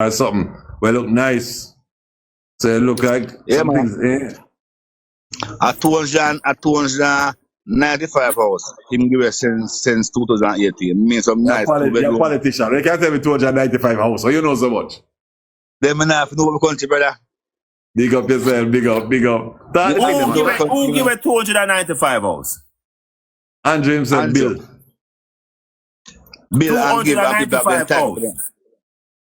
or something. Well, look nice. So it look like man. At 295 house, him give us since 2018. Means some nice you're a politician. You can't tell me 295 house, so you know so much. Them enough know the country, brother. Big up yourself, big up. Who give it 295 house? Andrew himself, Bill. Bill and give 295 house.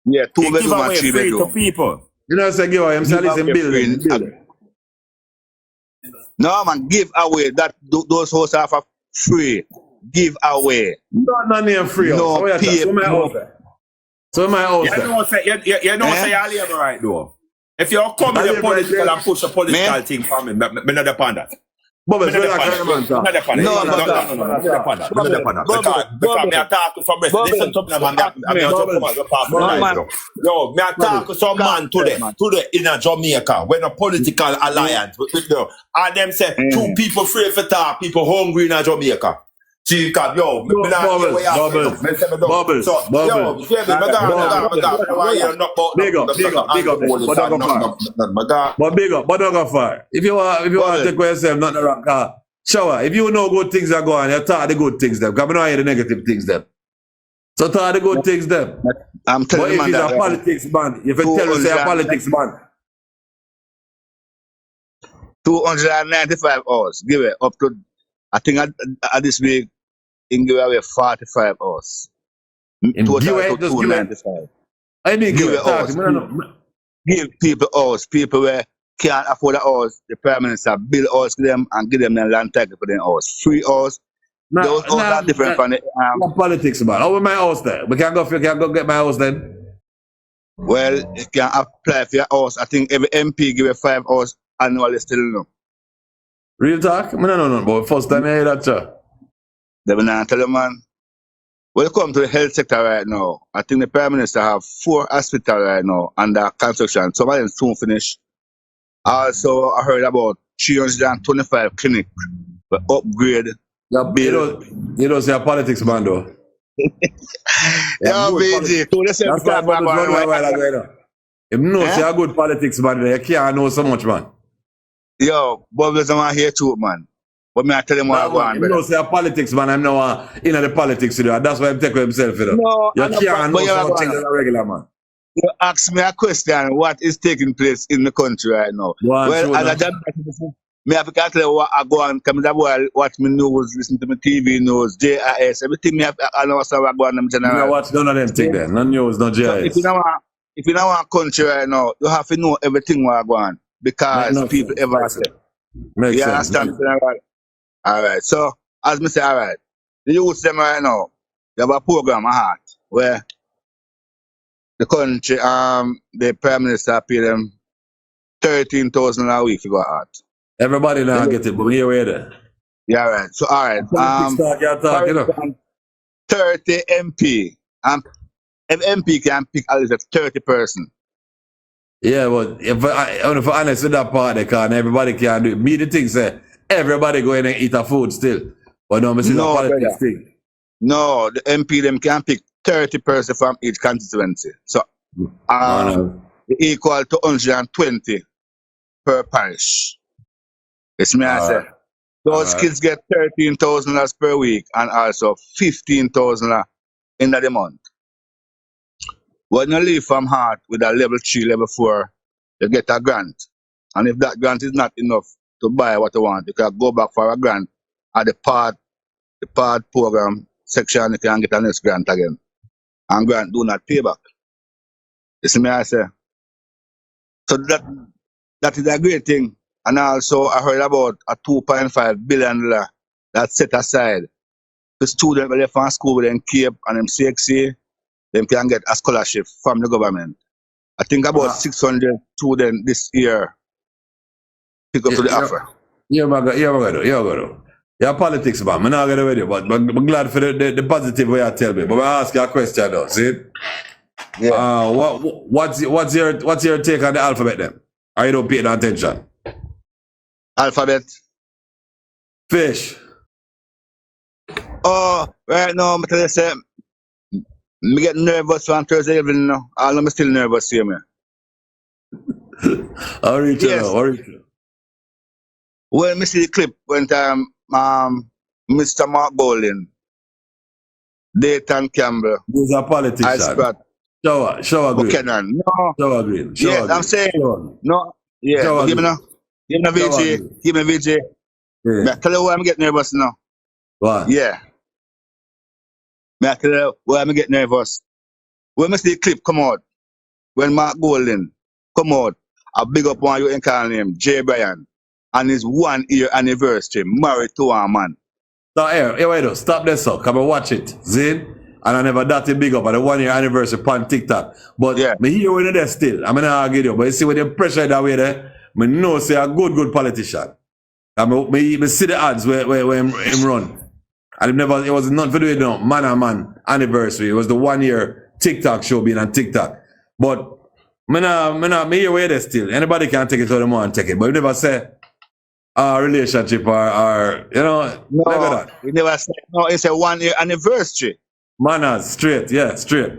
Yeah, He give away free to people. You know, say give away him, say listen, Bill. No, man, give away that those houses are for free. Give away. Not near free. No, so my house. You know, say you're labor right though. If you're coming to political and push a political thing for me, I'm not upon that. Bubbles, because me attack from listen to me, man. Yo, me attack some man today in a Jamaica when a political alliance with them, and them say two people free for talk, people hungry in a Jamaica. See, yo, bubbles. So, yo, big up, but don't go far. If you want to take yourself, not the wrong car. Shower, if you know good things are going, you talk the good things them. Because I don't hear the negative things them. So talk the good things them. I'm telling you, but if it's a politics man, if you tell me say a politics man. 295 hours, give it up to, I think at this week, in give away 45 hours. Total to 295. I mean, give people hours, people where can't afford the house, the Prime Minister build house to them and give them a land title for them house. Free house. Those houses are different from the politics, man. How with my house there? We can't go get my house then. Well, you can apply for your house. I think every MP give you 5 hours annually still no. Real talk? No, but first time I hear that, sir. They will not tell you, man. When it comes to the health sector right now, I think the Prime Minister have 4 hospitals right now under construction. Some of them soon finish. Also, I heard about 325 clinics for upgrade. You don't say a politics man though. Yeah, BG. That's why I was running a while ago. If you know say a good politics man, you can't know so much, man. Yo, Bubbles, I'm here too, man. But me I tell him what I want. You know say a politics man, I'm now in the politics today. That's why I'm taking himself, you know. No, you can't know so much things as a regular man. You ask me a question, what is taking place in the country right now? Well, as a job, me have to tell you what I go and come to watch me news, listen to my TV news, JIS, everything me have I know what's going on in general. You watch none of them things then, no news, no JIS. So if you don't want country right now, you have to know everything what go on because people ever say. You understand? Alright, so as me say, alright, the youth them right now, they have a program at heart where the country, the Prime Minister pay them 13,000 a week to go out. Everybody now get it, but we here there. Yeah, right. So all right. 30 MP. If MP can pick at least 30 person. Yeah, but if I'm honest with that part, they can everybody can do it. Me the thing say everybody go in and eat a food still. But no, I see the politics thing. No, the MP them can pick 30 person from each constituency. So equal to 120 per parish. It's me I say. Those kids get $13,000 per week and also $15,000 in the month. When you leave from heart with a level 3, level 4, you get a grant. And if that grant is not enough to buy what you want, you can go back for a grant at the part program section, you can get a next grant again. And grant do not pay back. You see me I say. So that is a great thing. And also I heard about a $2.5 billion that's set aside to students when they from school with them Cape and them CXC, they can get a scholarship from the government. I think about 600 students this year pick up to the offer. You're politics, man. I'm not going to with you, but I'm glad for the positive way you tell me. But I ask you a question though, see? Yeah. What's your take on the alphabet then? Or you don't pay no attention? Alphabet? Fish. Oh, right now, I'm telling you, Me get nervous on Thursday evening now. All of me still nervous here, man. How reach you Yes. now? How reach you? Well, me see the clip when Mr. Mark Golding, Dayton Campbell, He's a I politician. Scott Shower green. Buchanan. No. Shower green. Yes, Shower I'm green. saying. Shower No. Yeah. Shower But give me green. now. Give me a Shower VJ. green. Give me a VJ. Yeah. Me I tell you why I'm getting nervous now. Why? Yeah. Me I tell you why I'm getting nervous. When I see the clip come out, when Mark Golding come out, I big up one you can call him J. Bryan, and his 1 year anniversary, married to a man. So here, wait up. Stop this up. Come and watch it. Zin? And I never that big up at the 1 year anniversary on TikTok. But Yeah. me hear when there still. I'm gonna argue you. But you see when the pressure that way there, me know say a good politician. And me see the ads where him run. And it was nothing to do with no man anniversary. It was the 1 year TikTok show being on TikTok. But me hear where there still. Anybody can take it to the more and take it. But you never say relationship or you know, No, like that. we never said no, it's a 1 year anniversary. Manners, straight, yeah, straight.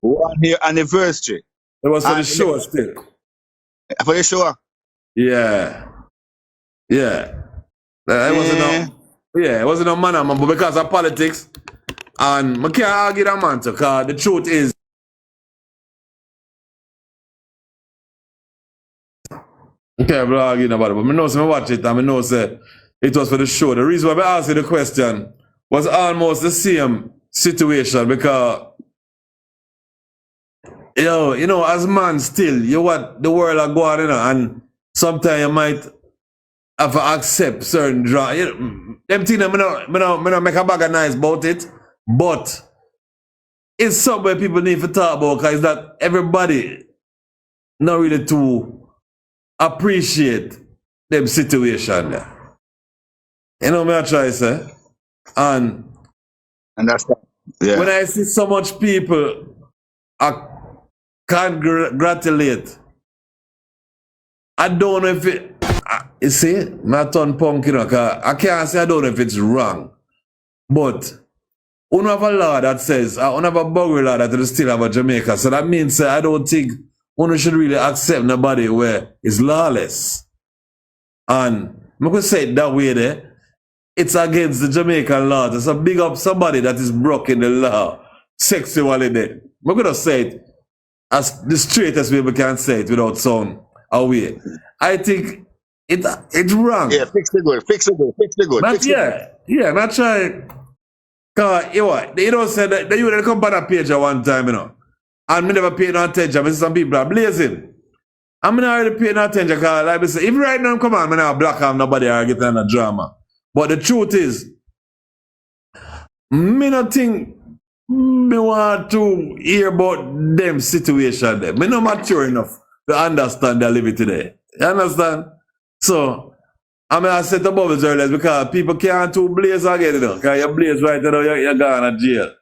1 year anniversary. It was for the And- show still. For the show. Yeah. Yeah. It wasn't it wasn't no man, but because of politics, and I can't argue that man, because the truth is, okay, I'm not arguing about it, but I know say I watch it and I know say it was for the show. The reason why I asked you the question was almost the same situation because you know, as man still, you what the world are going, you know, and sometimes you might have to accept certain drama. You know, them things, I don't make a bag of nice about it, but it's somewhere people need to talk about because that everybody not really to appreciate them situation there. You know what I try to say? And that's that. Yeah. when I see so much people congratulate, I don't know if it, you see, my turn punk, you know, 'cause I can't say I don't know if it's wrong, but we have a law that says, we have a buggery law that we still have a Jamaica, so that means I don't think one should really accept nobody where it's lawless. And I'm going to say it that way there. It's against the Jamaican law. It's a big up somebody that is broken the law sexually there. I'm going to say it as the straightest way we can say it without sound away. I think it's wrong. Yeah, fix the good. But yeah, not try. Cause you know, say that you didn't come on a page at one time, you know. And me never pay no attention. I see some people are blazing. I'm not really paying no attention because like I say, if right now come on, I'm not black and nobody are getting in a drama. But the truth is, me not think me want to hear about them situation there. Me not mature enough to understand their living today. You understand? So, I set the bubbles earlier because people can't too blaze again, you know. Because you blaze right now, you're gone to jail.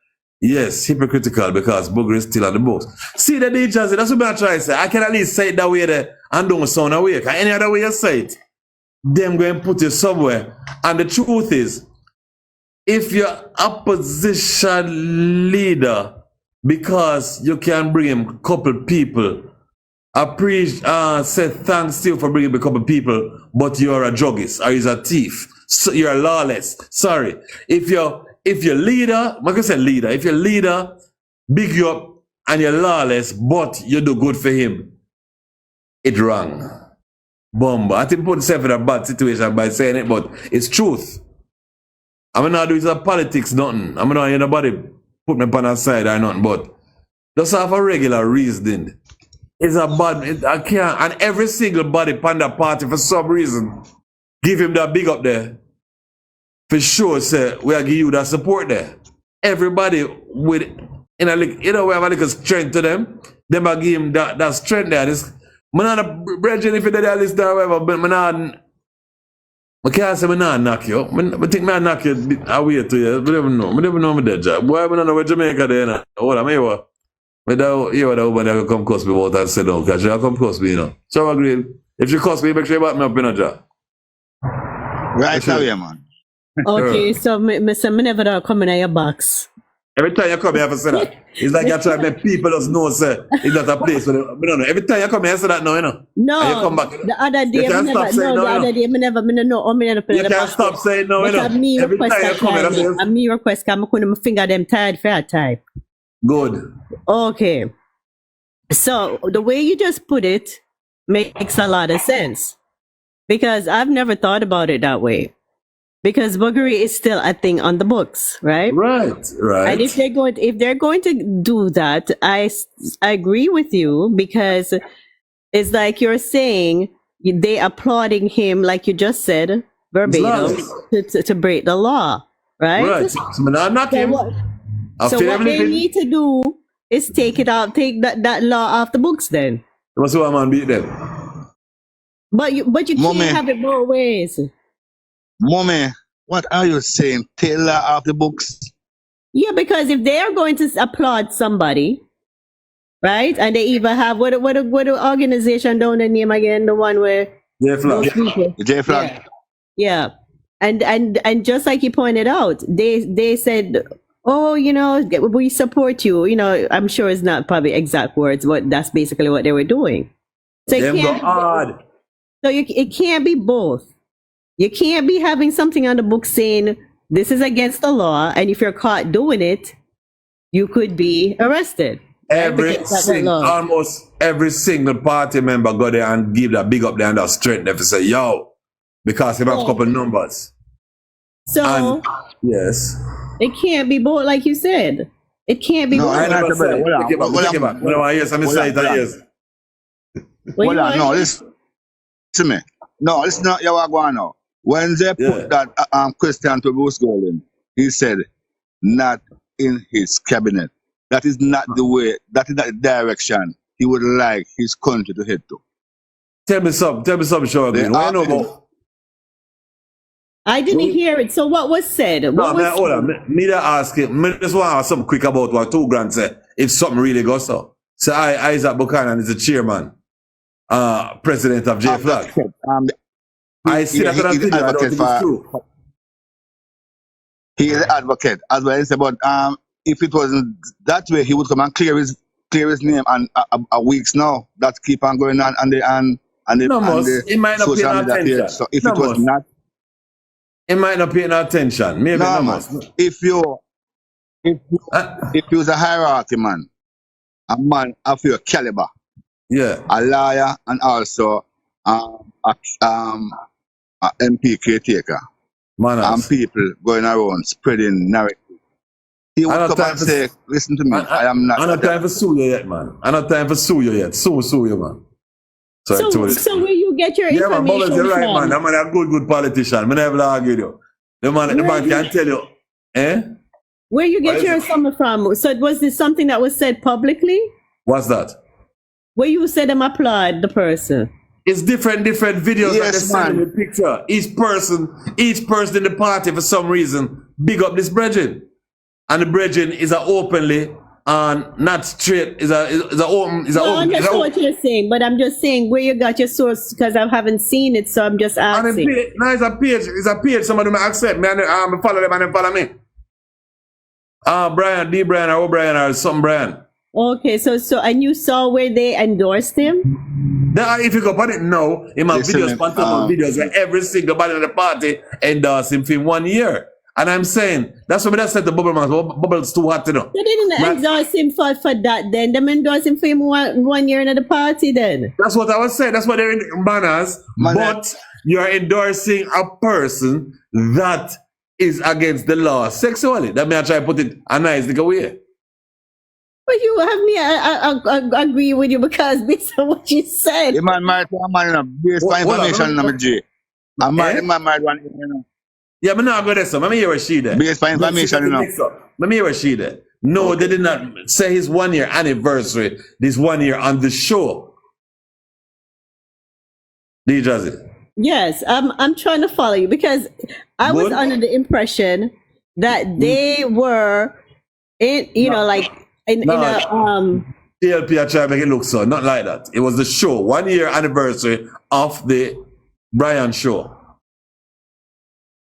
Yes, hypocritical because buggery is still on the books. See the dangers, that's what I'm trying to say. I can at least say it that way there and don't sound away. Because any other way you say it, them going to put you somewhere. And the truth is, if you're opposition leader, because you can bring him a couple people, say thanks to you for bringing a couple people, but you're a druggist or you're a thief. So you're lawless. Sorry. If you're leader, I'm gonna say leader. If you're leader, big you up and you're lawless, but you do good for him, it's wrong. Bomba. I think put yourself in a bad situation by saying it, but it's truth. I'm not doing some politics, nothing. I'm not hear nobody put me on a side or nothing, but just have a regular reasoning. It's a bad, I can't, and every single body pan the party for some reason, give him that big up there. For sure, say, we'll give you that support there. Everybody with, we have a little strength to them. Them will give him that strength there. I'm not a brethren if you did that list or whatever, but I can't say I'm not knock you. I think I knock you away to you. I never know my dead job. Why I don't know where Jamaica there now? Hold on, maybe. But you know when I come cuss me about and say no, because you come cuss me, you know. So I agree. If you cuss me, make sure you back me up in a job. Right now, yeah, man. Okay, so me never come in your box. Every time you come here, I have to say that. It's like you're trying to make people just know, sir. It's not a place where they don't know. Every time you come here, I say that now, you know. No, and you come back. the other day, you can't stop saying no, the other day, me never know. You can't stop saying no, you know. Every time you come here, I me request, I'm going to finger them tired for a type. Good. Okay. So the way you just put it makes a lot of sense because I've never thought about it that way. Because buggery is still a thing on the books, right? Right. And if they're going to do that, I agree with you because it's like you're saying they applauding him, like you just said, verbatim, to break the law, right? Right. So not him. So what they need to do is take that law off the books then. What's what man beat them? But you can't have it both ways. Mommy, what are you saying? Tailor off the books? Yeah, because if they are going to applaud somebody, right, and they even have what organization down the name again, the one where J Flag. Yeah. And just like you pointed out, they said, oh, you know, we support you. You know, I'm sure it's not probably exact words, but that's basically what they were doing. So it can't be both. You can't be having something on the book saying this is against the law, and if you're caught doing it, you could be arrested. Almost every single party member go there and give that big up there and that strength if they say, yo, because they have a couple numbers. So yes. It can't be both, like you said. It can't be both. No, listen to me. No, listen to your going now. When they put that question to Bruce Golding, he said, not in his cabinet. That is not the way, that is not the direction he would like his country to head to. Tell me something, Sean. I didn't hear it. So what was said? Hold on. Me to ask it. Me just want to ask something quick about what 2 grand said. If something really goes so. So Isaac Buchanan is the chairman, president of J Flag. I see that on video. I don't think it's true. He is an advocate as well. But if it wasn't that way, he would come and clear his name and a weeks now. That keep on going on and it might not pay no attention. So if it was not, it might not pay no attention. Maybe no must. If you was a hierarchy man, a man of your caliber, a lawyer and also a MP caretaker, and people going around spreading narrative. He would come and say, listen to me, I am not. I'm not time for sue you yet, man. I'm not time for sue you yet. Sue you, man. So where you get your information man, you're right, from? man. I'm a good politician. I never argue with you. The man can tell you, where you get your summer from? So was this something that was said publicly? What's that? Where you said them applaud the person? It's different videos that they send with picture. Each person in the party for some reason big up this brethren. And the brethren is a openly not straight, is a open. I understand what you're saying, but I'm just saying where you got your source because I haven't seen it, so I'm just asking. It's a page. Somebody may accept me and follow them and they follow me. Brian, D. Brian, or O'Brien, or some Brian. Okay, so and you saw where they endorsed him? If you go on it now, in my videos, videos where every single body in the party endorsed him for 1 year. And I'm saying, that's what I said to Bubble Man. Bubble's too hot to know. They didn't endorse him for that then. They endorsed him for him 1 year in the party then. That's what I was saying. That's what they're in banners. But you're endorsing a person that is against the law sexually. That may I try to put it a nice nigga way. But you have me, I agree with you because based on what you said. The man married a man based on information in G. A man married one, you know. Yeah, but now I go there, so let me hear what she did. Based on information, you know. Let me hear what she did. No, they did not say his 1 year anniversary, this 1 year on the show. DJ. Yes, I'm trying to follow you because I was under the impression that they were in JLP I try to make it look so, not like that. It was the show, 1 year anniversary of the Brian show.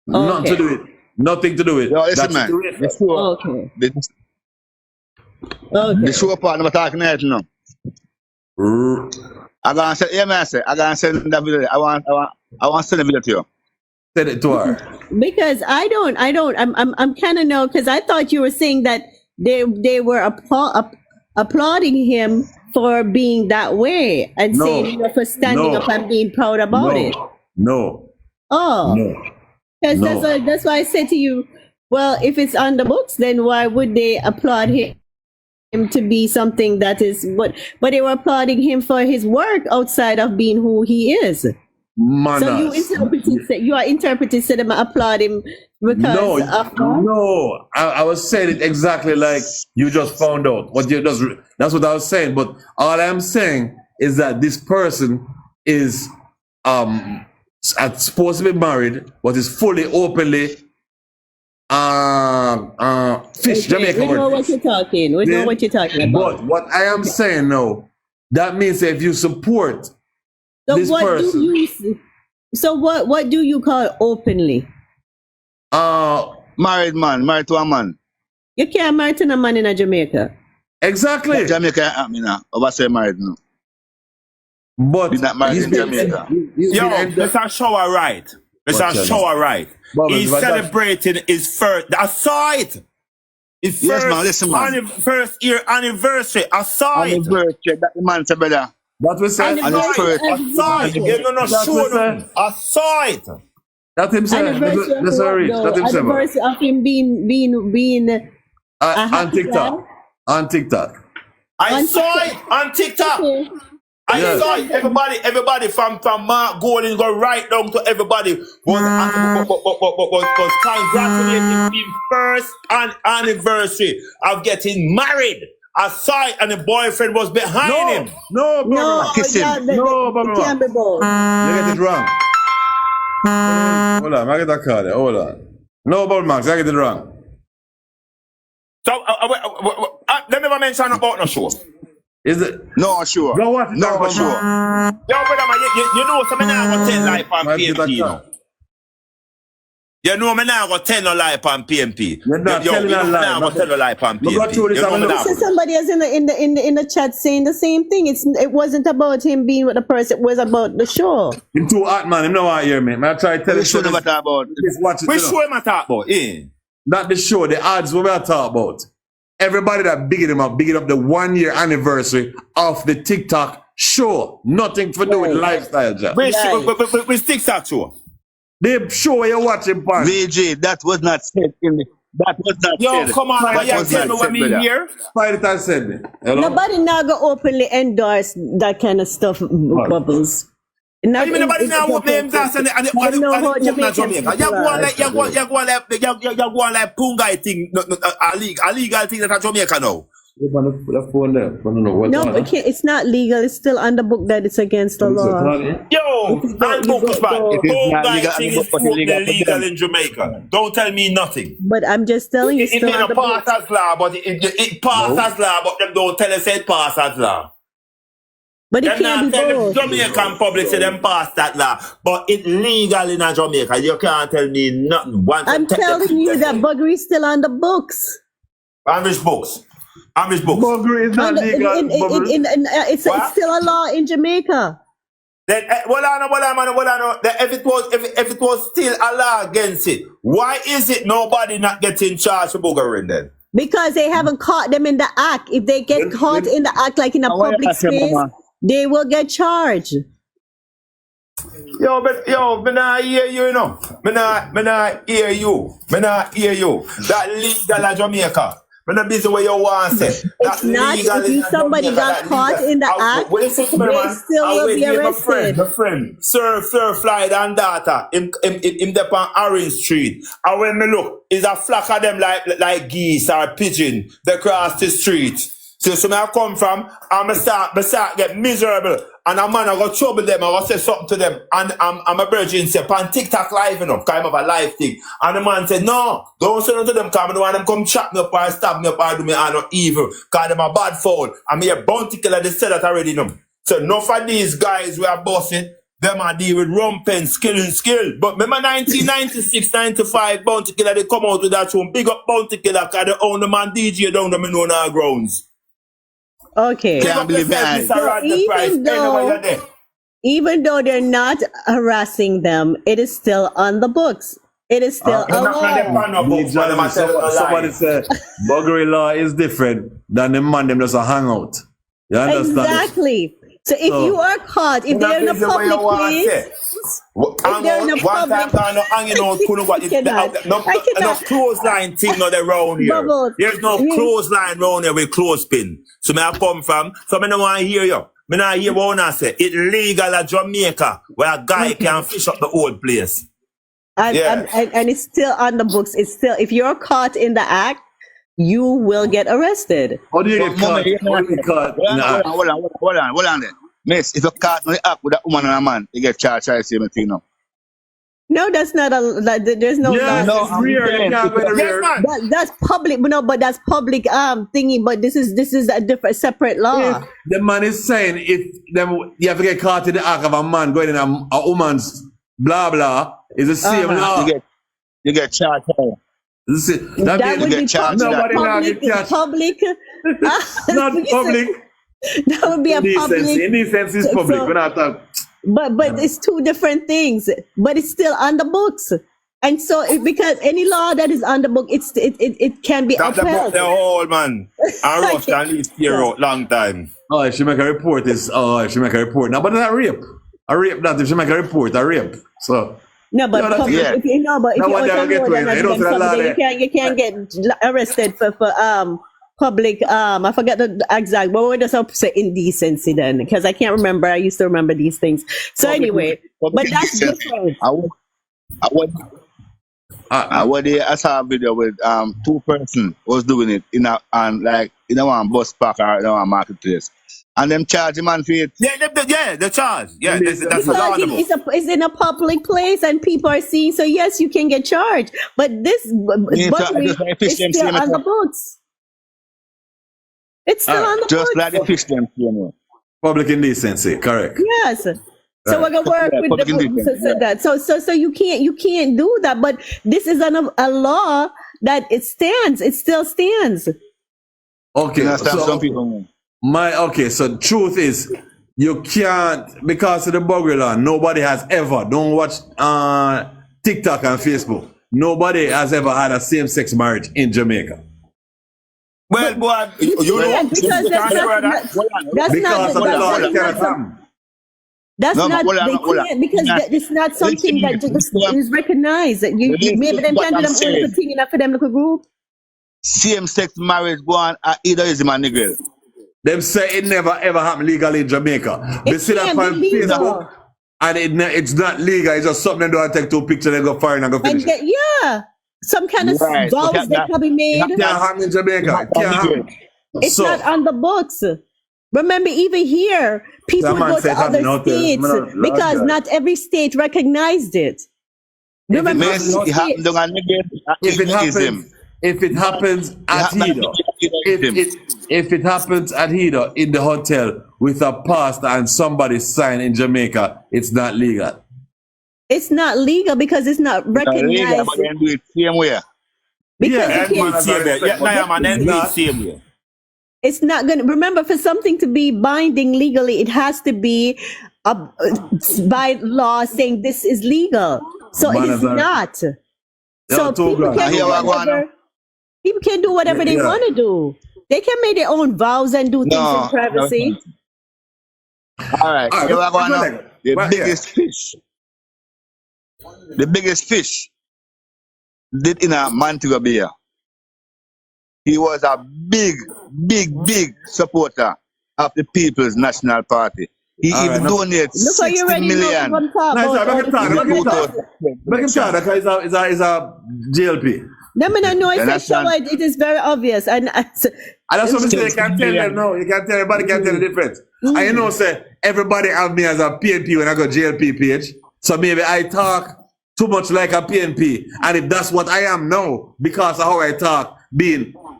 Okay. Nothing to do with Yo, listen, man. Okay. The show part never talking now. I gonna send, yeah, man, I gonna send that video. I want to send the video to you. Send it to her. Because I'm kind of no, because I thought you were saying that they were applauding him for being that way and No. saying, you know, for standing No. up and being proud about it. No. Oh, No. because No. that's why I said to you, well, if it's on the books, then why would they applaud him to be something that is what? But they were applauding him for his work outside of being who he is. So Manners. you are interpreting so them applaud him because of No. I was saying it exactly like you just found out. That's what I was saying. But all I'm saying is that this person is supposed to be married, but is fully openly fish. Jamaica. We know what you're talking. We know what you're talking about. But what I am saying now, that means that if you support So this person, what do you call openly? Married man, married to a man. You can't marry to a man in a Jamaica. exactly. Jamaica, I mean, over say married no. But He's not married in Jamaica. Yo, Mr. Shower right. Mr. Shower right. He's celebrating his first. I saw it. His Yes, first, man, listen, man. first year anniversary. I saw it. Anniversary, that the man said, brother. that we said. And his first. I saw it. You're gonna That's show what them. I saw it. That's himself. Anniversary of That's what, sorry. though? That's himself. Anniversary of him being a On happy TikTok. guy? On TikTok. I On saw it on TikTok. Okay. I Yes. saw it. Everybody from Mark Golden go right down to everybody was congratulating his first anniversary of getting married. I saw it and the boyfriend was behind him. No, No, brother. Kiss him. No, it brother. can't be both. You get it wrong. Hold on, I get that card. Hold on. No, but Max, I get it wrong. So let me mention about no show. Is it? No, sure. No, what? No, sure. Yo, brother, man, you know, so me now go tell life on Might be that PMP now. card. You know, me now go tell no lie on PMP. You're not telling a lie, now go man. tell no lie on Look what PMP. through this, You know I'm me gonna now So go- somebody is in the chat saying the same thing. It wasn't about him being with the person. It was about the show. Him too hot, man. Him no want to hear me. Man, I try to tell We you. should never talk about it. Just watch it. Which you know. show am I talk about? Not the show, the ads what we are talking about. Everybody that bigging him up, bigging up the 1 year anniversary of the TikTok show. Nothing to do with Right. lifestyle, Jack. Which TikTok show? The show you're watching, pan. VJ, that was not said in the, that was not Yo, said. come on, That man, was tell me not what said, me brother. here. Spider time said me. Hello? Nobody now go openly endorse that kind of stuff. Bubbles. You mean nobody now what names us and Jamaica? You go on like Pungai thing, a legal thing that a Jamaica now. The phone there. I don't know what. No, but it's not legal. It's still on the book that it's against the law. Yo, and book is bad. It is not Pungai legal, thing but is it's illegal for illegal them. in Jamaica. Don't tell me nothing. But I'm just telling you, it's It still may on not the pass book. as law, but it pass as law, but them don't tell us it pass as law. But it Them can't not be tell the both. Jamaican public say them pass that law, but it's legal in a Jamaica. You can't tell me nothing. Once I'm telling you that buggery is still on the books. Amish books. Amish books. Buggery is not legal. It's still a law in Jamaica. Then, well, I know. Then if it was still a law against it, why is it nobody not getting charged for buggering then? Because they haven't caught them in the act. If they get caught in the act, like in a public space, they will get charged. Yo, me not hear you, you know. Me not hear you. That legal in Jamaica. Me not busy where you want to say. It's not. If somebody got caught in the act, they still will be arrested. My friend, Sir Floyd and daughter, him there on Orange Street. And when me look, is a flock of them like geese or pigeon. They cross the street. So me I come from, and me start get miserable. And a man I got trouble them, I got say something to them. And I'm a virgin say, pan TikTok live enough, kind of a live thing. And the man said, no, don't say nothing to them, because I don't want them come chop me up or stab me up or do me all no evil. Because them a bad foul. And me a bounty killer, they said that already, no. So enough of these guys we are bossing, them are deal with rumping, skill. But remember 1996, 95, Bounty Killer, they come out with that tune. Big up Bounty Killer, because they own the man DJ down them in on our grounds. Okay. Can't believe it. So even though they're not harassing them, it is still on the books. It is still a law. Somebody said buggery law is different than the man them just a hang out. You understand? Exactly. So if you are caught, if they're in a public place, no clothesline thing not around here. Bubbles. There's no clothesline around here with clothespin. So me I come from, so me no want to hear you. Me not hear what I say. It's legal at Jamaica where a guy can fish up the old place. And it's still on the books. It's still, if you're caught in the act, you will get arrested. How do you get caught? Hold on there. Miss, if you're caught in the act with a woman and a man, you get charged, I see anything now. No, that's not there's no law. No, rear. That's public, no, but that's public thingy, but this is a different separate law. If the man is saying you have to get caught in the act of a man going in a woman's blah blah is the same law. You get charged. That would be public. Not public. That would be a public. Indecency is public. We're not talking. But it's two different things. But it's still on the books. And so because any law that is on the book, it can be upheld. The whole man. And Rush can leave here out long time. Oh, if she make a report, now, but not rape. A rape that if she make a report, a rape. So no, but if you can't get arrested for public. I forget the exact, but we just say indecency then, because I can't remember. I used to remember these things. So anyway, but that's different. I saw a video with 2 persons was doing it in one bus park or in one marketplace. And them charge him man for it. The charge. Yeah, that's it's in a public place and people are seeing. So yes, you can get charged. But this is still on the books. It's still on the books. Just like the fish them, you know. Public indecency, correct. Yes. So we're gonna work with the that. So you can't do that. But this is a law that it stands. It still stands. Okay. Some people. So truth is, you can't, because of the buggery law, nobody has ever, don't watch TikTok and Facebook, nobody has ever had a same-sex marriage in Jamaica. Well, boy, it's not something that is recognized. Maybe them can do them only thing enough for them look a group. Same-sex marriage go on either is my nigga. Them say it never ever happened legally in Jamaica. They see that on Facebook, and it's not legal. It's just something they don't take 2 pictures and go fire and go finish. Some kind of vows that can be made. It can't happen in Jamaica. It's not on the books. Remember, even here, people go to other states because not every state recognized it. Remember, if it happens at Hedo, if it happens at Hedo in the hotel with a pastor and somebody sign in Jamaica, it's not legal. It's not legal because it's not recognized. But then do it same way. It's not going to, remember, for something to be binding legally, it has to be by law saying this is legal. So it is not. So people can do whatever they want to do. They can make their own vows and do things in privacy. All right. The biggest fish did in a Montego Bay. He was a big supporter of the People's National Party. He even donated 60 million. It's a JLP. No, it is very obvious. And that's what I'm saying. You can't tell them, no. You can't tell everybody, can't tell the difference. And you know, say, everybody have me as a PNP when I got JLP page. So maybe I talk too much like a PNP. And if that's what I am now, because of how I talk,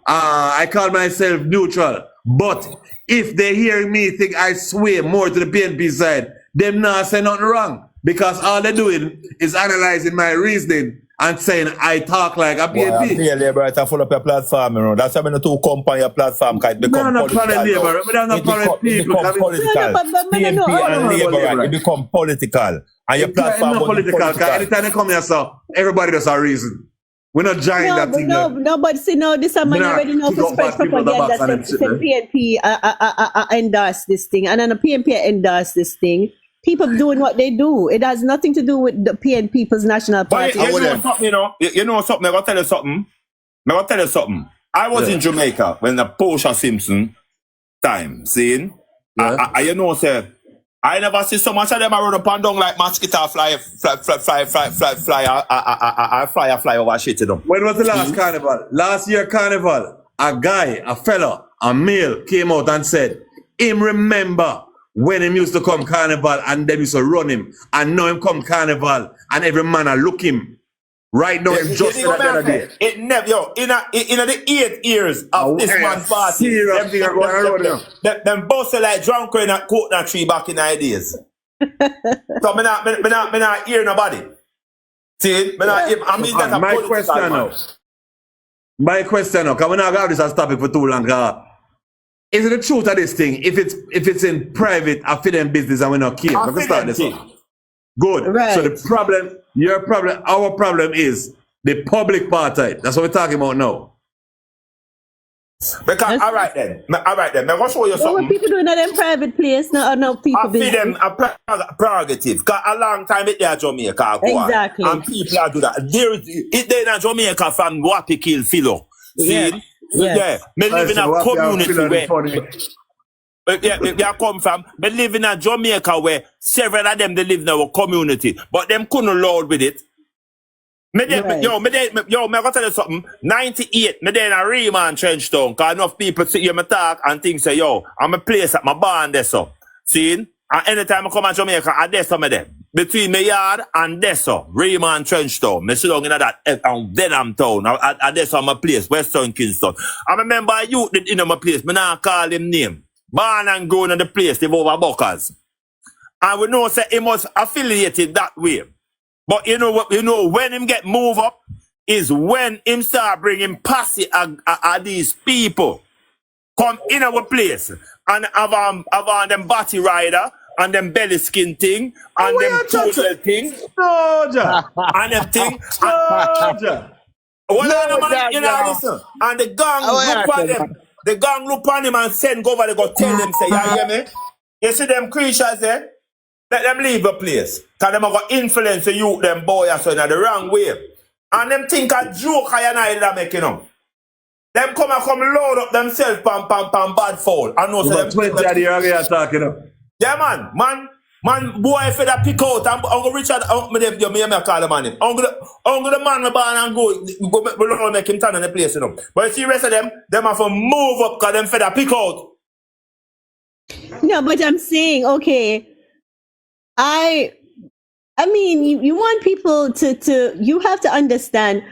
I call myself neutral. But if they hear me think I sway more to the PNP side, them not say nothing wrong. Because all they're doing is analyzing my reasoning and saying I talk like a PNP. Yeah, Labour, I full up your platform, you know. That's why I'm to come on your platform, because it becomes political. Labour, but I'm not political. It becomes political. PNP and Labour, it become political. And your platform not political. Because anytime they come here, so everybody does a reason. We're not giant that thing. No, but see, no, this man already know to spread propaganda. Say PNP endorse this thing, and then the PNP endorse this thing. People doing what they do. It has nothing to do with the PNP People's National Party. But you know something, you know? You know something? I'm going to tell you something. I was in Jamaica when the Portia Simpson time, seeing? Yeah. You know, sir, I never see so much of them run up and down like mosquito fly over shit, you know. When was the last carnival? Last year carnival, a fella, a male came out and said, him remember when him used to come carnival and them used to run him, and now him come carnival and every man a look him. Right now, him just the other day. It never, in the 8 years of this man's party, them both like drunk in a coconut tree back in the days. So me not hear nobody. See, I mean that's a my question now, because we not have this as topic for too long. Is it the truth of this thing? If it's in private, I fit in business and we not care. Let's start this one. Good. Right. So the problem, our problem is the public party. That's what we're talking about now. Because all right then. Now what show you something? What people doing that in private place? No people. I feed them a prerogative. Because a long time it there Jamaica. Exactly. And people are do that. They in Jamaica from Wapi kill Philo. See? Yeah, me live in a community where come from. Me live in a Jamaica where several of them they live in our community, but them couldn't load with it. Me gonna tell you something. 98, me there in a Rayman Trench Town, cause enough people see me talk and think say, yo, I'm a place at my barn there so. See? And anytime I come to Jamaica, I there some of them. Between my yard and Deso, Rayman Trench Town. Me sit down in that Denham Town. I Deso my place, Western Kingston. I remember a youth in my place, me not call him name. Born and grown in the place, they over Buckers. And we know say he must affiliated that way. But you know what? You know when him get move up is when him start bringing posse of these people come in our place and have them body rider. And them belly skin thing, and them total thing, and them thing, listen. And the gang look on them. The gang look on him and send go over. They go tell them, say, you hear me? You see them creatures there? Let them leave the place. Cause them are going to influence the youth, them boy, so in the wrong way. And them think a joke I and I making up. Them come load up themselves, pam, bad foul. I know so them 20 years talking up. Yeah, man, boy, if that pick out, Uncle Richard, me call the man. Uncle the man, me born and go make him turn in the place, you know. But you see the rest of them have to move up because them for that pick out. No, but I'm saying, okay, I mean, you want people to, you have to understand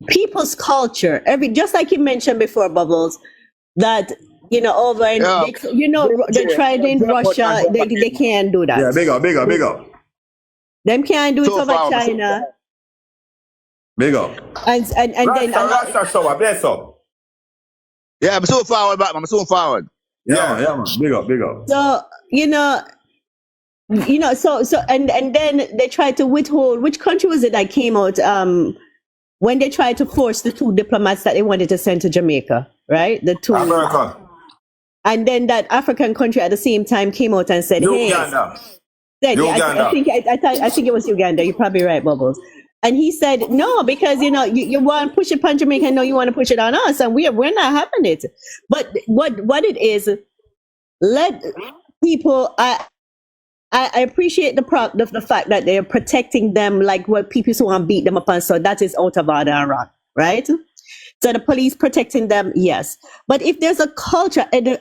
people's culture. Just like you mentioned before, Bubbles, that, you know, over in, they tried in Russia, they can't do that. Yeah, big up. Them can't do it over China. Big up. And then bless up. Yeah, I'm so forward, Batman. I'm so forward. Yeah, man. Big up. So, so and then they tried to withhold. Which country was it that came out when they tried to force the 2 diplomats that they wanted to send to Jamaica, right? The 2 America. And then that African country at the same time came out and said, Uganda. I think it was Uganda. You're probably right, Bubbles. And he said, no, because, you want to push it on Jamaica. No, you want to push it on us. And we're not having it. But what it is, let people, I appreciate the fact that they're protecting them like what people who want to beat them up and so that is out of order and wrong, right? So the police protecting them, yes. But if there's a culture, a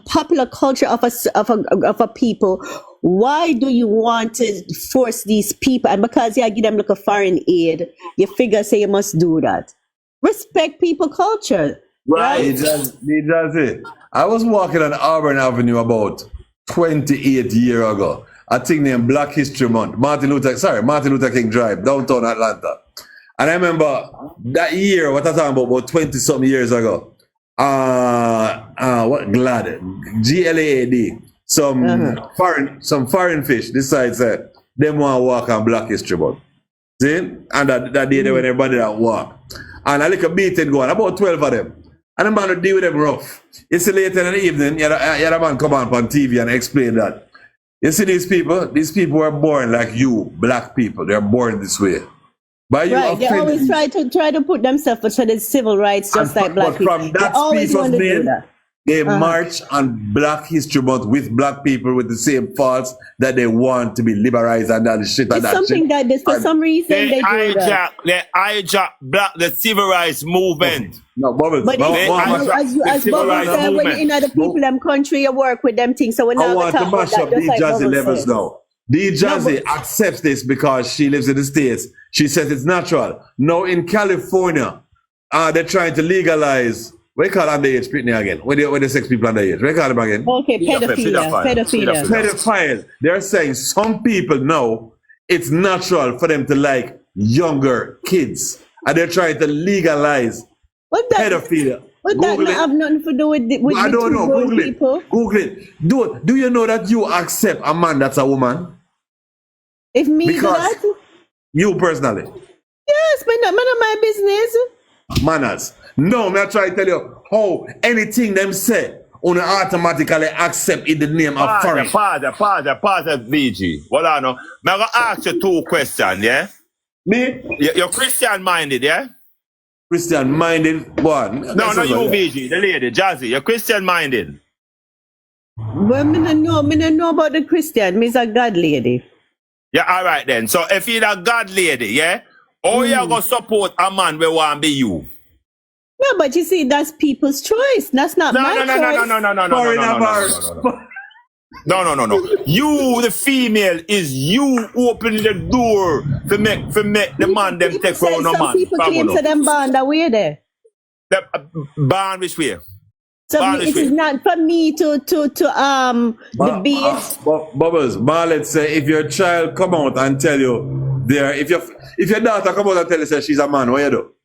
popular culture of a people, why do you want to force these people? And because you give them like a foreign aid, you figure say you must do that. Respect people culture. Right? He does it. I was walking on Auburn Avenue about 28 years ago. A thing named Black History Month. Martin Luther King Drive, downtown Atlanta. And I remember that year, what I talking about 20-something years ago. What glad GLAD. Some foreign fish decides that they want to walk on Black History Month. See? And that day they when everybody that walk. And a little beating going, about 12 of them. And the man would deal with them rough. You see later in the evening, you had a man come on TV and explain that. You see these people were born like you, black people. They're born this way. But right, they always try to put themselves for the civil rights just like black people. From that people's name, they march on Black History Month with black people with the same faults that they want to be liberalized and that shit. It's something that for some reason they hijack the civil rights movement. No, Bubbles. But as Bubbles said, when in other people, them country, you work with them things. So when I want to mash up D Jazzy levels now. D Jazzy accepts this because she lives in the States. She says it's natural. Now in California, they're trying to legalize. What do you call underage pitney again? When the sex people underage? What do you call them again? Okay, pedophilia. Pedophile. They're saying some people know it's natural for them to like younger kids. And they're trying to legalize pedophilia. But that not have nothing to do with I don't know. Google it. People. Google it. Do you know that you accept a man that's a woman? If me because that? You personally? Yes, but none of my business. Manners. No, I'm trying to tell you how anything them say, only automatically accept in the name of foreign. Pause, VG. Well, I know. I'm going to ask you 2 questions, yeah? Me? You're Christian-minded, yeah? Christian-minded one. No, you, VG, the lady, Jazzy. You're Christian-minded. Well, me don't know about the Christian. Me's a God lady. Yeah, all right then. So if you're a God lady, yeah, how you going to support a man who want to be you? No, but you see, that's people's choice. That's not my choice. No. You, the female, is you opening the door to make the man them take from no man. Some people claim to them born that way there. Born which way? So it is not for me to debate. Bubbles, Marlet say if your child come out and tell you there, if your daughter come out and tell you say she's a man, what you do?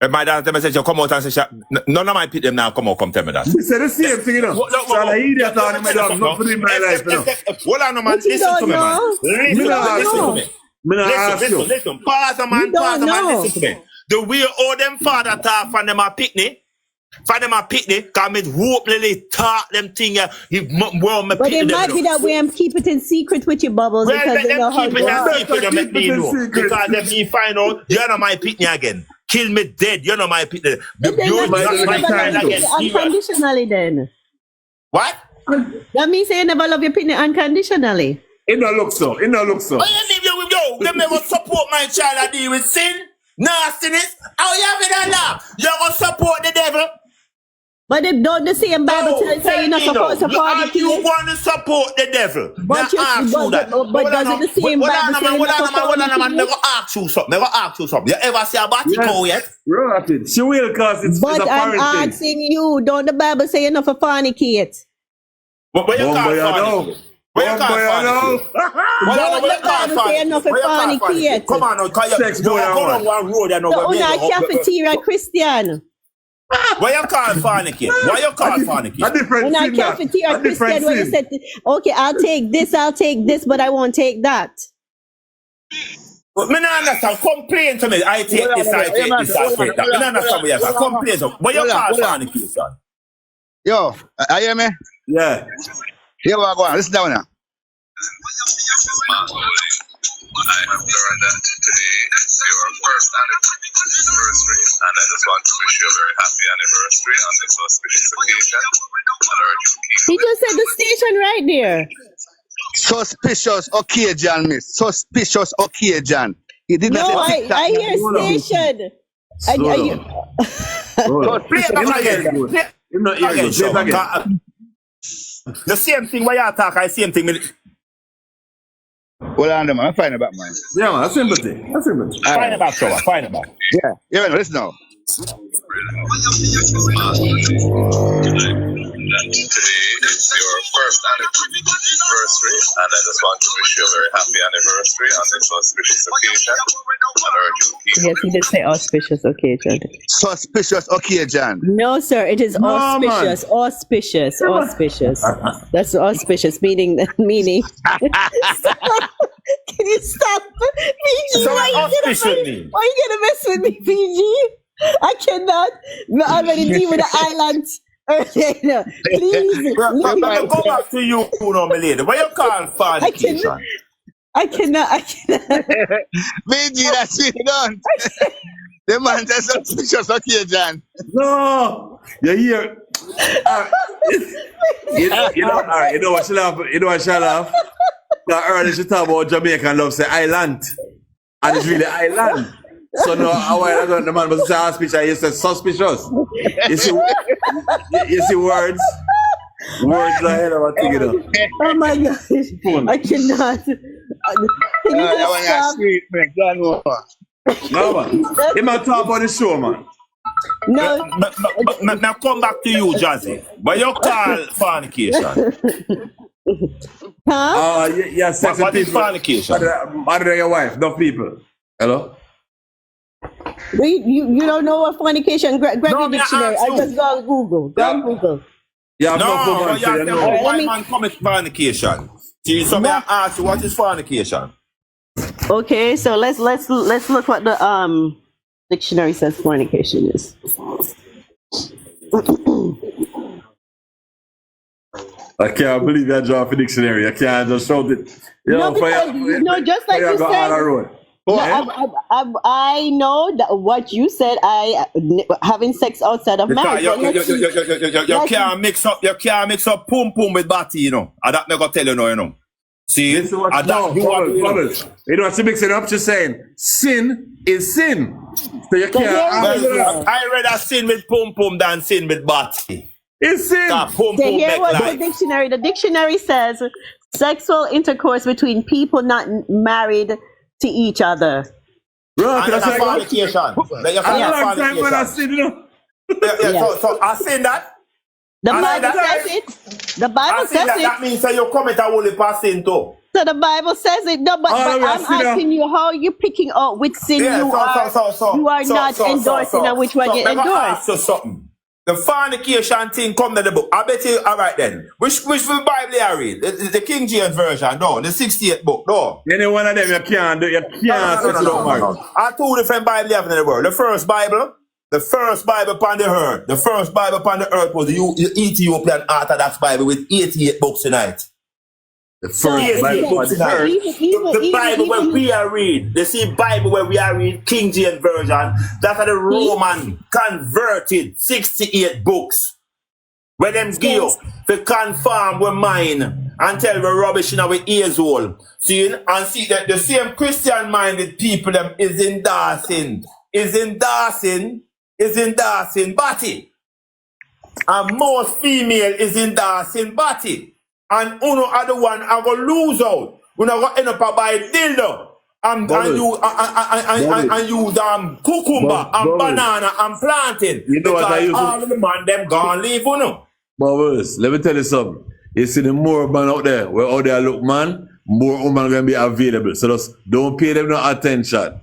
If my daughter tell me say she come out and say none of my people them now come tell me that. She said the same thing, you know. So I'm an idiot on my dog, not putting my life, you know. Hold on, man. Listen to me, man. Listen to me. Listen. Pause, man. Listen to me. The way all them father talk from them a picnic. For them a picnic, cause me hopefully talk them thing. But it might be that way I'm keep it in secret with you, Bubbles. Well, because they know how keep it in secret, you make me know. Because if me find out, you're not my picnic again. Kill me dead, you're not my picnic. You're not my child again. Unconditionally then. What? That means you never love your picnic unconditionally. It don't look so. Oh, you leave yo. Them never support my child and deal with sin, nastiness. How you having that now? You're gonna support the devil. But they don't the same Bible say you're not supposed to support the kids. You want to support the devil. But does it the same Bible say you're not supposed to I'm going to ask you something. You ever see a Batico yet? Right. She will cause it's but a I'm thing. asking you, don't the Bible say you're not for fornicate? But where you call fornicate? Where you call fornicate? Come on, now. So on a cafeteria Christian. Why you call fornicate? A different when I sin. cafeteria Christian, when you said, okay, I'll take this, but I won't take that. But me not understand. Complain to me. I take this, I take that. Me not understand what you say. Complain to me. Why you call fornicate, son? Yo, are you hear me? Yeah. Here we go on. Listen down now. I have learned that today is your first anniversary, and I just want to wish you a very happy anniversary on this auspicious occasion. He just said the station right there. Suspicious occasion, miss. Suspicious occasion. He did not say I hear station. Play it back again. The same thing where you talk, I same thing. Hold on, man. I'm fine about mine. Yeah, man. That's sympathy. Find it back, Trevor. Find it back. Yeah, listen now. Today is your first anniversary, and I just want to wish you a very happy anniversary on this auspicious occasion. And urge you people. Yes, he did say auspicious occasion. Suspicious occasion. No, sir, it is No, auspicious. Auspicious. Auspicious. That's auspicious, meaning. Can you stop? PG, So why auspicious you gonna mess with me, PG? I cannot. We already deal with the island. Please. But go back to you, my lady. What you call fornication? I cannot. BG, that's it done. The man says suspicious occasion. No, you hear? All right, you know what she laugh? You know what she laugh? Now earlier she talk about Jamaican love say island, and it's really island. So no, a while ago the man was saying auspicious, he said suspicious. You see words like hell of a thing, you know. Oh my gosh, I cannot. Can you just stop? No man, he might talk about the show, man. No. Now come back to you, Jazzy. What you call fornication? Huh? Yeah, sex What with is people. fornication? Other than your wife, no people. Hello? You don't know what fornication? Grab No, the me dictionary. ask I you. just go on Google. Go on Google. You have No, no woman, you so have you to know. know why let me- man commit fornication. See, so me ask you, what is fornication? Okay, so let's look what the dictionary says fornication is. I can't believe I dropped a dictionary. I can't just shout it. You No, know, because, just like you go said. on the road. No, I know that what you said. Having sex outside of marriage. You can't mix up pum pum with body, you know. And that me go tell you now, you know. See, This is what and that you bubbles. want, You know what she mixing up? She's saying sin is sin. So you So here can't. it is. I rather sin with pum pum than sin with body. It's sin. Pum pum So here make was the life. dictionary. The dictionary says sexual intercourse between people not married to each other. Bro, And that's that's like fornication. That you a call long time when I fornication. sin, you know. Yeah. So I seen that. The And Bible that- says it. The I Bible seen says that. it. That means that you commit a holy sin too. So the Bible says it. No, but Oh, I'm yeah, sinner. asking you how you picking out which sin you are not endorsing and which one you Let me endorse. ask you something. The fornication thing come to the book. I bet you. All right then. Which Bible I read? The King James version, no. The 68th book, no. Any one of them you can't do. You can't sex without marriage. I two different Bible you have in the world. The first Bible upon the earth. The first Bible upon the earth was the Ethiopian Orthodox Bible with 88 books tonight. The first Bible books on the earth. The Bible where we are read, the same Bible where we are read, King James version, that are the Roman converted 68 books. Where them give you to confirm we're mine and tell we're rubbish in our ears all. See, and see that the same Christian minded people them is endorsing body. And most female is endorsing body. And uno other one I go lose out. We not go end up by dildo. And use cucumber and banana and planting. You know what I use? All of the man them gone leave uno. Bubbles, let me tell you something. You see the more man out there, where out there look man, more women gonna be available. So just don't pay them no attention.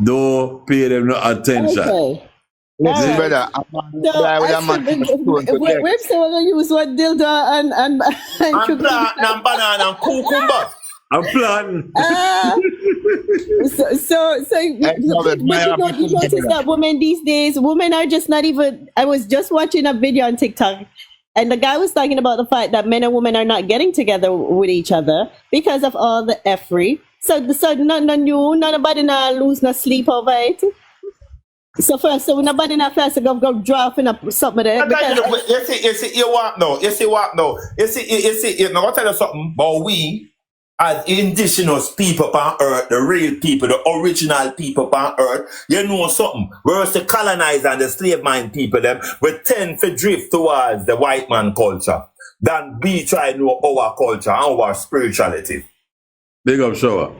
Don't pay them no attention. Okay. Listen, brother, I'm We're still gonna use what dildo and And planting and banana and cucumber. I'm planting. So you notice that women these days, women are just not even. I was just watching a video on TikTok, and the guy was talking about the fact that men and women are not getting together with each other because of all the effery. So nobody not lose no sleep over it. So nobody not first to go drafting up something there. You see, you want no. You see, now I'll tell you something about we as indigenous people on earth, the real people, the original people on earth. You know something? Whereas the colonizer and the slave mind people, them, we tend to drift towards the white man culture than we try to know our culture and our spirituality. Big up, shower.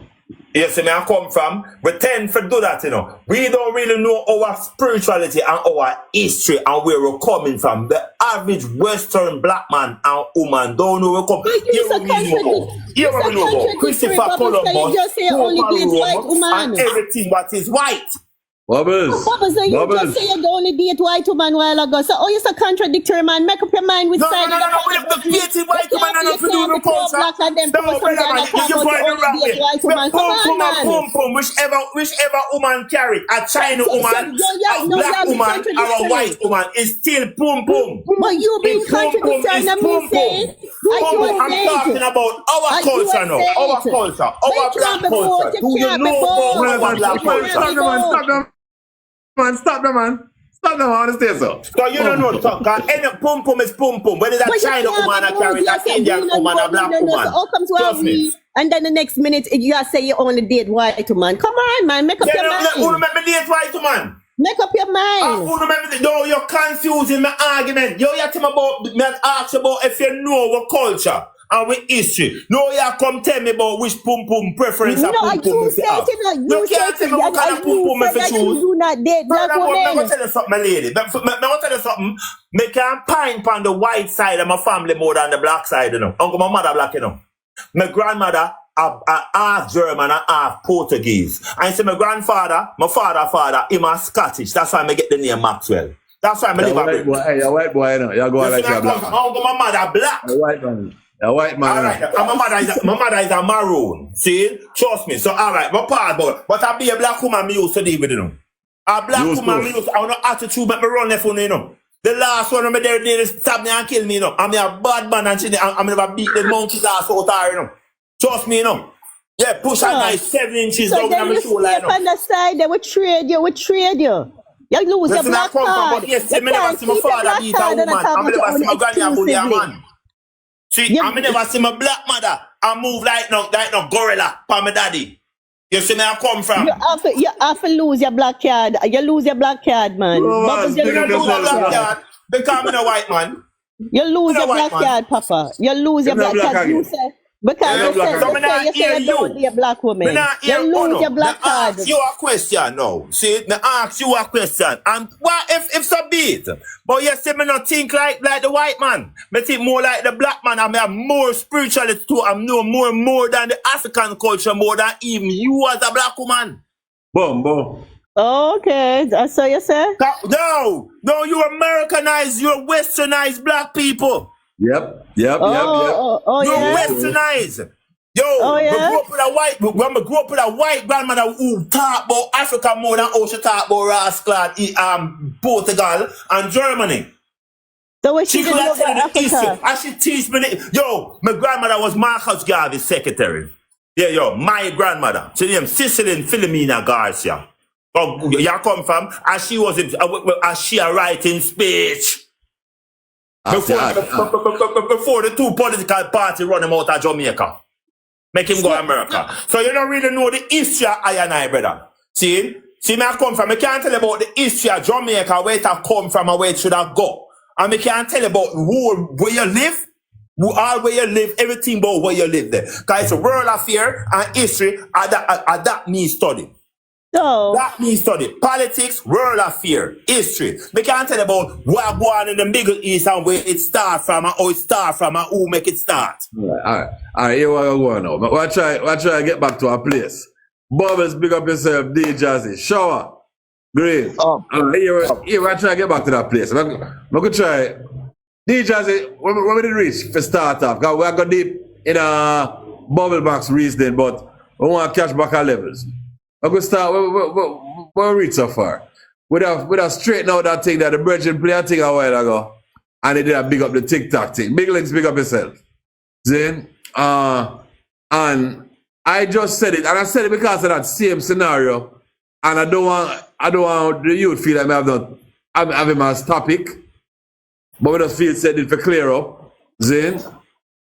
You see me I come from, we tend to do that, you know. We don't really know our spirituality and our history and where we're coming from. The average Western black man and woman don't know where we come. Here we know about Christopher Columbus, and everything what is white. Bubbles. Bubbles, you just say you only date white woman while ago. So, you're so contradictory, man. Make up your mind with side. No. We have to date white woman and not to do the culture. No, brother, man, you point the wrong way. Whichever woman carry, a China woman, a black woman, or a white woman, is still pum pum. But you being contradictory and me saying, I'm talking about our culture now. Our culture. Our black culture. Do you know about our black culture? Stop them, man. Stop them, I understand, so. So you don't know, because any pum pum is pum pum. Whether that China woman or carry that Indian woman or black woman. Trust me. And then the next minute, you say you only date white woman. Come on, man. Make up your mind. Who make me date white woman? Make up your mind. No, you're confusing my argument. You have to ask about if you know our culture and with history. No, you come tell me about which pum pum preference of pum pum you have. You can't tell me what kind of pum pum if you choose. Do not date black women. I'm going to tell you something, my lady. I'm going to tell you something. I can't pine on the white side of my family more than the black side, you know. Uncle, my mother black, you know. My grandmother, half German and half Portuguese. And see my grandfather, my father, him a Scottish. That's why I get the name Maxwell. That's why I live a bit. Hey, you're white boy, you know. You're going like you're black. Uncle, my mother black. You're white man. A white man. All right, and my mother is a maroon. See? Trust me. So, all right, my part, but I be a black woman, me used to deal with, you know. A black woman, me used to, I want no attitude, make me run left on, you know. The last one, me there, they stab me and kill me, you know. I'm a bad man, and I'm never beat the monkey's ass out there, you know. Trust me, you know. Yeah, push a nice 7 inches down on my shoulder, you know. On the side, they would trade you, You lose your black card. Yes, I never see my father beat a woman. I never see my granny bully a man. See, I never see my black mother and move like no gorilla for my daddy. You see me I come from? You have to lose your black card. You lose your black card, man. You lose your black card because I'm a white man. You lose your black card, Papa. You lose your black card. You say, because you say you don't be a black woman. You lose your black card. I ask you a question now. See, I ask you a question. And what if so be it? But you see me not think like the white man. Me think more like the black man. I have more spirituality too. I know more than the African culture, more than even you as a black woman. Boom. Okay, that's what you say? No, you Americanized, you're westernized black people. Yep. You're westernized. Yo, we grew up with a white grandmother who talk about Africa more than how she talk about Rascal, Portugal and Germany. So what she could tell the history. And she teach me my grandmother was Marcus Garvey's secretary. Yeah, my grandmother. She named Cicely Philomena Garcia. You come from, and she was a writing speech. Before the two political parties run him out of Jamaica. Make him go to America. So you don't really know the history of I and I, brother. See me I come from. I can't tell you about the history of Jamaica, where it have come from and where it should have go. And I can't tell you about where you live, where you live, everything about where you live there. Because it's a world affair and history, and that needs study. So that means study politics, world affair, history. We can't tell about what go on in the Middle East and where it start from and how it start from and who make it start. All right, here we go now. But we'll try to get back to our place. Bubbles, big up yourself, D Jazzy. Shower. Great. Here we'll try to get back to that place. We're going to try. D Jazzy, when we did reach for start off, because we're going deep in a bubble box reasoning, but we want to catch back our levels. I'm going to start where we reach so far. We have straightened out that thing that the brethren play a thing a while ago. And they did a big up the TikTok thing. Big links, big up yourself. Then, and I just said it. And I said it because of that same scenario. And I don't want the youth feel like I have him as topic. But we just feel said it for clear up. Then,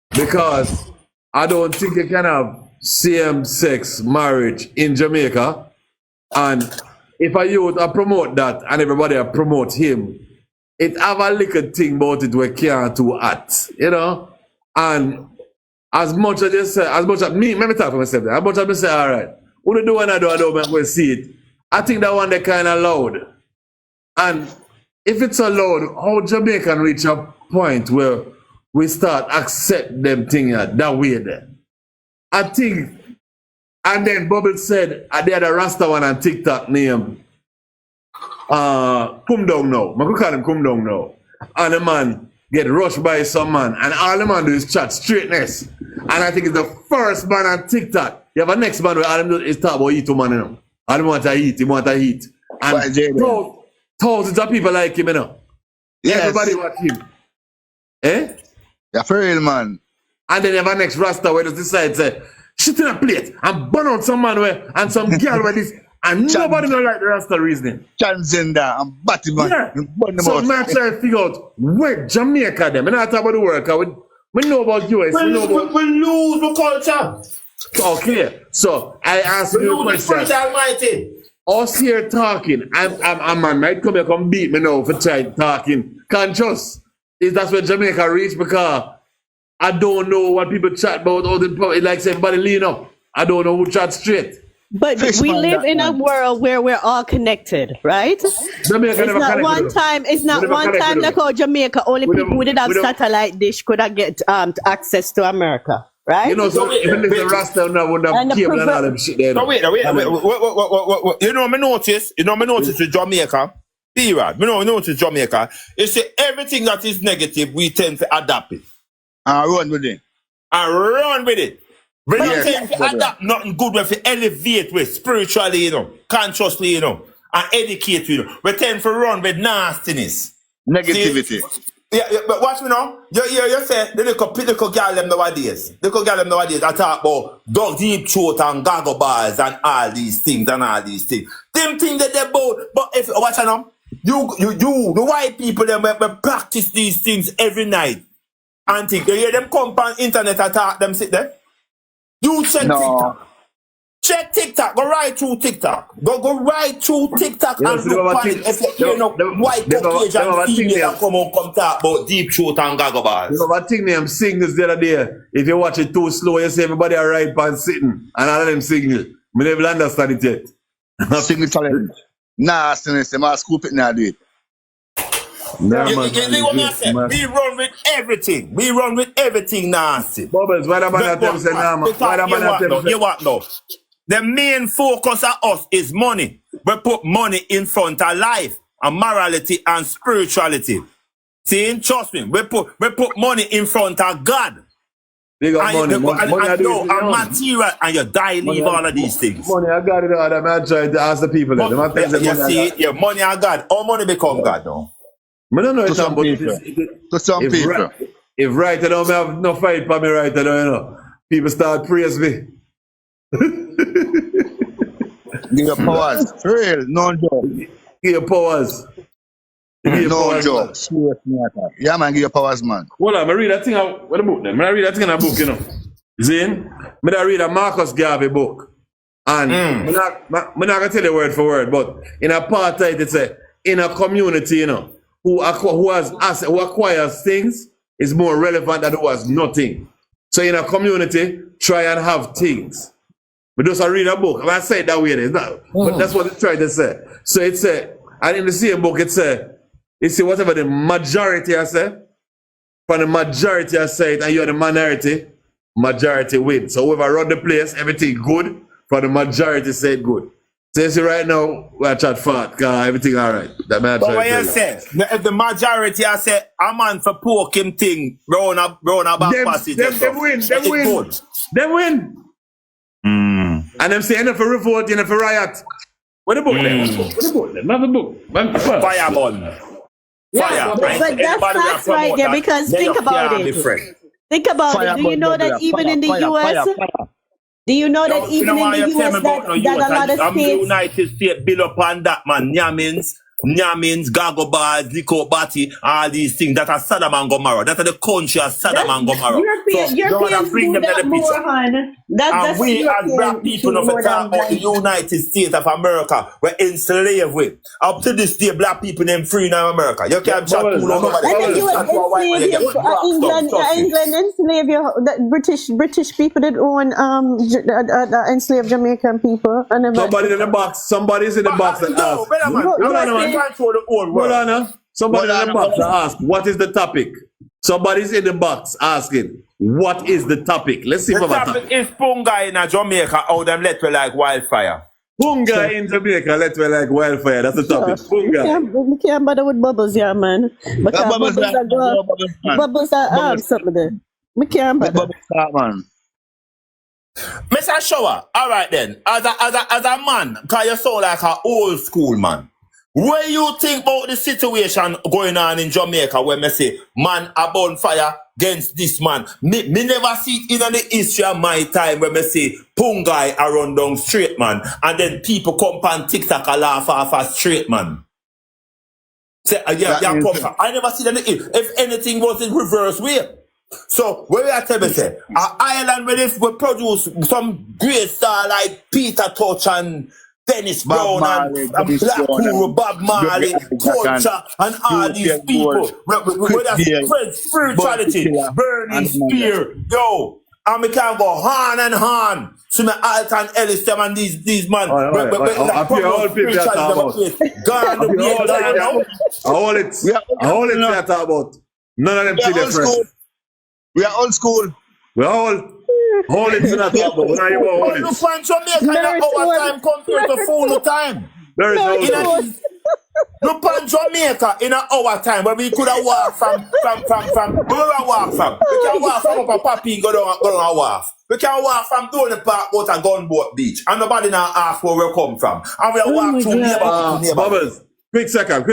because I don't think you can have same-sex marriage in Jamaica, and if a youth promote that and everybody promote him, it have a little thing about it we can't do at, you know. And as much as you say, as much as me, let me talk for myself there. As much as I say, all right, what do when I do, I'm going to see it. I think that one they kind of loud. And if it's so loud, how Jamaican reach a point where we start accept them thing that way there? I think, and then Bubble said, they had a Rasta one on TikTok named Come Down Now. I could call him Come Down Now. And the man get rushed by some man, and all the man do is chat straightness. And I think it's the first man on TikTok. You have a next man where all him do is talk about eat man, you know. All him want to eat, he want to eat. And thousands of people like him, you know. Yes. Everybody watch him. Eh? Yeah, for real, man. And then you have a next Rasta where just decide say, shit in a plate and burn out some man where and some girl where this and nobody know like the Rasta reasoning. Transgender and batty man. Yeah. So I'm trying to figure out where Jamaica them. And I talk about the world because we know about US. We lose the culture. Okay. So I ask you a question. Us here talking, I'm man might come here come beat me now for trying talking. Conscious. Is that's where Jamaica reach because I don't know what people chat about. All the like say everybody lean up. I don't know who chat straight. But we live in a world where we're all connected, right? Jamaica it's not one time. It's not one time like how Jamaica only people who did have satellite dish could have get access to America, right? You know, so even if the Rasta now would have cable and all them shit there. No, wait. You know, me notice with Jamaica. Period. Me notice Jamaica. You see, everything that is negative, we tend to adapt it. And run with it. We don't tend to adapt nothing good with elevate with spiritually, you know, consciously, you know, and educate you know. We tend to run with nastiness. Negativity. Yeah, but watch me now. You say the little girl them nowadays. I talk about dog deep throat and goggle bars and all these things. Them things that they both. But if watch now, you, the white people them we practice these things every night. And think you hear them come on internet attack them sit there. You check TikTok. Check TikTok. Go right through TikTok. Go right through TikTok and look on it. If you hear no white Caucasian female come talk about deep throat and goggle bars. You know what thing them singles the other day. If you watch it too slow, you see everybody are right and sitting. And all of them single. I never understand it yet. Single talent. Nastiness. They must scoop it now, do it. You what I say? We run with everything. We run with everything nasty. Bubbles, why the man tell say Norman? Why the man tell say? You what now? The main focus of us is money. We put money in front of life and morality and spirituality. See, trust me, we put money in front of God. They got money. And material, and you die leave all of these things. Money, I got it all. I'm trying to ask the people. Money and God. All money become God now. I don't know to some people. To some people. If right, I don't have no fight for me right, I don't know. People start praise me. Give your powers. For real, no joke. Give your powers. No joke. Yeah, man, give your powers, man. Hold on, I read that thing. What about them? I read that thing in a book, you know. Zane, I read a Marcus Garvey book. And I'm not going to tell you word for word, but in a part of it says, in a community, you know, who acquires things is more relevant than who has nothing. So in a community, try and have things. But just I read a book, and I say it that way, it's not, but that's what it's trying to say. So it's and in the same book, it's whatever the majority I say, from the majority I say it, and you're the minority, majority wins. So whoever run the place, everything good, from the majority say it good. So you see right now, we're chat fat, cause everything alright. But what you say, if the majority I say, a man for poke him thing, round a back passage. Them win. And them say, enough for revolt, enough for riot. What about them? What about them? Not the book. Fireball. Yeah, but that's facts right there, because think about it. Think about it. Do you know that even in the US, do you know that even in the US that a lot of states... United States bill upon that, man. Yamins, Nyamins, Gagobas, Likobati, all these things that are Sodom and Gomorrah. That are the country of Sodom and Gomorrah. So you want to bring them to the picture. And we as black people know for talk about the United States of America were enslaved with. Up to this day, black people them free in America. You can't chat too long about And you England enslaved British people that own enslaved Jamaican people. Somebody in the box. Somebody's in the box and ask. Somebody in the box and ask, what is the topic? Somebody's in the box asking, what is the topic? Let's see the what the topic is Punga in Jamaica, how them let me like wildfire. Punga in Jamaica, let me like wildfire. That's the topic. Punga. We can't bother with bubbles, yeah, man. But bubbles are something there. We can't bother. Mr. Shower, all right then. As a man, cause you sound like an old school man. What you think about the situation going on in Jamaica when me say man a bonfire against this man? Me never see it in the history of my time when me say Pungai a run down straight man, and then people come on TikTok a laugh off a straight man. Say I never see that if anything was in reverse way. So where I tell me say Ireland where they produce some great star like Peter Touch and Dennis Brown and Black Guru, Bob Marley, Culture, and all these people. Where that's spirituality, burning spear, yo. And we can go hand and hand. So me Alton Ellis them and these man. All it. None of them see their friends. We are old school. We're all it to that talk about. Now you want no fan Jamaica in our time compared to full time. There is no pan Jamaica in our time where we could have walked from where we walk from. We can walk from up a Papi and go down a wharf. We can walk from Donny Park out a Gunboat Beach and nobody now ask where we come from. And we walk through neighborhood to neighborhood. Bubbles, quick second.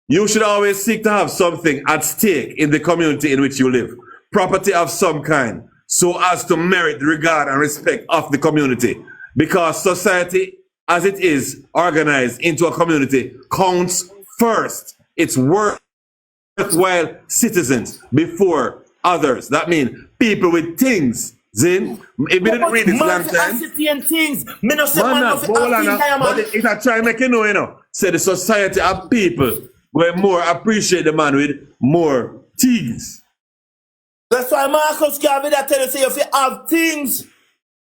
You should always seek to have something at stake in the community in which you live. Property of some kind, so as to merit the regard and respect of the community. Because society, as it is organized into a community, counts first. It's worthwhile citizens before others. That means people with things. Zin, if we didn't read this long time, but it's a try make you know, say the society of people will more appreciate the man with more things. That's why Marcus Garvey that tell you say if you have things.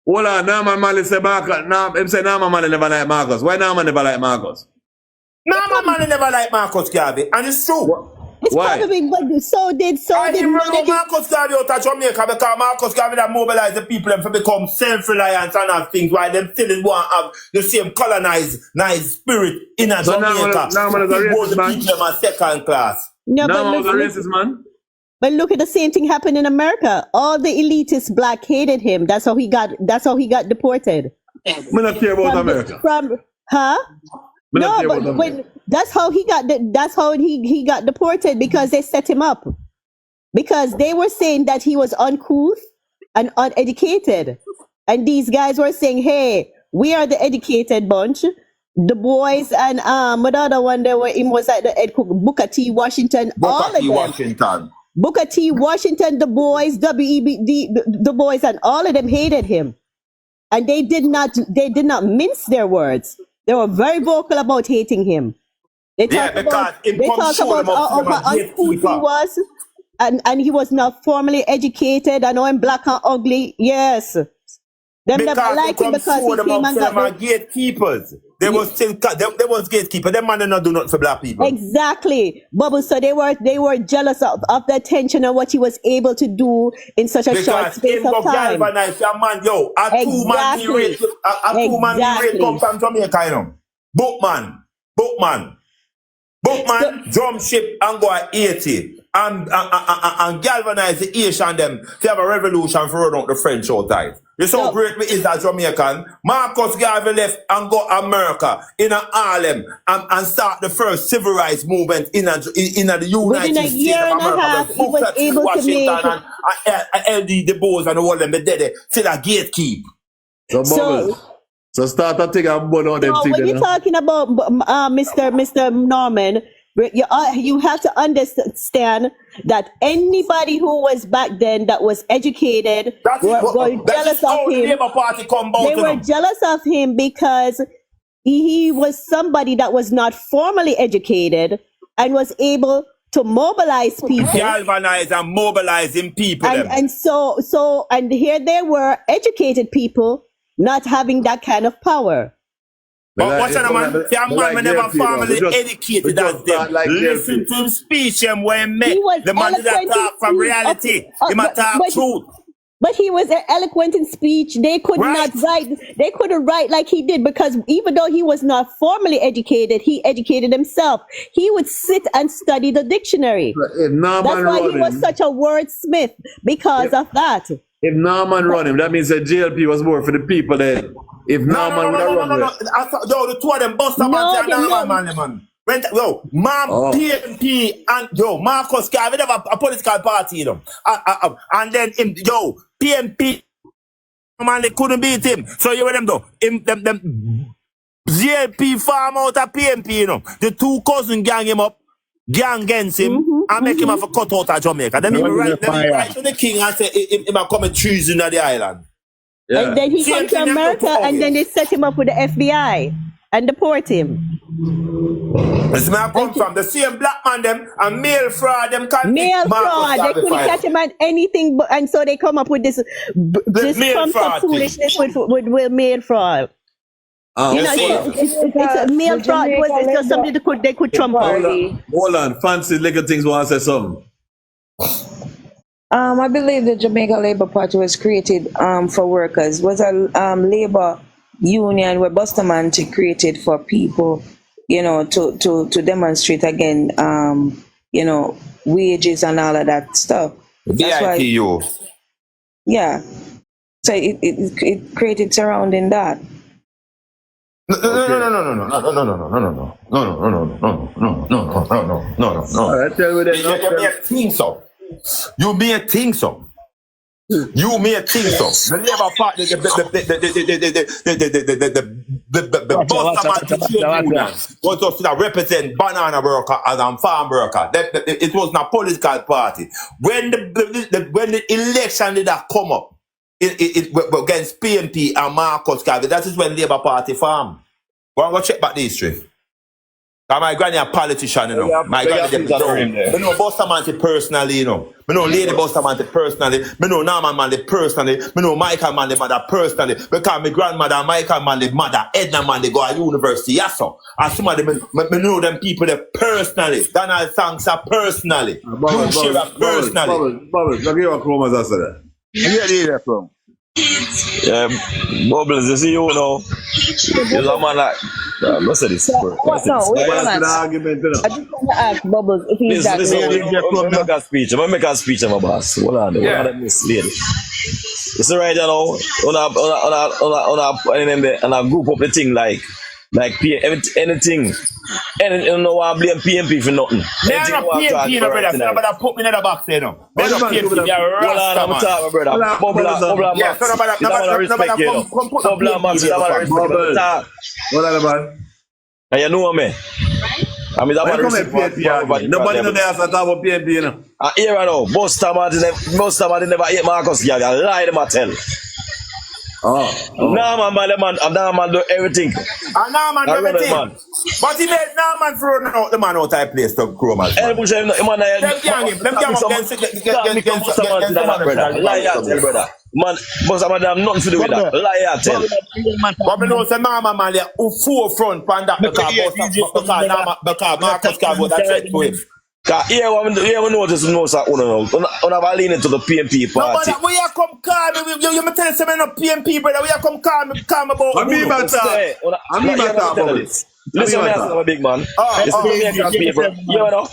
Hold on, Norman Manley say Marcus. Him say Norman Manley never like Marcus. Why Norman never like Marcus? Norman Manley never like Marcus Garvey, and it's true. It's why? probably but so did Marcus Garvey out of Jamaica because Marcus Garvey that mobilize the people and to become self-reliant and have things while them still want to have the same colonized nice spirit in a Jamaica. Norman is a racist man. People are second class. No, Norman is a racist man. But look at the same thing happened in America. All the elitist black hated him. That's how he got deported. I don't care about America. No, but that's how he got he got deported because they set him up. Because they were saying that he was uncouth and uneducated. And these guys were saying, hey, we are the educated bunch. The boys and what other one there were him was like the Booker T. Washington. Booker T. Washington, the boys, the boys, and all of them hated him, and they did not mince their words. They were very vocal about hating him. They talk about how uncouth he was, and he was not formally educated. I know him black and ugly. Yes, them never liked him because he came and got gatekeepers. They was gatekeepers. Them man not do nothing for black people. Exactly, Bubble. So they were jealous of the attention and what he was able to do in such a short space of time. Man, yo, a two-man come from Jamaica, you know. Bookman, drum ship and go at 80 and galvanize the Asian them to have a revolution for run out the French outside. You saw how great we is as Jamaican. Marcus Garvey left and go America in Harlem and start the first civil rights movement in the United States of America. He was able to make and LD Du Bois and all them, they did it. Still a gatekeep. So start to think and burn out them No, things. when you're talking about Mr. Norman, you have to understand that anybody who was back then that was educated were jealous of the him. Labour Party come about, They were jealous of him because he was somebody that was not formally educated and was able to mobilize people. galvanize and mobilizing people. And so here they were, educated people not having that kind of power. But what's that, man? Man, we never formally educated as them. Listen to him speech and where he met. The man did not talk from reality. He might talk truth. But he was eloquent in speech. They could not write. They couldn't write like he did because even though he was not formally educated, he educated himself. He would sit and study the dictionary. That's why he was such a wordsmith because of that. If Norman run him, that means that JLP was more for the people then. If Norman would have run him. I thought, the two of them buster man, Norman, man. PNP and Marcus Garvey, never a political party, you know. And then him, PNP, man, they couldn't beat him. So you with them though. Them JLP farm out of PNP, you know. The two cousins gang him up, gang against him, and make him have a cut out of Jamaica. Then he write to the king and say he might commit treason at the island. Yeah. And then he came to America and then they set him up with the FBI and deport him. That's where I come from. The same black man them and mail fraud them can't mail fraud. They couldn't catch him at anything, and so they come up with this trumped up foolishness with mail fraud. You know, it's a mail fraud. It's just something they could trump up. Hold on. Fancy little things want to say something. I believe the Jamaica Labour Party was created for workers. It was a labor union where Busterman created for people, you know, to demonstrate again, you know, wages and all of that stuff. That's why, yeah. So it created surrounding that. No. I tell you that. You may think so. You may think so. You may think so. The Labour Party, the Busterman was just to represent banana worker and farm worker. It was not a political party. When the election did that come up, it against PNP and Marcus Garvey, that is when Labour Party formed. Go check back the history. My granny a politician, you know. My granny I know Bustamante personally, you know. I know Lady Bustamante personally. I know Norman Manley personally. I know Michael Manley mother personally. Because my grandmother and Michael Manley mother, Edna Manley, go to university. Yes, sir. And some of them, I know them people there personally. Donald Sanksa personally. Shira personally. Bubbles, look at your chromas after that. Where are you from? Bubbles, you see, you know, you're a man like, what's this? I just want to ask Bubbles if he's that I'm going to make a speech, my boss. Hold on, this lady. You see right now, on a group of the thing like anything. And you know I blame PNP for nothing. They're not PNP, no brother. Somebody put me in the box, you know. They're not PNP, they're Rasta, man. Bubble yeah, so nobody come put the PNP. What are the man? And you know me. I mean, nobody know they have to talk about PNP, you know. Here I know, most time I never hate Marcus Garvey. I lie them I tell. Norman do everything. Norman do everything. But he made Norman throw out the man out of place to Chroma. Them gang against brother. Man, but I'm nothing to do with that. Lie tell. But we know say Norman man who forefront pan that because Marcus Garvey that threat to him. Here we notice no sir, on have leaning to the PNP party. No, but you come call me. You me tell me no PNP brother. You come call me about. I'm me matter. Listen, I'm a big man. You know,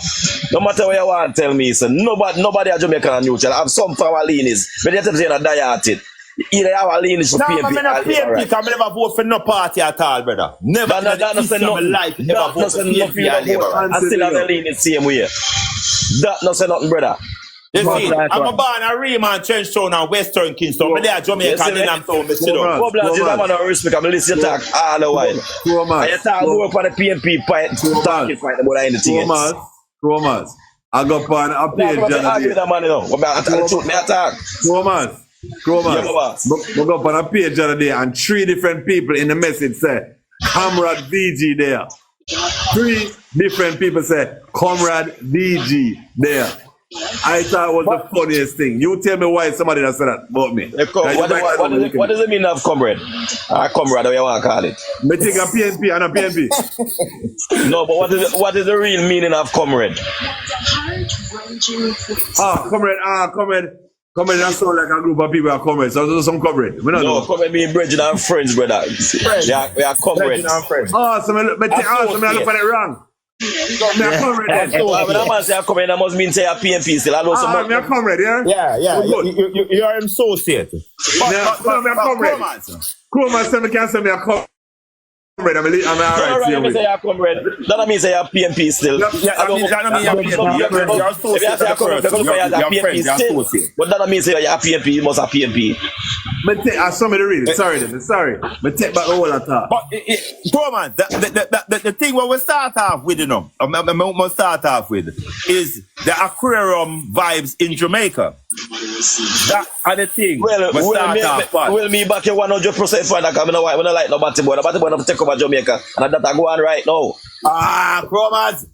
no matter what you want to tell me, so nobody at Jamaica and neutral. I have some from our leanings, but you have to say a die at it. Either our leanings for PNP. No, I'm PNP because I never vote for no party at all, brother. Never in my life never vote for PNP. I still have a leaning the same way. That not say nothing, brother. You But see, that I'm a one. born a Riemann, Trenchtown and Western Kingston. But they are Jamaican in them town, Mr. Dog. Bubblers is a man of respect. I'm listening to talk all the while. And you talk more for the PNP point, talking point about anything else. Thomas. I go on a page the other day. That man, you know. I tell the truth, me attack. Thomas. Yeah, boss. I go up on a page the other day and 3 different people in the message say, Comrade VG there. 3 different people say, Comrade VG there. I thought it was the funniest thing. You tell me why somebody that said that about me. What does it mean of comrade? Comrade, how you want to call it? Me think a PNP and a PNP. No, but what is the real meaning of comrade? Comrade, that sound like a group of people are comrades. So some comrade. We don't know. Comrade mean brethren and friends, brother. We are comrades. Oh, so I look at it wrong. Me a comrade then. When a man say a comrade, that must mean say a PNP still. I know some. Me a comrade, yeah? Yeah. You are associate. Me a comrade. Chroma say me can say me a comrade. I'm alright. Alright, say a comrade. That mean say a PNP still. That mean you're associate. But that mean say you're a PNP, you must have PNP. I saw me to read it. Sorry. Me take back the whole attack. But Roman, the thing what we start off with, you know, we start off with is the aquarium vibes in Jamaica. That are the thing. Well, me back here 100% for that. I don't like no batty boy. The batty boy don't take over Jamaica, and that I go on right now. Chromas.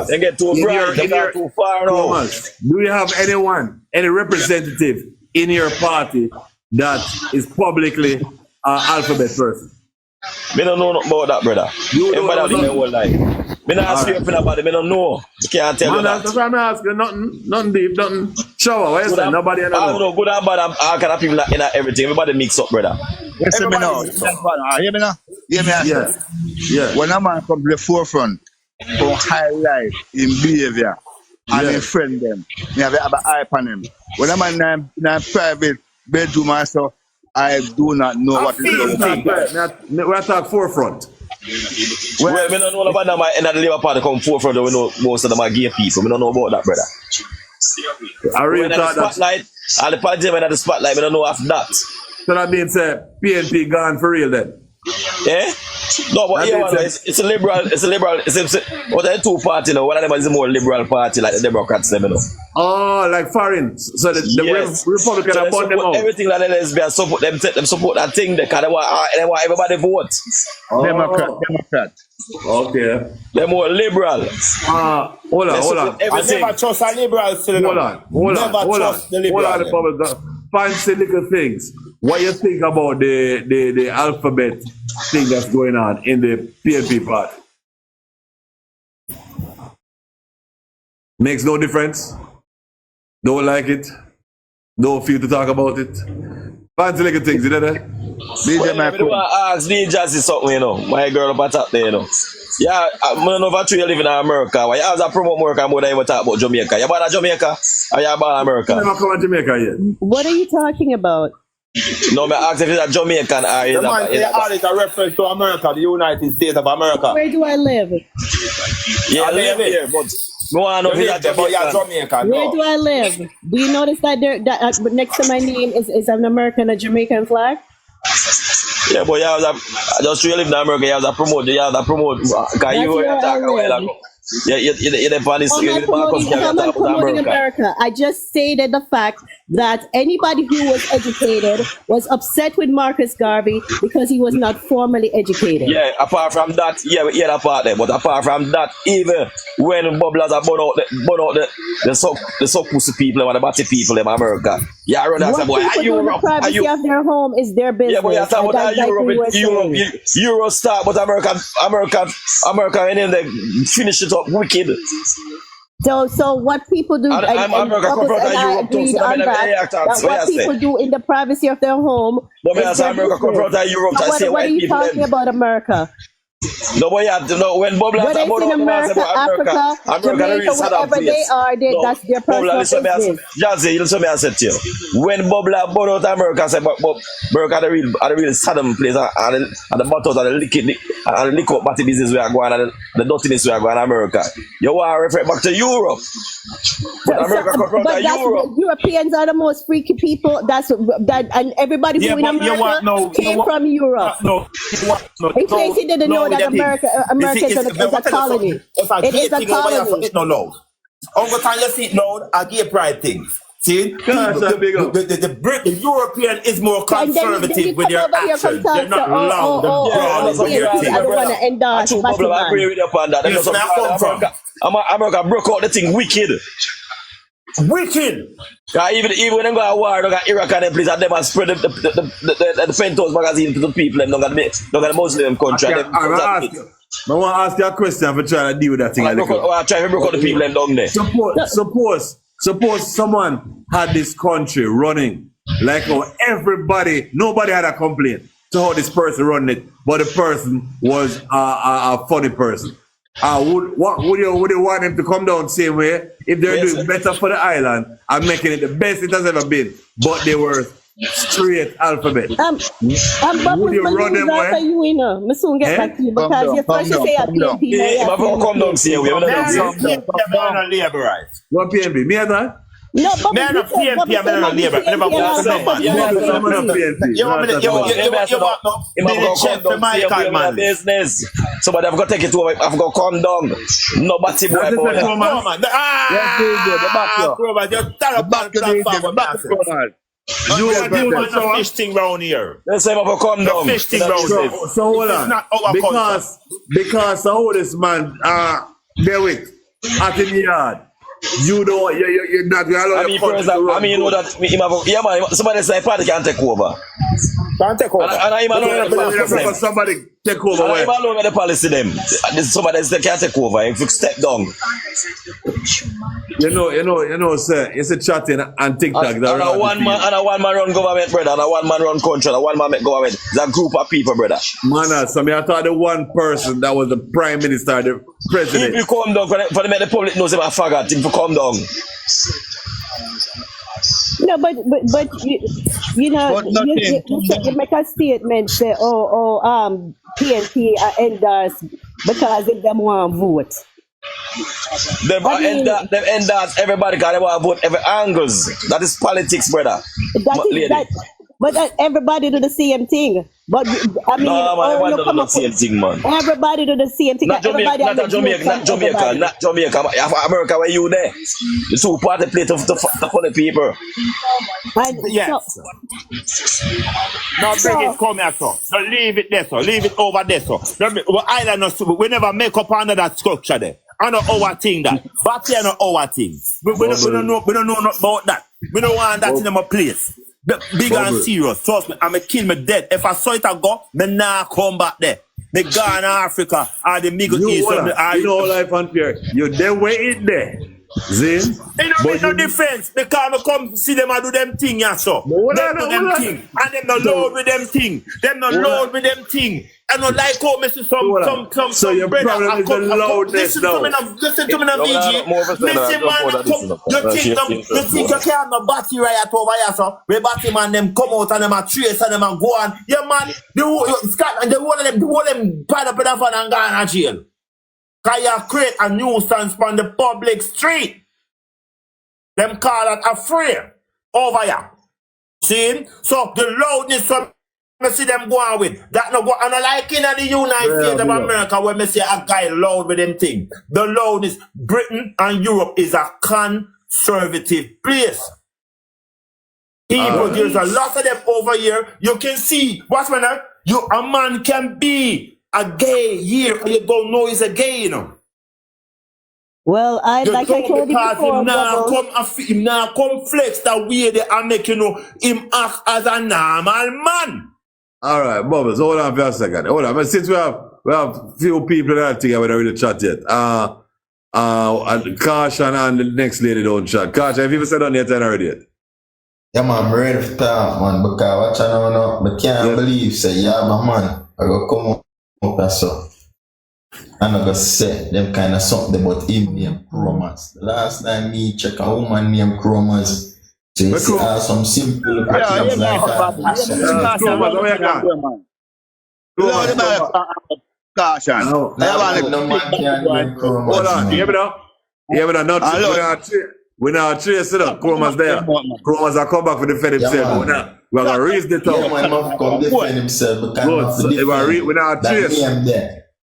They get too bright. They get too far now. Do you have any representative in your party that is publicly an alphabet person? Me don't know nothing about that, brother. Everybody have their whole life. Me not ask you anything about it. Me don't know. You can't tell me that. That's why I'm asking. Nothing deep, nothing shower. What you say? Nobody I don't know. Good and bad. All kind of people in everything. Everybody mix up, brother. Listen me now. Hear me now? Hear me now? Yeah. When a man comes to the forefront, from highlight in behavior and in friend them, you have an eye on him. When a man in a private bedroom and stuff, I do not know what is going on. We're talking forefront. Well, we don't know about them in the Labour Party come forefront. We know most of them are gay people. We don't know about that, brother. I really thought that. Spotlight, all the party when at the spotlight, we don't know after that. So that means PNP gone for real then? Yeah? No, but yeah, it's a liberal, what are the 2 parties now? One of them is a more liberal party, like the Democrats, you know. Oh, like foreign. So the Republican have bought them out. Everything like the lesbians support them support that thing because they want everybody vote. Democrat. Okay. They're more liberal. Hold on. I never trust a liberal. Hold on. Fancy little things. What you think about the alphabet thing that's going on in the PNP party? Makes no difference. Don't like it. Don't feel to talk about it. Fancy little things, you know that? I do want to ask DJ Jazzy something, you know. My girl up at top there, you know. Yeah, I don't know if you live in America. Why you have to promote America more than you talk about Jamaica? You about Jamaica or you about America? I'm not coming to Jamaica yet. What are you talking about? No, I ask if it's a Jamaican or is it a reference to America, the United States of America. Where do I live? Yeah, I live here, but no one knows if it's Jamaican. Where do I live? Do you notice that next to my name is an American, a Jamaican flag? Yeah, but I just really live in America. You have to promote. Because you talk a while ago. You're not promoting America. I just stated the fact that anybody who was educated was upset with Marcus Garvey because he was not formally educated. Yeah, apart from that, we hear that part there. But apart from that, even when bubblers are burn out the suck pussy people and the batty people in America, yeah, run that. What people do in the privacy of their home is their business. Yeah, but you're talking about Europe start, but America, and then they finish it up wicked. So what people do, and I agreed on that what people do in the privacy of their home. But America come from Europe. What are you talking about, America? No, but you have to know when Bob Whether it's in America, Africa, Jamaica, wherever they are, that's their personal business. Jazzy, listen me, I said to you. When Bob bought out America, I said, but America are the real Saddam place, and the bottles and the liquor party business we are going, and the dirtiness we are going in America. You want to refer back to Europe. But America come from Europe. Europeans are the most freaky people. And everybody who in America came from Europe. In case you didn't know that America is a colony. It is a colony. It's not loud. Uncle time you see it loud, a gay pride thing. See, the European is more conservative with their actions. They're not loud. I don't want to endorse. I agree with you upon that. America broke out the thing wicked. Wicked. Even when they go to war, they got Iraq and them place, and them have spread the Fentos magazine to the people, and they got the Muslim country. I want to ask you a question for trying to deal with that thing. I try to broke out the people and down there. Suppose someone had this country running like how nobody had a complaint to how this person run it, but the person was a funny person. Would you want them to come down the same way if they're doing better for the island and making it the best it has ever been, but they were straight alphabet? Would you run them away? I soon get back to you because you first say a PNP. Come down see we. What PNP? Me that? No, but man, a PNP, I'm not a labor. I never want to You want me to check for my card, man. Business. Somebody have got to take it over. I've got to come down. Nobody boy. You are doing the fish thing round here. Let's say I've got to come down. Fish thing round here. So hold on. Because the oldest man, Derwick, at the yard. You're not going to allow you know that somebody say party can take over. Can't take over. And I'm alone with somebody take over. I'm alone with the policy them. Somebody say can't take over. If you step down. You know, sir, it's a chatting and TikTok. And a one man run government, brother, and a one man run country, and a one man make government. It's a group of people, brother. Man, I thought the one person that was the prime minister, the president. If you come down, for the make the public knows about faggot, if you come down. No, but you make a statement say, PNP are endorsed because if them want to vote. Them endorse everybody because they want to vote every angles. That is politics, brother. But everybody do the same thing. But I mean, everybody do the same thing, man. Everybody do the same thing. Not Jamaica. America, where you there? The two party play to the people. Yes. Now bring it, come here, so. So leave it there, so. Leave it over there, so. Island, we never make up under that structure there. I know our thing that. But here know our thing. We don't know nothing about that. We don't want that in my place. Big and serious. Trust me, I'ma kill me dead. If I saw it I go, me nah come back there. Me gone to Africa or the Middle East. You know life unfair. You then wait there. Zin? They don't make no difference because I come see them and do them thing, yeah, so. Them do them thing. And them no load with them thing. Them no load with them thing. I don't like how me see some so your problem is the loudness now. Listen to me now, VG. Listen, man, you think you can't have no battery riot over here, so where battery man them come out and them a trace and them a go on. Yeah, man, the one of them pile up in the phone and go in jail. Because you create a nuisance on the public street. Them call it a free over here. See? So the loudness of me see them go on with. That no go, and I like in the United States of America where me see a guy loud with them thing. The loudness, Britain and Europe is a conservative place. People, there's a lot of them over here. You can see, what's when a man can be a gay here and you don't know he's a gay, you know. Well, I told you before, him now come flex that way they are making him act as a normal man. All right, Bubbles, hold on for a second. Hold on, but since we have few people that think we don't really chat yet. Caution and the next lady don't chat. Caution, have you ever said on your 10 already yet? Yeah, man, I'm ready for talk, man, because what I know, I can't believe, say, yeah, my man, I go come up and so. I'm not gonna say them kind of something about him named Chromas. The last time me check a woman named Chromas, so you see some simple things like that. Caution. No man can name Chromas. Hold on, hear me now? Hear me now? We're not tracing up. Chromas there. Chromas are come back for defend himself. We're going to raise the top. Yeah, man must come defend himself because we're not tracing.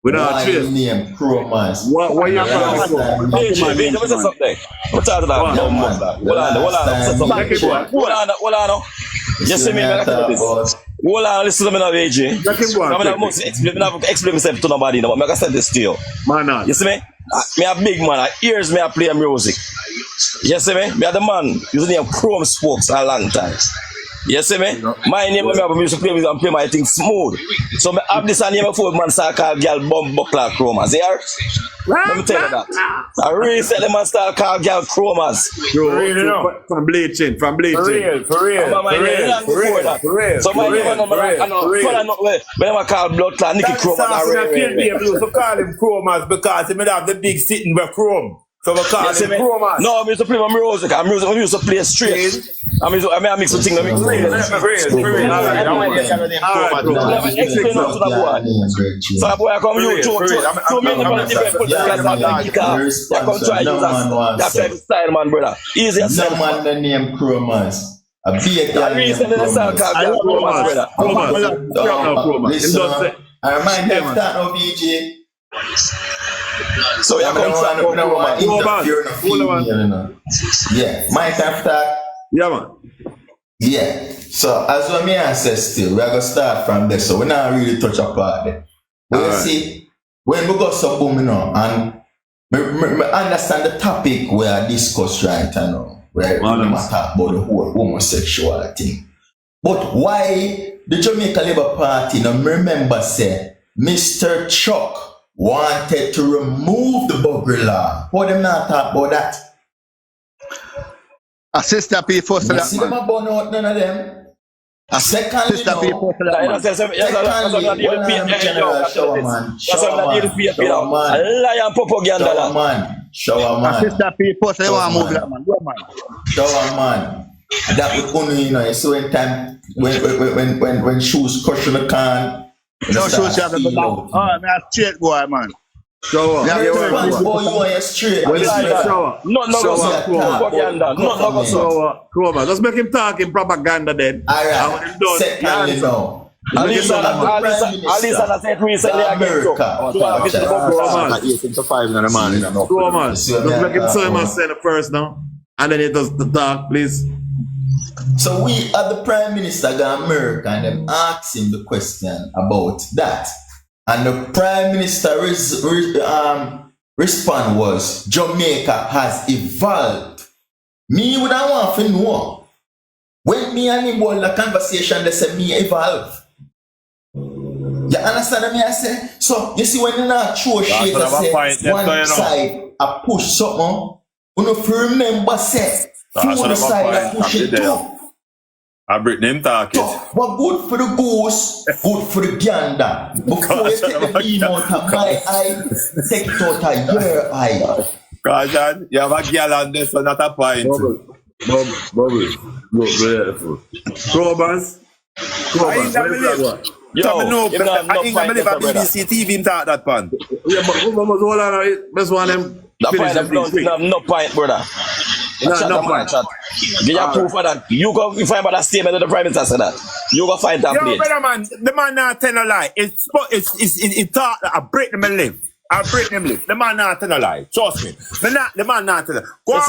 We're not tracing. Name Chromas. What you talking about? Let me say something. What's out of that? Hold on. You see me, hold on, listen to me now, AJ. I must explain myself to nobody, but I can say this to you. Man, you see me? Me a big man, ears me a play music. You see me? Me a the man, using the name Chrome Spokes a long time. You see me? My name, I used to play with and play my thing smooth. So I have this name before man start call girl Bomb Buckler Chromas. You hear? Let me tell you that. I really said the man start call girl Chromas. From bleaching. For real. So my name, I know, when I call blood clot, Nicky Chromas. So call him Chromas because he may have the big sitting with Chrome. So we call him Chromas. No, I used to play my music. I used to play straight. I mix the thing. So that boy I come you too many people different because I come try that style, man, brother. Easy as no man the name Chromas. A big guy named Chromas. Listen, I remind them that no BJ. So you come try yeah, my time start. Yeah, man. Yeah. So as what me say still, we are gonna start from there. So we're not really touch upon it. But you see, when we got some boom and me understand the topic we are discuss right now, where we talk about the whole homosexual thing. But why the Jamaica Labour Party, now remember say Mr. Chuck wanted to remove the buggery law. What them not talk about that? A sister pay first for that, see them a burn out none of them. A secondly sister pay first for that, man. Lion propaganda. Shower man. A sister pay first, they want to move that, man. Go, man. Shower man. That would only, you know, so when time, when shoes crush the can. No shoes, you have to go down. Oh, man, straight boy, man. Shower. Yeah, you are straight. Shower. Shower. Just make him talk in propaganda then. Alright. Secondly, no. At least I said recently again. Just make him say my say the first now. And then he does the talk, please. So we at the Prime Minister got America and them asked him the question about that. And the Prime Minister response was, Jamaica has evolved. Me would I want to know. When me and him hold the conversation, they say me evolve. You understand me? I say? So, you see when you not throw shit, I say, one side, I push something, you know, if you remember, say, the side, I push it too. I bring them talking. What good for the goose, good for the gander. Before you take the beam out of my eye, take it out of your eye. Caution, you have a girl on this, so not a point. Bubbles. Beautiful. Crowbans. I think I believe at BBC TV him talk that pan. Yeah, but hold on, let's want them finish no point, brother. No point. Give you proof of that. You go find that statement of the Prime Minister said that. You go find that plate. Brother man, the man not tell a lie. It talk I break them and live. I break them live. The man not tell a lie. Trust me. The man not tell a lie. Go on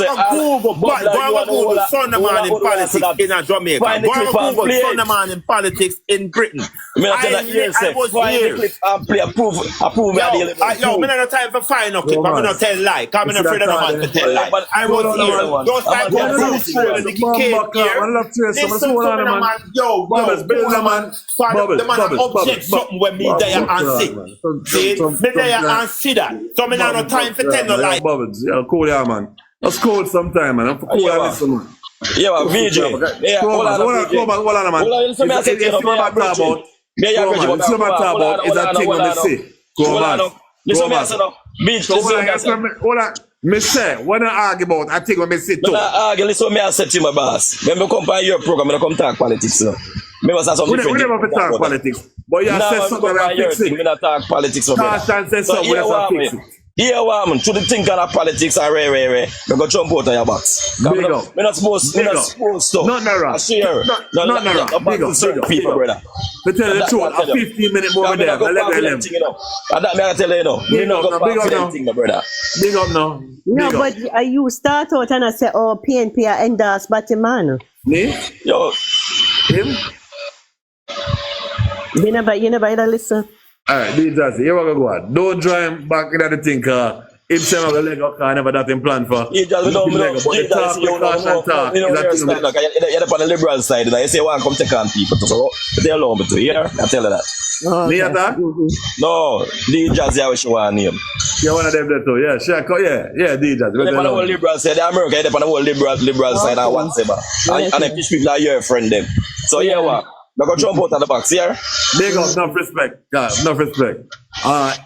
Google son of man in politics in Jamaica. Go on Google son of man in politics in Britain. I was here. I prove I'm not time for find a clip. I'm not tell lie. I'm not afraid of no man to tell lie. But I was here. Just like the came here. Listen to the man. Yo, the man object something when me there and sit. See, me there and see that. So me not no time for tell no lie. Yeah, cool, yeah, man. That's cool sometime, man. I'm cool, I listen, man. Yeah, VJ. Yeah, hold on, man. It's a matter about is a thing when they say. Go, man. Listen, me say no. Beach, So hold on. Me say, when I argue about, I think when me sit When too. I argue, listen, me I say to my boss. When me come by your program, I come talk politics. So. Me must have some We different. never talk politics. But you Now say I'm something come by and your fix thing. it. Me not talk politics. So Caution say something here and me. fix it. Here woman, to the think of politics are rare. Me go jump out of your box. Big up. Me not supposed. Me Big not up. supposed to. Nothing wrong. I share. Nothing wrong. Big up. Big up. People, brother. To tell you the truth, a 15-minute more there. I let them. And that me I tell you, me Big not up go now, big back up to now. them thing, my brother. Big up now. No, Big up. but you start out and I say, oh, PNP are endorsed by the man. Me? Yo, Him? You never either listen. Alright, DJ, here we go on. Don't draw him back in the thing, him say I'm going to leg up, I never that him plan for. he just, we don't, But the talk, you talk, know, is a thing you're on the liberal side, and you say, well, come take on people, so they allow me to, hear? I tell you that. Oh, Me okay. attack? No, DJs, yeah, we show one name. You're one of them there too. Yeah, sure. Yeah, DJ. They're on the whole liberal side, the America, they're on the whole liberal side, and whatever. And then fish people are your friend, them. So, yeah, what? They're going to jump out of the box, here? Big up, enough respect. God, enough respect.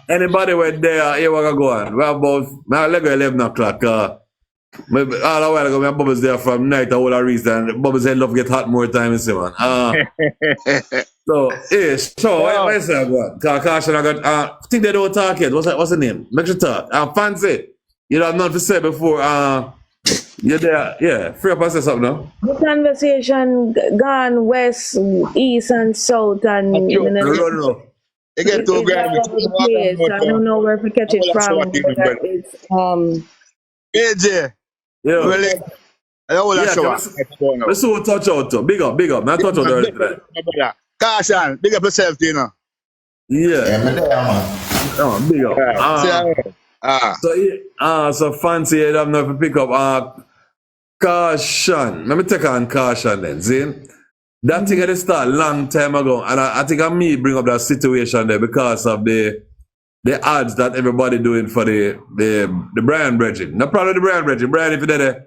Anybody went there, here we go on. We're about, now let's go 11 o'clock. All a while ago, my Bubbles there from night, all a reason. Bubbles head love get hot more time, you see, man. So, so, what is that? Caution, I got, I think they don't talk yet. What's the name? Make sure talk. Fancy. You have nothing to say before, you're there, yeah. Free up and say something now. The conversation gone west, east, and south, and No. You get too grand. I don't know where to catch it from. But it's AJ. Yeah. Really? I don't want to show up. Let's see what touch out to. Big up. Man, touch out early today. Caution, big up yourself, you know. Yeah. Yeah, me there, man. Oh, big up. So fancy, you have nothing to pick up. Caution. Let me take on caution then, see? That thing had to start long time ago, and I think I me bring up that situation there because of the ads that everybody doing for the Brian Bridging. Not probably the Brian Bridging. Brian, if you did it,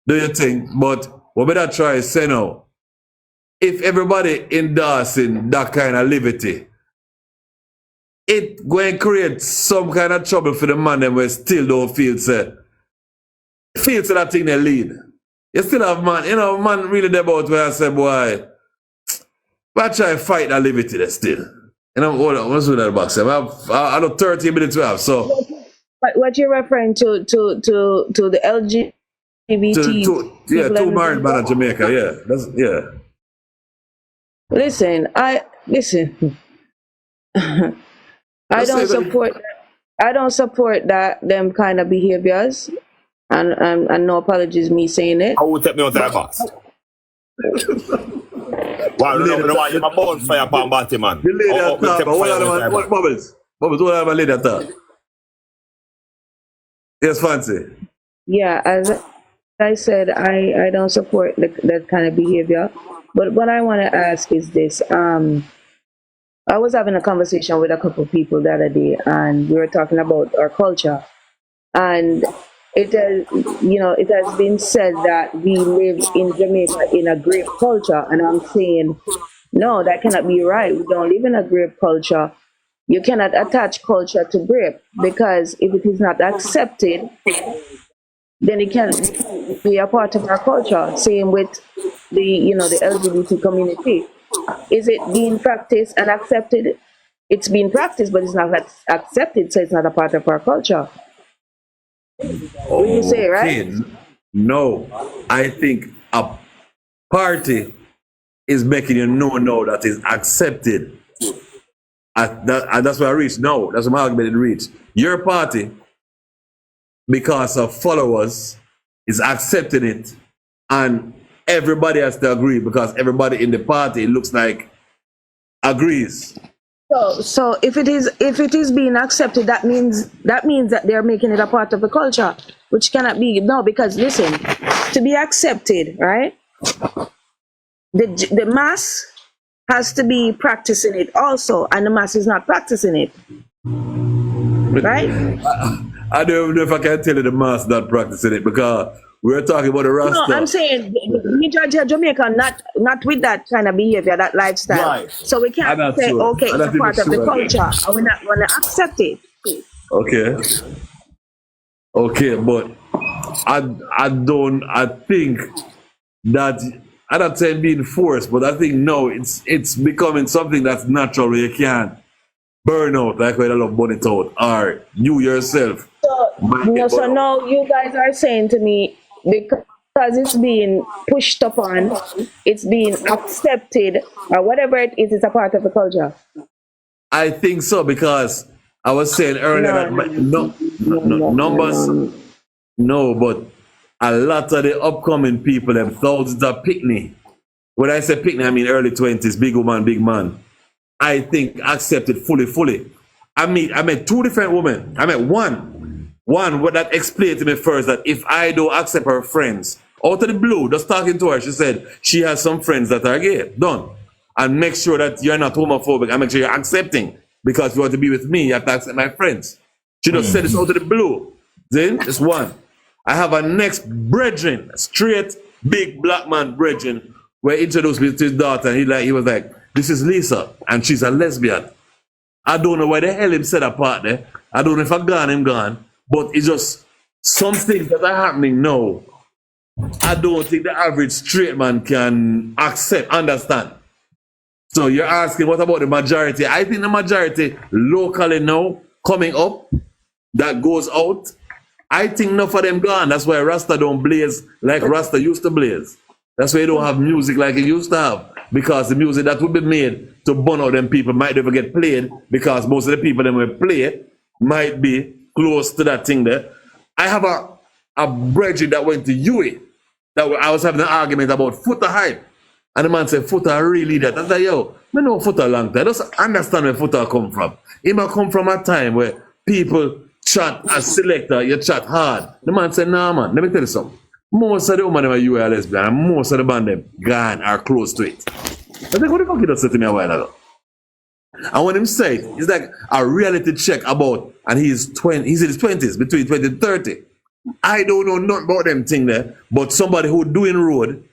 do your thing. But what we that try is say now, if everybody endorsing that kind of liberty, it going to create some kind of trouble for the man them where still don't feel that thing they lead. You still have man really there about where I say, boy, but try to fight that liberty there still. Hold on, let's do that box. I know 30 minutes we have, so. What you're referring to the LGBT? Two married men in Jamaica, yeah. Listen. I don't support that them kind of behaviors, and no apologies me saying it. I will take me out of that box. Wow, no, you're my bonfire upon Batty, man. The lady at top, what Bubbles, what are my lady at top? Yes, fancy. Yeah, as I said, I don't support that kind of behavior. But what I want to ask is this. I was having a conversation with a couple of people the other day, and we were talking about our culture. And it has been said that we live in Jamaica in a grape culture. And I'm saying, no, that cannot be right. We don't live in a grape culture. You cannot attach culture to grape, because if it is not accepted, then it can be a part of our culture. Same with the LGBT community. Is it being practiced and accepted? It's being practiced, but it's not accepted, so it's not a part of our culture. What you say, right? No, I think a party is making you know that is accepted. And that's where I reach. No, that's my argument to reach. Your party, because of followers, is accepting it, and everybody has to agree because everybody in the party, it looks like, agrees. So if it is being accepted, that means that they're making it a part of the culture, which cannot be. No, because listen, to be accepted, right? The mass has to be practicing it also, and the mass is not practicing it, right? I don't even know if I can tell you the mass not practicing it, because we're talking about the Rasta. No, I'm saying the majority of Jamaica not with that kind of behavior, that lifestyle. Right. So we can't say, okay, it's a part of the culture, and we're not going to accept it. Okay, but I think that, I'm not saying being forced, but I think no, it's becoming something that's natural where you can't burn out like when I love burn it out, or you yourself. So now you guys are saying to me, because it's being pushed upon, it's being accepted, or whatever it is, it's a part of the culture. I think so, because I was saying earlier that numbers, no, but a lot of the upcoming people, them thousands of picnic. When I say picnic, I mean early 20s, big woman, big man. I think accepted fully. I met two different women. I met one that explained to me first that if I don't accept her friends, out of the blue, just talking to her, she said she has some friends that are gay. Done. And make sure that you're not homophobic and make sure you're accepting, because you want to be with me, you have to accept my friends. She just said this out of the blue. Then it's one. I have a next brethren, straight big black man brethren, where he introduced me to his daughter, and he was like, this is Lisa, and she's a lesbian. I don't know why the hell him said that part there. I don't know if I'm gone, him gone, but it's just some things that are happening now. I don't think the average straight man can understand. So you're asking, what about the majority? I think the majority locally now coming up, that goes out, I think enough of them gone. That's why Rasta don't blaze like Rasta used to blaze. That's why you don't have music like it used to have. Because the music that would be made to burn out them people might never get played, because most of the people that will play might be close to that thing there. I have a brethren that went to UA, that I was having an argument about footer hype. And the man said, footer really that. I said, yo, I know footer a long time. I just understand where footer come from. It might come from a time where people chat as selector, you chat hard. The man said, nah man, let me tell you something. Most of the women are UA lesbian, and most of the band them gone are close to it. I think, what the fuck he just said to me a while ago? And when him say it, it's like a reality check about, and he's in his 20s, between 20 and 30. I don't know nothing about them thing there, but somebody who doing road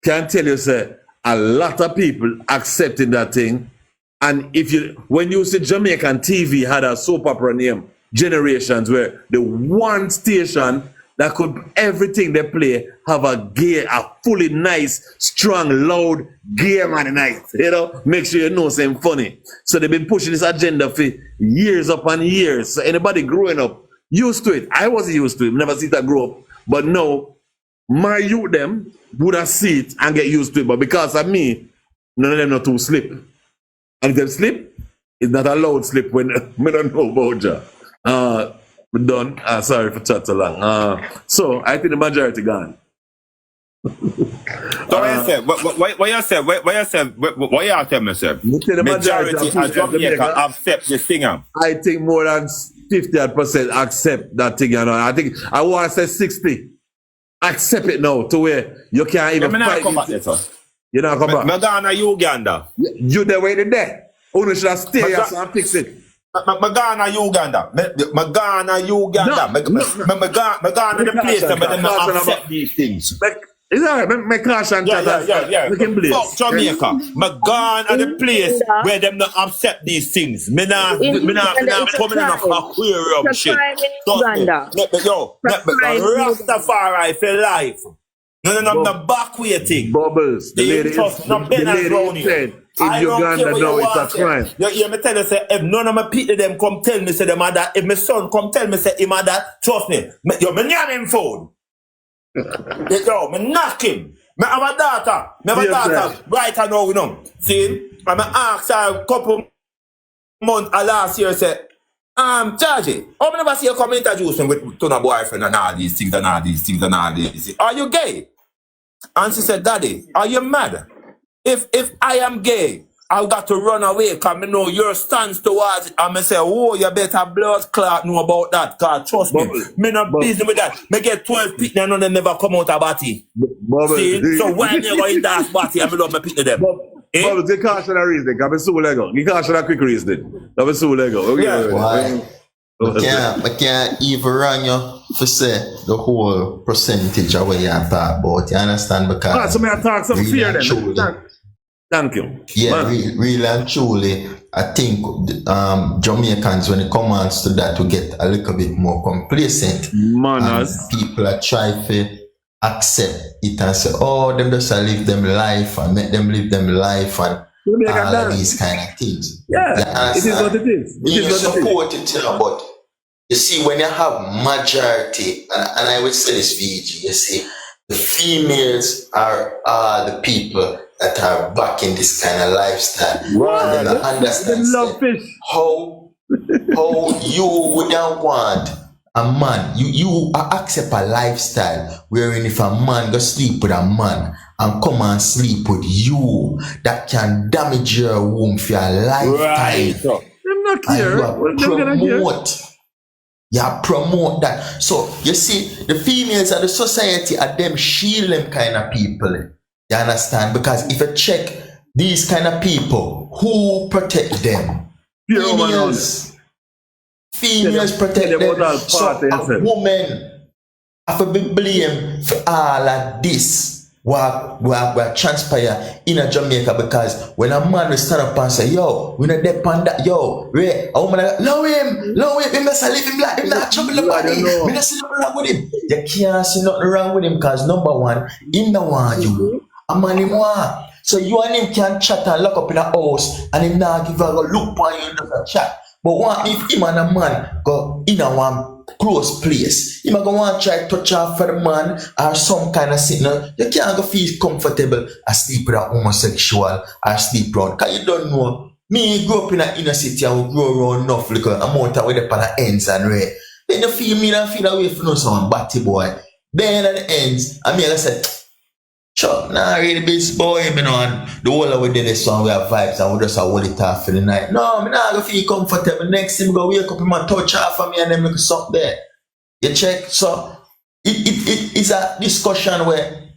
can tell you, say, a lot of people accepting that thing. And when you see Jamaican TV had a soap opera name, Generations, where the one station that could, everything they play, have a fully nice, strong, loud, gay man night. You know, make sure you know something funny. So they've been pushing this agenda for years upon years. So anybody growing up used to it. I wasn't used to it, never see that grow up. But now, my youth them would have see it and get used to it. But because of me, none of them not too slip. And if they slip, it's not a loud slip when I don't know about you. We're done. Sorry for chat so long. So I think the majority gone. So what you say? What you say? What you tell me, sir? The majority of Jamaica accept the singer. I think more than 50% accept that thing. You know? I think I want to say 60. Accept it now to where you can't even fight it. You know, come back. I'm going to Uganda. You there waiting there. Only should have stay here and fix it. I'm going to Uganda. I'm going to Uganda. I'm going to the place that they don't accept these things. It's alright, make cash and chat. Yeah. Fuck Jamaica. I'm going to the place where them don't accept these things. Me not coming in off aquarium shit. Yo, Rastafari for life. No backway thing. Bubbles. The lady said in Uganda now it's a crime. You hear me tell you, say, if none of my people them come tell me, say them are that, if my son come tell me, say him are that, trust me, yo, me name him phone. Yo, me knock him. Me have a daughter, right now, you know. See, I'm ask her a couple months last year, say, Charlie, how many of you come introduce me with a boyfriend and all these things and all these things and all these things? Are you gay? And she said, Daddy, are you mad? If I am gay, I've got to run away because I know your stance towards it. And I say, oh, you better blood clot know about that, because trust me not busy with that. Me get 12 people and none of them never come out of body. See? So why never in that body and I love my people them? Bubbles, you can't show that reasoning, because I'm so lego. You can't show that quick reasoning. I'm so lego. Okay. Yeah. Why? I can't even run you for say the whole percentage of what you talk about. You understand? Because so may I talk some fear then. Thank you. Yeah, Man. really and truly, I think Jamaicans, when it comes to that, we get a little bit more complacent. And Manners. people are trying to accept it and say, oh, them just live them life and make them live them life and all of these kind of things. Yeah, it is what it is. It You is what it is. support it, you know, but you see, when you have majority, and I would say this, VG, you see, the females are the people that are back in this kind of lifestyle. Right. And they understand They love fish. how you wouldn't want a man, you accept a lifestyle wherein if a man go sleep with a man and come and sleep with you, that can damage your womb for your lifetime. Right. I'm not And here. you promote that. So you see, the females of the society are them shield them kind of people. You understand? Because if you check these kind of people, who protect them? Females protect them. So a woman have to be blamed for all of this. What transpire in a Jamaica, because when a man will stand up and say, yo, we not depend that, yo, a woman like, love him, he must leave him like him not trouble the body. We not see nothing wrong with him. You can't see nothing wrong with him because number one, he don't want you. A man him want. So you and him can chat and lock up in a house and him not give a look on you and just chat. But what if him and a man go in a one close place? You might go want to try to touch off for the man or some kind of signal. You can't go feel comfortable asleep with a homosexual or sleep around. Because you don't know. Me grew up in an inner city and we grow around enough like a amount of where the pan ends and red. Then you feel me and feel away from some batty boy. Then at the ends, I mean I said, sure, nah really best boy, you know, and the whole of we did this one we have vibes and we just hold it off for the night. No, I'm not gonna feel comfortable. Next time go wake up him and touch half of me and then make something there. You check? So it is a discussion where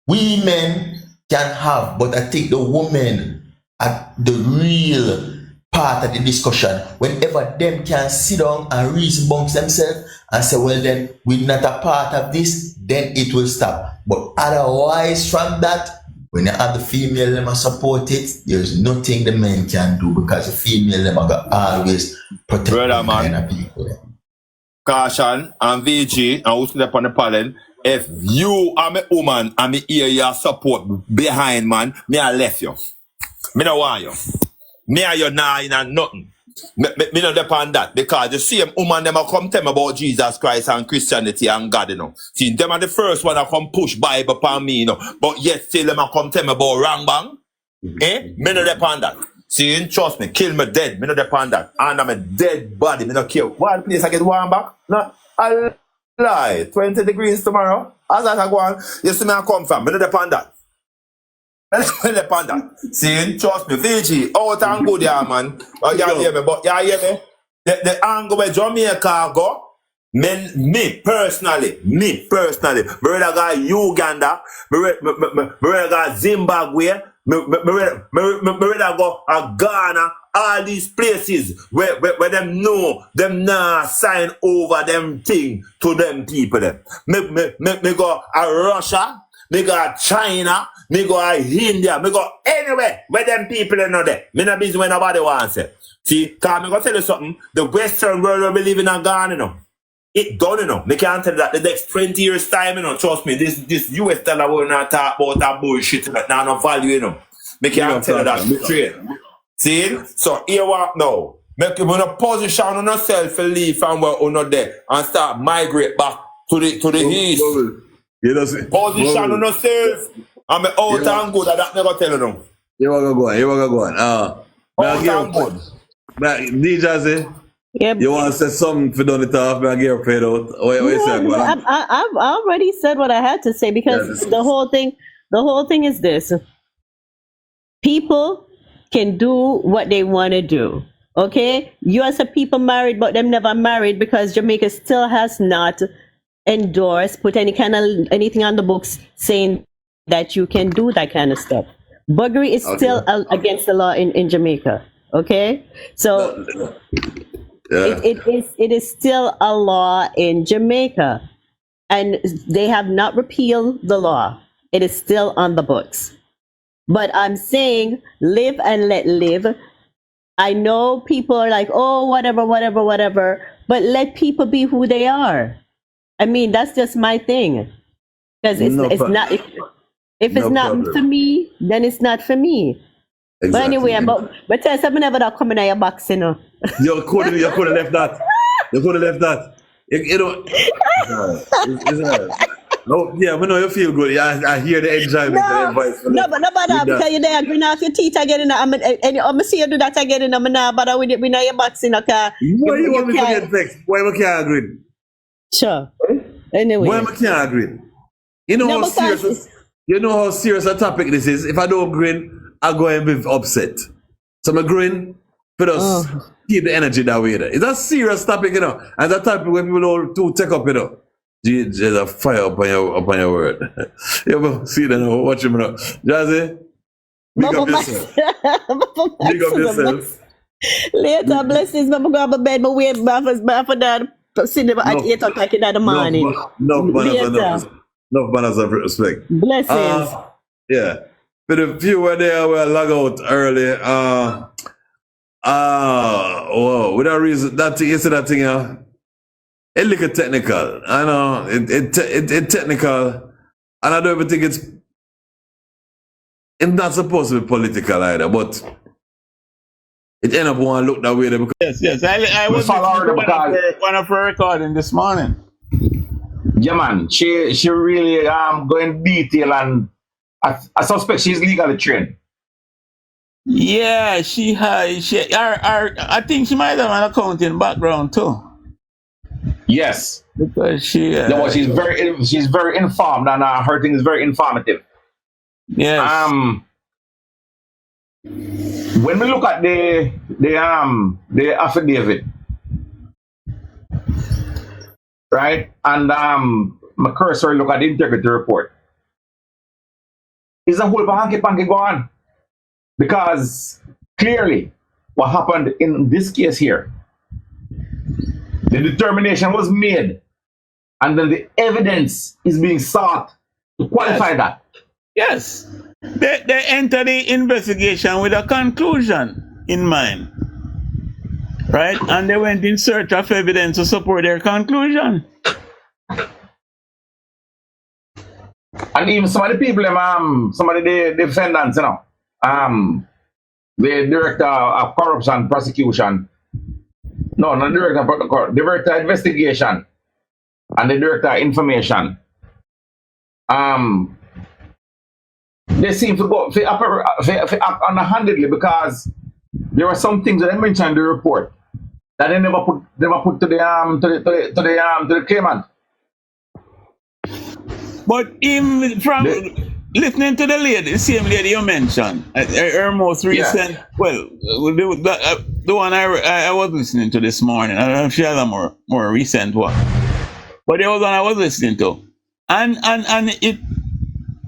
we men can have, but I think the women are the real part of the discussion. Whenever them can sit down and reason amongst themselves and say, well then, we're not a part of this, then it will stop. But otherwise from that, when you have the female them support it, there's nothing the men can do because the female them are always protect the kind of people. Caution and VG and who's up on the panel. If you are a woman and me hear your support behind man, me I left you. Me no want you. Me and you nah in a nothing. Me no depend that because the same woman them a come tell me about Jesus Christ and Christianity and God, you know. See, them are the first one that come push Bible upon me, you know. But yet still them a come tell me about wrong bang. Me no depend that. See, trust me, kill me dead. Me no depend that. And I'm a dead body. Me no care. One place I get warm back. No, I lie. 20 degrees tomorrow. As I go on, you see me I come from. Me no depend that. See, trust me, VG, out and good there, man. You hear me, but you hear me? The angle where Jamaica go, me personally, me rather go Uganda, me rather go Zimbabwe, me rather go Ghana, all these places where them know them nah sign over them thing to them people them. Me go Russia. Me go China, me go India, me go anywhere where them people are not there. Me not busy when nobody wants it. See, cause me go tell you something, the Western world where we live in a gone, you know. It done, you know. Me can't tell you that the next 20 years time, you know, trust me, this US dollar will not talk about that bullshit that now no value, you know. Me can't tell you that straight. See? So here what now? Make you in a position on yourself to leave from where you're not there and start migrate back to the east. You know, see, position on yourself. I'm out and good. That never tell you no. You want to go on. Out and good. DJ say, Yeah, you want to say something for done it off, but I get your paid out. What you say? I've already said what I had to say because the whole thing is this. People can do what they want to do. Okay? US people married, but them never married because Jamaica still has not put anything on the books saying that you can do that kind of stuff. Buggery is still against the law in Jamaica. Okay? So it is still a law in Jamaica. And they have not repealed the law. It is still on the books. But I'm saying live and let live. I know people are like, oh, whatever, but let people be who they are. I mean, that's just my thing. Because it's not, if it's No not problem. for me, then it's not for me. Exactly. But anyway, but tell someone never that coming out your box, you know. You could have left that. You could have left that. You know. No, yeah, we know you feel good. Yeah, I hear the enjoyment and advice. No, but because you're there, grin off your teeth again, and I'm see you do that again, and I'm not bother with it. We know your box, you know. Why you want me to get vexed? Why we can't agree? Sure. Anyway. Why we can't agree? You know how serious. You know how serious a topic this is. If I don't grin, I go and be upset. So I grin, but us keep the energy that way. It's a serious topic, you know. And that topic when people all to take up, you know. There's a fire upon your word. Yeah, but see that now, watch him now. Jazzy, big up yourself. Big up yourself. Later, blessings. I'm going to bed, but wait for that. See them at 8 o'clock in the morning. No manners of respect. Blessings. Yeah. But if you were there, we'll log out early. Whoa, with that reason, that thing, you see that thing, yeah? It look technical. I know, it technical. And I don't even think it's not supposed to be political either, but it end up want to look that way there because Yes. I was one of her recording this morning. Yeah, man. She really go in detail, and I suspect she's legally trained. Yeah, I think she might have an accounting background too. Yes, because she's very informed, and her thing is very informative. Yes. When we look at the affidavit, right, and my cursor look at the integrity report, is a whole hanky panky go on, because clearly what happened in this case here, the determination was made, and then the evidence is being sought to qualify that. Yes. They enter the investigation with a conclusion in mind, right? And they went in search of evidence to support their conclusion. And even some of the people, some of the defendants, you know, the director of corruption prosecution, no, not director of director of investigation, and the director of information, they seem to go act underhandedly, because there were some things that they mentioned in the report that they never put to the claimant. But even from listening to the same lady you mentioned, her most recent, the one I was listening to this morning, I don't know if she has a more recent one, but there was one I was listening to, and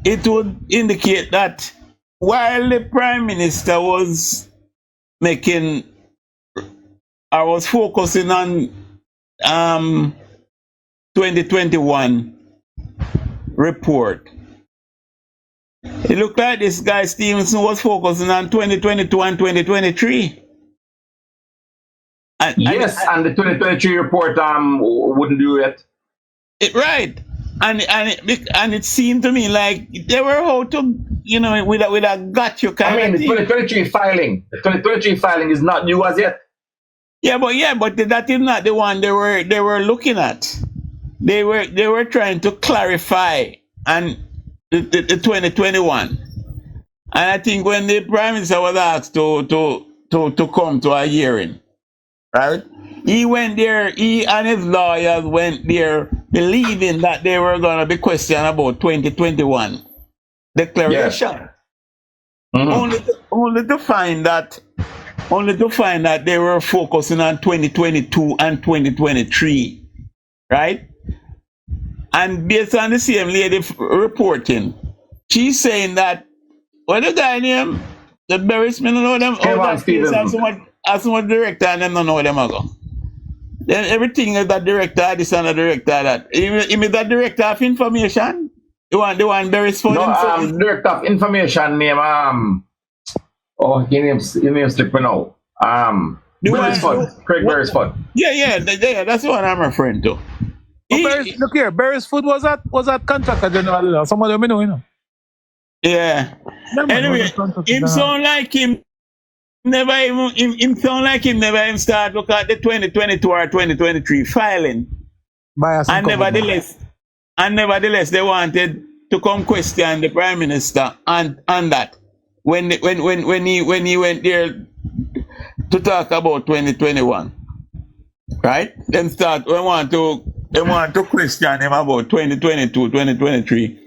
it would indicate that while the Prime Minister was focusing on 2021 report, it looked like this guy Stevenson was focusing on 2022 and 2023. And the 2023 report wouldn't do it. Right. And it seemed to me like they were how to, with a got you kind of thing. The 2023 filing is not new as yet. Yeah, but that is not the one they were looking at. They were trying to clarify and the 2021. And I think when the Prime Minister was asked to come to a hearing, right? He went there, he and his lawyers went there believing that they were going to be questioned about 2021 declaration. Yeah. Mm-hmm. Only to find that they were focusing on 2022 and 2023, right? And based on the same lady reporting, she's saying that, what the guy name, the Barris, me don't know them, as much director and them don't know them ago. Then everything is that director, this and the director that. Even that director of information, the one Beresford? No, Director of Information name, oh, your name slipped me now. Beresford, Craig Beresford. Yeah, that's the one I'm referring to. Look here, Beresford was that contractor general. Some of them know, you know. Yeah. Anyway, him sound like him never even start look at the 2022 or 2023 filing. And nevertheless, they wanted to come question the Prime Minister on that when he went there to talk about 2021. Right? They want to question him about 2022, 2023.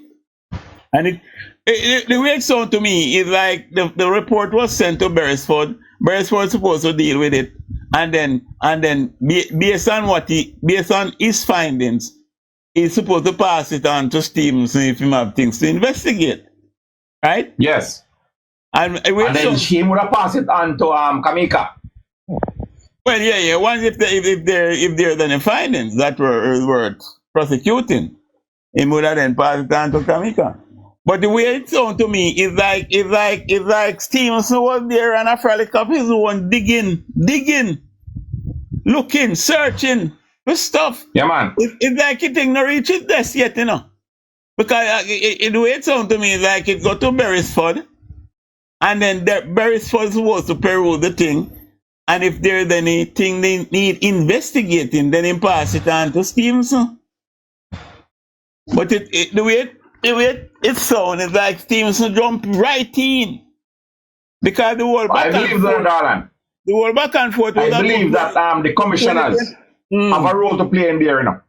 And the way it sounds to me is like the report was sent to Beresford. Beresford was supposed to deal with it, and then based on his findings, he's supposed to pass it on to Stevenson if he have things to investigate, right? Yes. And then she would have passed it on to Kamika. Well, yeah. Once if there are any findings that were prosecuting, he would have then passed it on to Kamika. But the way it sounds to me is like Stevenson was there and a frolic of his own digging, looking, searching for stuff. Yeah, man. It's like he didn't reach his desk yet, you know. Because the way it sounds to me is like it got to Beresford, and then Beresford was to peruse the thing, and if there's anything they need investigating, then he pass it on to Stevenson. But the way it sounds like Stevenson jumped right in. Because the whole back and forth. The whole back and forth. I believe that the commissioners have a role to play in there, you know.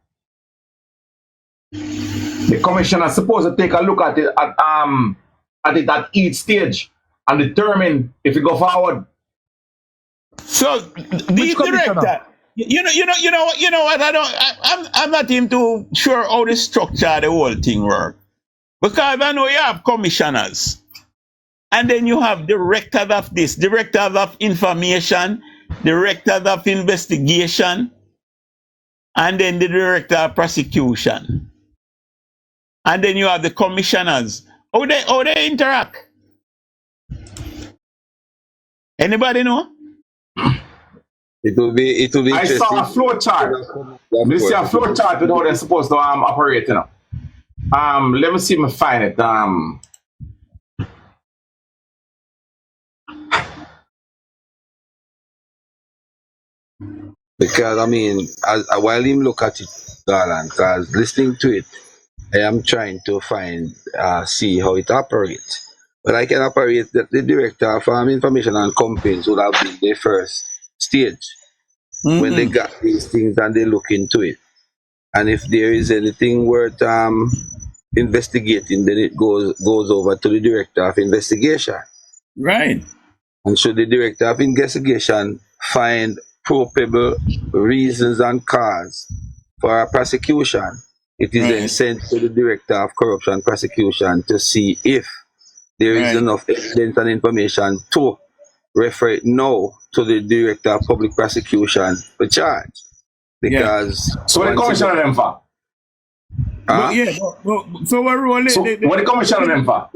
The commissioner is supposed to take a look at it at each stage and determine if it go forward. So the director, you know what? I'm not even too sure how the structure of the whole thing works. Because I know you have commissioners, and then you have directors of this, directors of information, directors of investigation, and then the director of prosecution. And then you have the commissioners. How they interact? Anybody know? It will be I saw a flow chart. You see a flow chart with how they're supposed to operate, you know. Let me see if I find it. Because I mean, while him look at it, darling, because listening to it, I am trying to see how it operates. But I can operate that the director of information and campaigns would have been the first stage when they got these things and they look into it. And if there is anything worth investigating, then it goes over to the director of investigation. Right. And should the director of investigation find probable reasons and cause for a prosecution, it is then sent to the director of corruption prosecution to see if there is enough evidence and information to refer it now to the director of public prosecution for charge. Because so what the commissioner them for? So what role what the commissioner them for?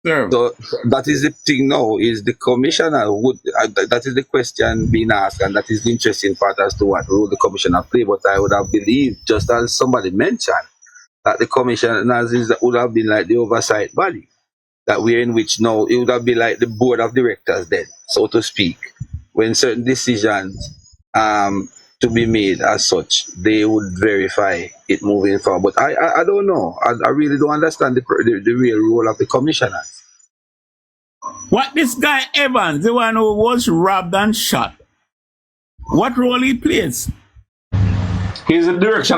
So that is the thing now, is the commissioner would that is the question being asked, and that is the interesting part as to what role the commissioner play. But I would have believed, just as somebody mentioned, that the commissioners would have been like the oversight body, that we're in which now it would have been like the board of directors then, so to speak, when certain decisions to be made as such, they would verify it moving forward. But I don't know. I really don't understand the real role of the commissioners. What this guy Evans, the one who was robbed and shot, what role he plays? He's a director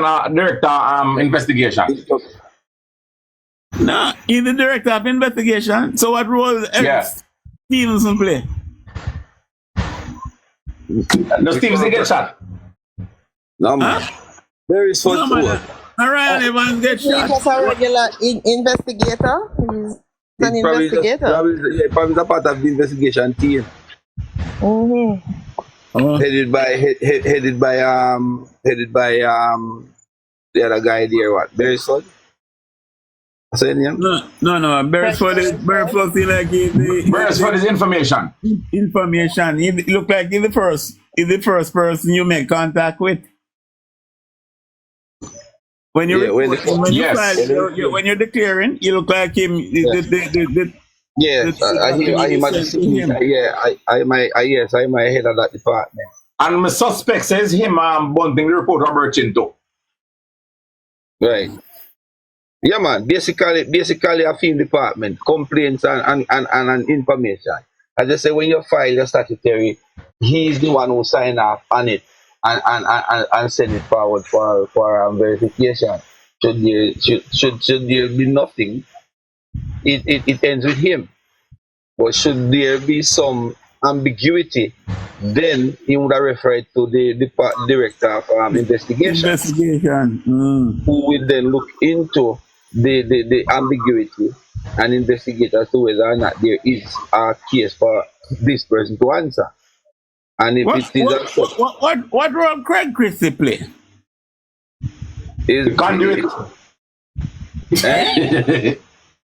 investigation. No, he's the director of investigation. So what role does Stevenson play? Does Stevenson get shot? No, man. There is one too. Alright, Evans get shot. He's a regular investigator. He's an investigator. Probably the part of the investigation team. Headed by the other guy there, what? Beresford? Saying him? No. Beresford is like Beresford is information. Information. He look like he's the first person you make contact with. When you when you're declaring, you look like him. Yes, I'm my head of that department. And my suspect says him bunting the report on Birchin too. Right. Yeah, man. Basically, a film department, complaints and information. As I say, when you file your statutory, he's the one who sign off on it and send it forward for verification. Should there be nothing, it ends with him. But should there be some ambiguity, then he would have referred to the director of investigation. Who will then look into the ambiguity and investigate as to whether or not there is a case for this person to answer. And if it is what role Craig Christie play? Is conduit.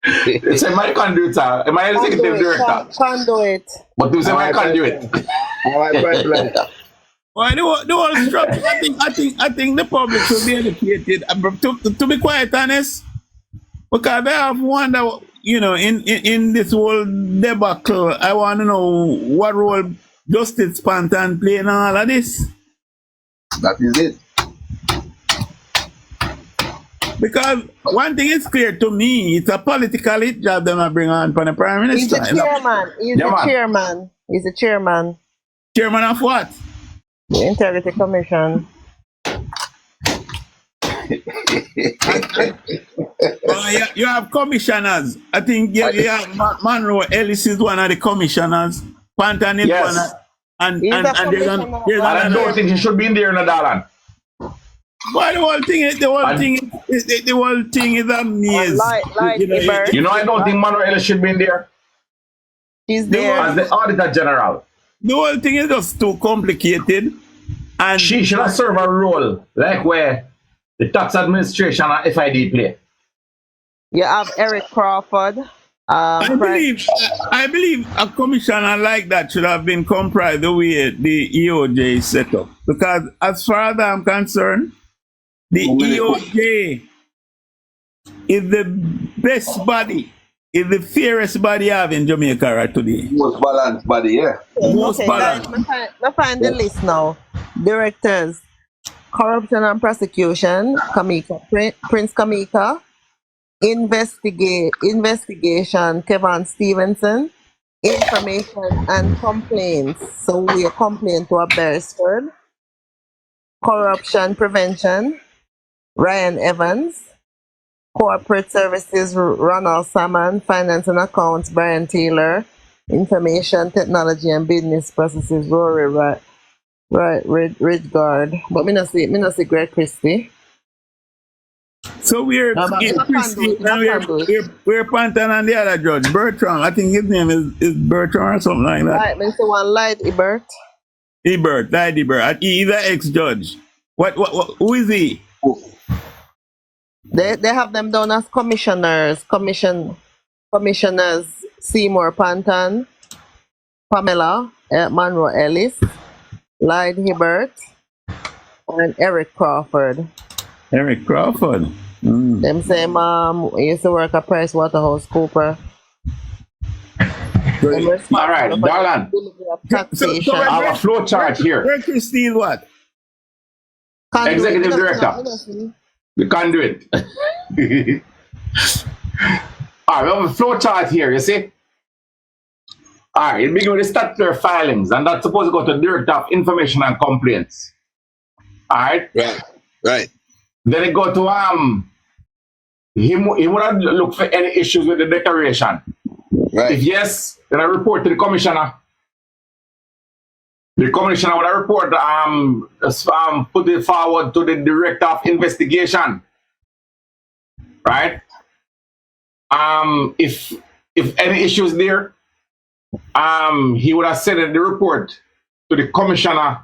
It's my conduit, sir. Am I executive director? Conduit. But you say my conduit. Well, the whole structure. I think the public should be educated. To be quite honest, because I have wonder, in this whole debacle, I want to know what role Justice Pantan play in all of this. That is it. Because one thing is clear to me, it's a political hit job that I bring on for the Prime Minister. He's the chairman. He's the chairman. Chairman of what? The Integrity Commission. You have commissioners. I think you have Monroe Ellis is one of the commissioners. Pantan is one of, and I don't think he should be in there, Nadalan. But the whole thing is a maze. I don't think Monroe Ellis should be in there. He's there as the Auditor General. The whole thing is just too complicated, and she should have served a role like where the tax administration and FID play. You have Eric Crawford. I believe a commissioner like that should have been comprised the way the EOJ is set up. Because as far as I'm concerned, the EOJ is the best body, is the fairest body you have in Jamaica right today. Most balanced body, yeah. Most balanced. Let's find the list now. Directors: Corruption and Prosecution, Prince Kamika. Investigation, Kevin Stevenson. Information and Complaints, so we are complaint to a Beresford. Corruption Prevention, Ryan Evans. Corporate Services, Ronald Salmon. Finance and Accounts, Brian Taylor. Information Technology and Business Processes, Rory Ridgard. But me not see Greg Christie. So we're Pantan and the other judge, Bertrand. I think his name is Bertrand or something like that. Right, Mr. One Light Ebert. Light Ebert. He's an ex-judge. Who is he? They have them down as commissioners. Commissioners Seymour Pantan, Pamela Monroe Ellis, Light Ebert, and Eric Crawford. Eric Crawford. Them same he used to work at PricewaterhouseCoopers. All right, Darlan. So I have a flow chart here. Greg Christie is what? Executive Director. The conduit. All right, we have a flow chart here, you see? All right, it begins with the statutory filings, and that's supposed to go to the Director of Information and Complaints. All right? Right. Then it go to he would have look for any issues with the declaration. Right. If yes, then I report to the commissioner. The commissioner would have report put it forward to the Director of Investigation. Right? If any issues there, he would have sent the report to the commissioner.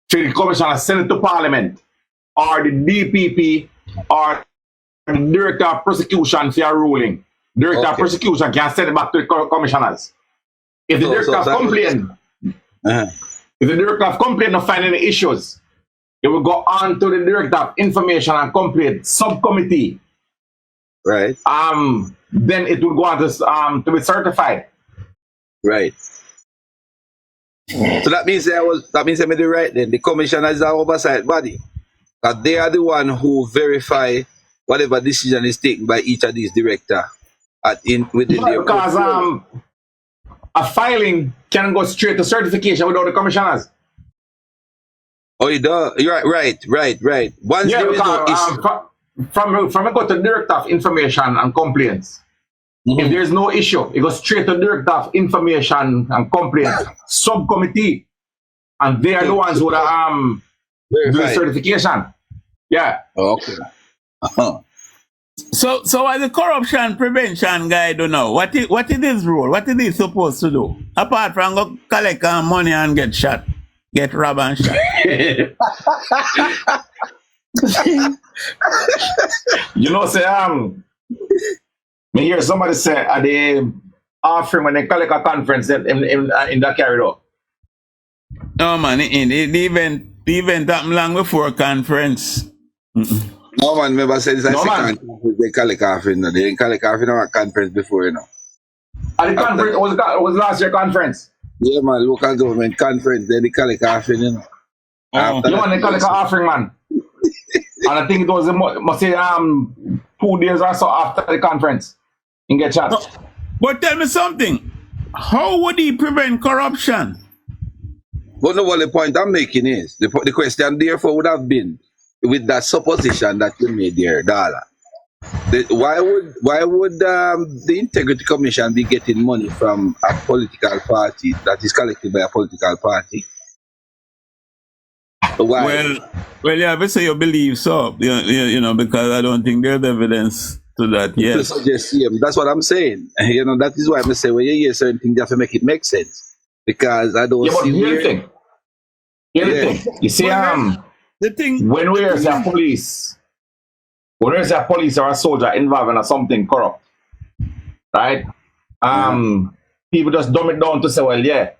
The commissioner send it to Parliament, or the DPP, or the director of prosecution for a ruling. Director of prosecution can send it back to the commissioners. If the director of complaint, if the director of complaint not find any issues, it will go on to the director of information and complaint subcommittee. Right. Then it will go on to be certified. Right. So that means I made it right then. The commissioner is our oversight body. That they are the one who verify whatever decision is taken by each of these directors within their because a filing can go straight to certification without the commissioners. Oh, you do? You're right. Once there is no issue. From I go to director of information and complaints. If there is no issue, it goes straight to director of information and complaints subcommittee, and they are the ones who do the certification. Yeah. Okay. So as a corruption prevention guy, don't know what is his role? What is he supposed to do apart from go collect money and get shot, get robbed and shot? You know, say me hear somebody say at the offering when they collect a conference in the corridor. No man, the event happened long before conference. No man, remember said it's a second conference they collect offering. They didn't collect offering on a conference before, you know. And the conference was last year conference. Yeah man, local government conference, then they collect offering, you know. You want to collect an offering, man. And I think it was must say 2 days or so after the conference and get shot. But tell me something. How would he prevent corruption? But no, what the point I'm making is the question therefore would have been with that supposition that you made there, Dala. Why would the Integrity Commission be getting money from a political party that is collected by a political party? Why? Well, yeah, but say you believe so, you know, because I don't think there's evidence to that yet. That's what I'm saying. You know, that is why I'm saying when you hear certain things, you have to make it make sense. Because I don't see here's the thing. You see, the thing when we are a police, or a soldier involved in something corrupt, right? People just dumb it down to say, well, yeah,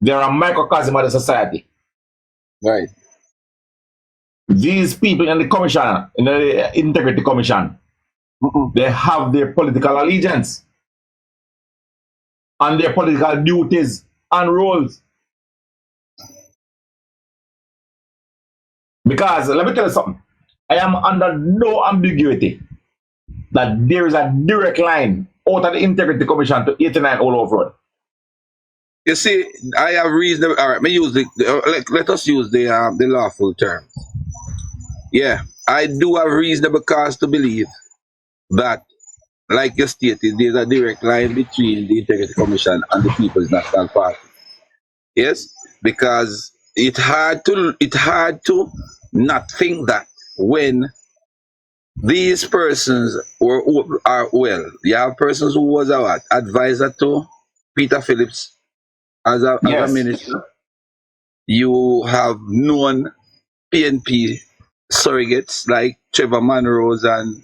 they're a microcosm of the society. Right. These people in the commission, in the Integrity Commission, they have their political allegiance and their political duties and roles. Because let me tell you something, I am under no ambiguity that there is a direct line out of the Integrity Commission to 89 all over it. You see, I have reason. All right, let us use the lawful term. Yeah, I do have reasonable cause to believe that, like you stated, there's a direct line between the Integrity Commission and the People's National Party. Yes, because it's hard to not think that when these persons you have persons who was a advisor to Peter Phillips as a minister. You have known PNP surrogates like Trevor Monrose and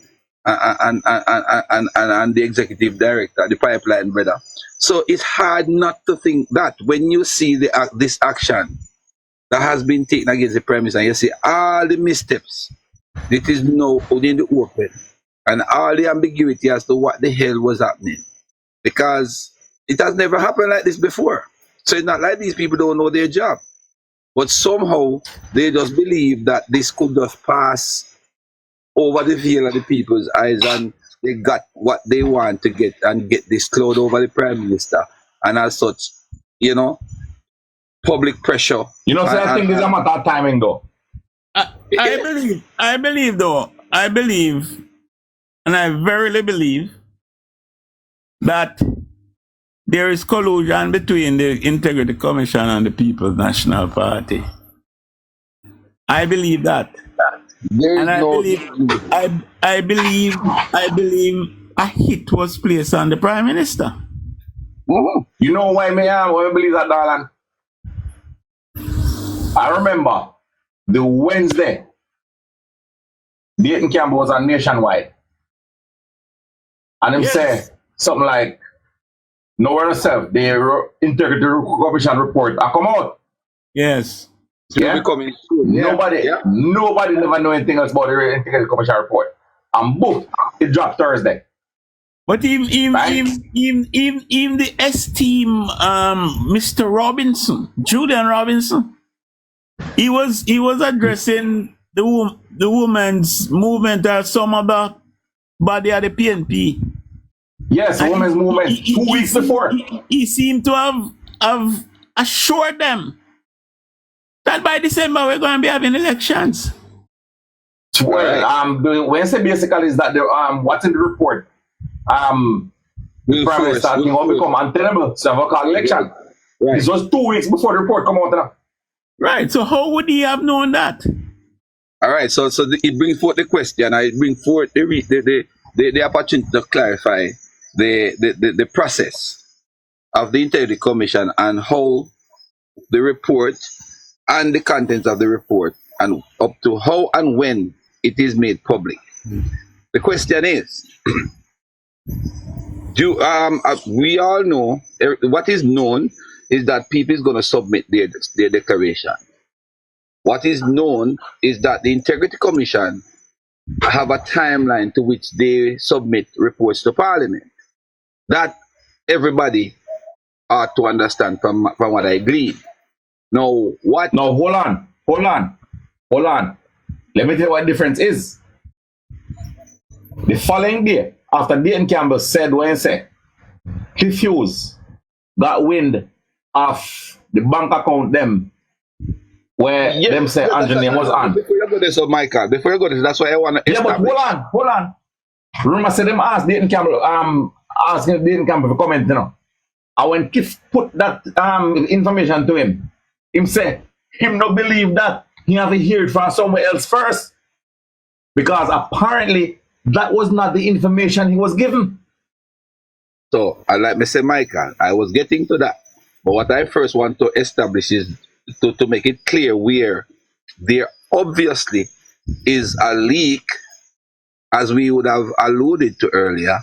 the executive director, the pipeline brother. So it's hard not to think that when you see this action that has been taken against the premise and you see all the missteps, it is now in the open and all the ambiguity as to what the hell was happening, because it has never happened like this before. So it's not like these people don't know their job, but somehow they just believe that this could just pass over the veil of the people's eyes and they got what they want to get and get this cloud over the prime minister. And as such, you know, public pressure. You know, so I think it's a matter of timing though. I believe, and I verily believe that there is collusion between the Integrity Commission and the People's National Party. I believe that. I believe a hit was placed on the Prime Minister. You know why I believe that, darling? I remember the Wednesday, Dayton Campbell was on Nationwide. And him Yes. say something like, nowhere yourself, the Integrity Commission report I come out. Yes. It will Yeah? be coming soon. Yeah. Nobody Yeah. nobody never know anything else about the Integrity Commission report. And boom, it dropped Thursday. But Right? even the esteemed Mr. Robinson, Julian Robinson, he was addressing the women's movement as some of the body of the PNP. Yes, And women's movement 2 weeks before. He seemed to have assured them that by December we're going to be having elections. Well, when I say basically is that the what's in the report, the Prime Minister thing will become untenable, so we call election. Right. This was 2 weeks before the report come out now. Right. So how would he have known that? All right. So it brings forth the question. I bring forth the opportunity to clarify the process of the Integrity Commission and how the report and the contents of the report and up to how and when it is made public. The question is, we all know what is known is that people is going to submit their declaration. What is known is that the Integrity Commission have a timeline to which they submit reports to Parliament. That everybody ought to understand from what I glean. Now, what? No, hold on. Let me tell you what the difference is. The following day, after Dayton Campbell said what he said, he fused that wind off the bank account them where them say Andrew name was on. Before you go there, so Michael, before you go there, that's why I want to establish. Yeah, but hold on. Remember, I said them asked Dayton Campbell, asking Dayton Campbell for comment, you know. And when Keith put that information to him said, him not believe that. He have to hear it from somewhere else first. Because apparently that was not the information he was given. So, like Mr. Michael, I was getting to that. But what I first want to establish is to make it clear where there obviously is a leak, as we would have alluded to earlier,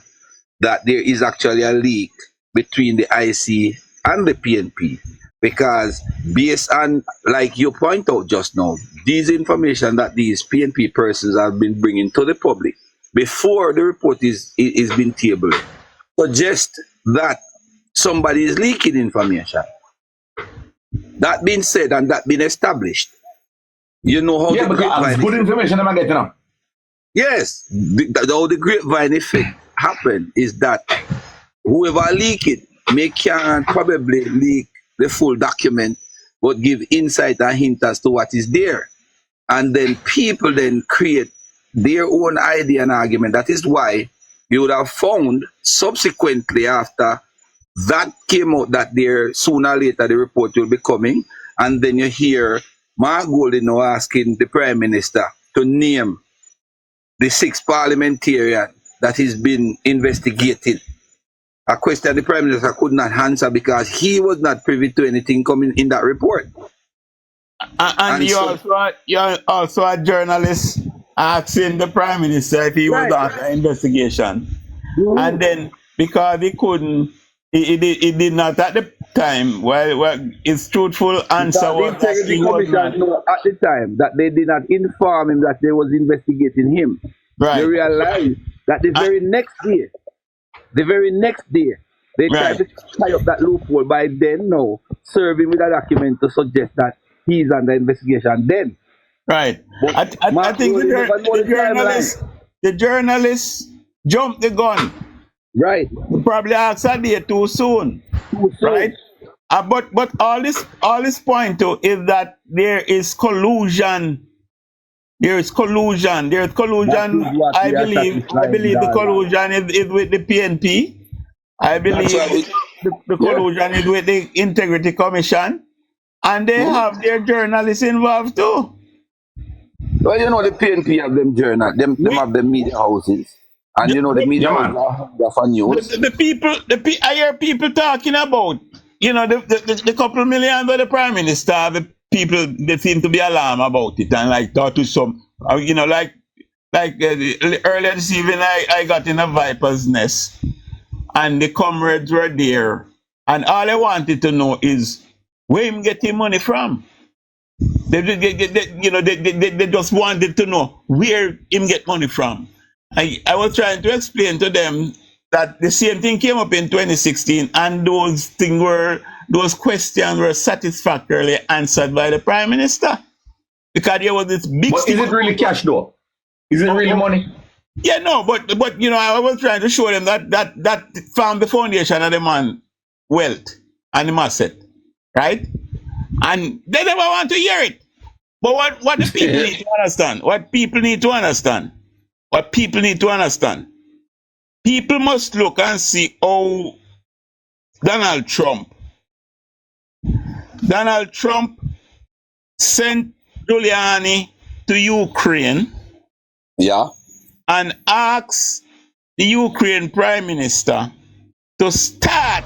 that there is actually a leak between the IC and the PNP. Because based on, like you point out just now, these information that these PNP persons have been bringing to the public before the report is being tabled suggest that somebody is leaking information. That being said and that being established, you know how the grapevine good information I'm getting now. Yes, how the grapevine effect happen is that whoever leak it can probably leak the full document, but give insight and hint as to what is there. And then people then create their own idea and argument. That is why you would have found subsequently after that came out that there sooner or later the report will be coming. And then you hear Mark Golding now asking the Prime Minister to name the 6 parliamentarian that has been investigated. A question the Prime Minister could not answer because he was not privy to anything coming in that report. And you're also a journalist asking the Prime Minister if he was on the investigation. And then because he couldn't, he did not at the time, well his truthful answer was that he was not. At the time that they did not inform him that they was investigating him. Right. They realized that the very next day, they tried to tie up that loophole by then now serving with a document to suggest that he's under investigation then. Right. I think the journalist jumped the gun. Right. Probably asked a day too soon. Right. But all this point to is that there is collusion. There is collusion. I believe the collusion is with the PNP. I believe the collusion is with the Integrity Commission. And they have their journalists involved too. Well, you know, the PNP have them journal, them have the media houses. And you know, the media houses for news. I hear people talking about, you know, the couple million that the Prime Minister, the people, they seem to be alarmed about it and like talk to some, you know, like like earlier this evening, I got in a viper's nest, and the comrades were there, and all I wanted to know is where him getting money from. They just wanted to know where him get money from. I was trying to explain to them that the same thing came up in 2016, and those questions were satisfactorily answered by the Prime Minister. Because there was this big... But is it really cash though? Is it really money? Yeah, no, but I was trying to show them that found the foundation of the man wealth and the asset, right? And they never want to hear it. But what the people need to understand, people must look and see how Donald Trump sent Giuliani to Ukraine, and asked the Ukraine Prime Minister to start,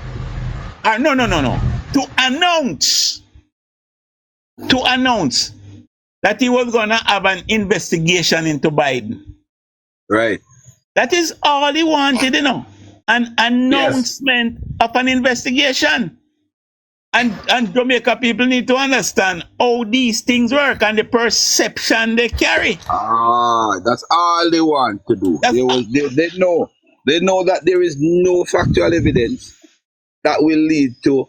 to announce that he was going to have an investigation into Biden. Right. That is all he wanted, an announcement of an investigation. And Jamaica people need to understand how these things work and the perception they carry. That's all they want to do. They know that there is no factual evidence that will lead to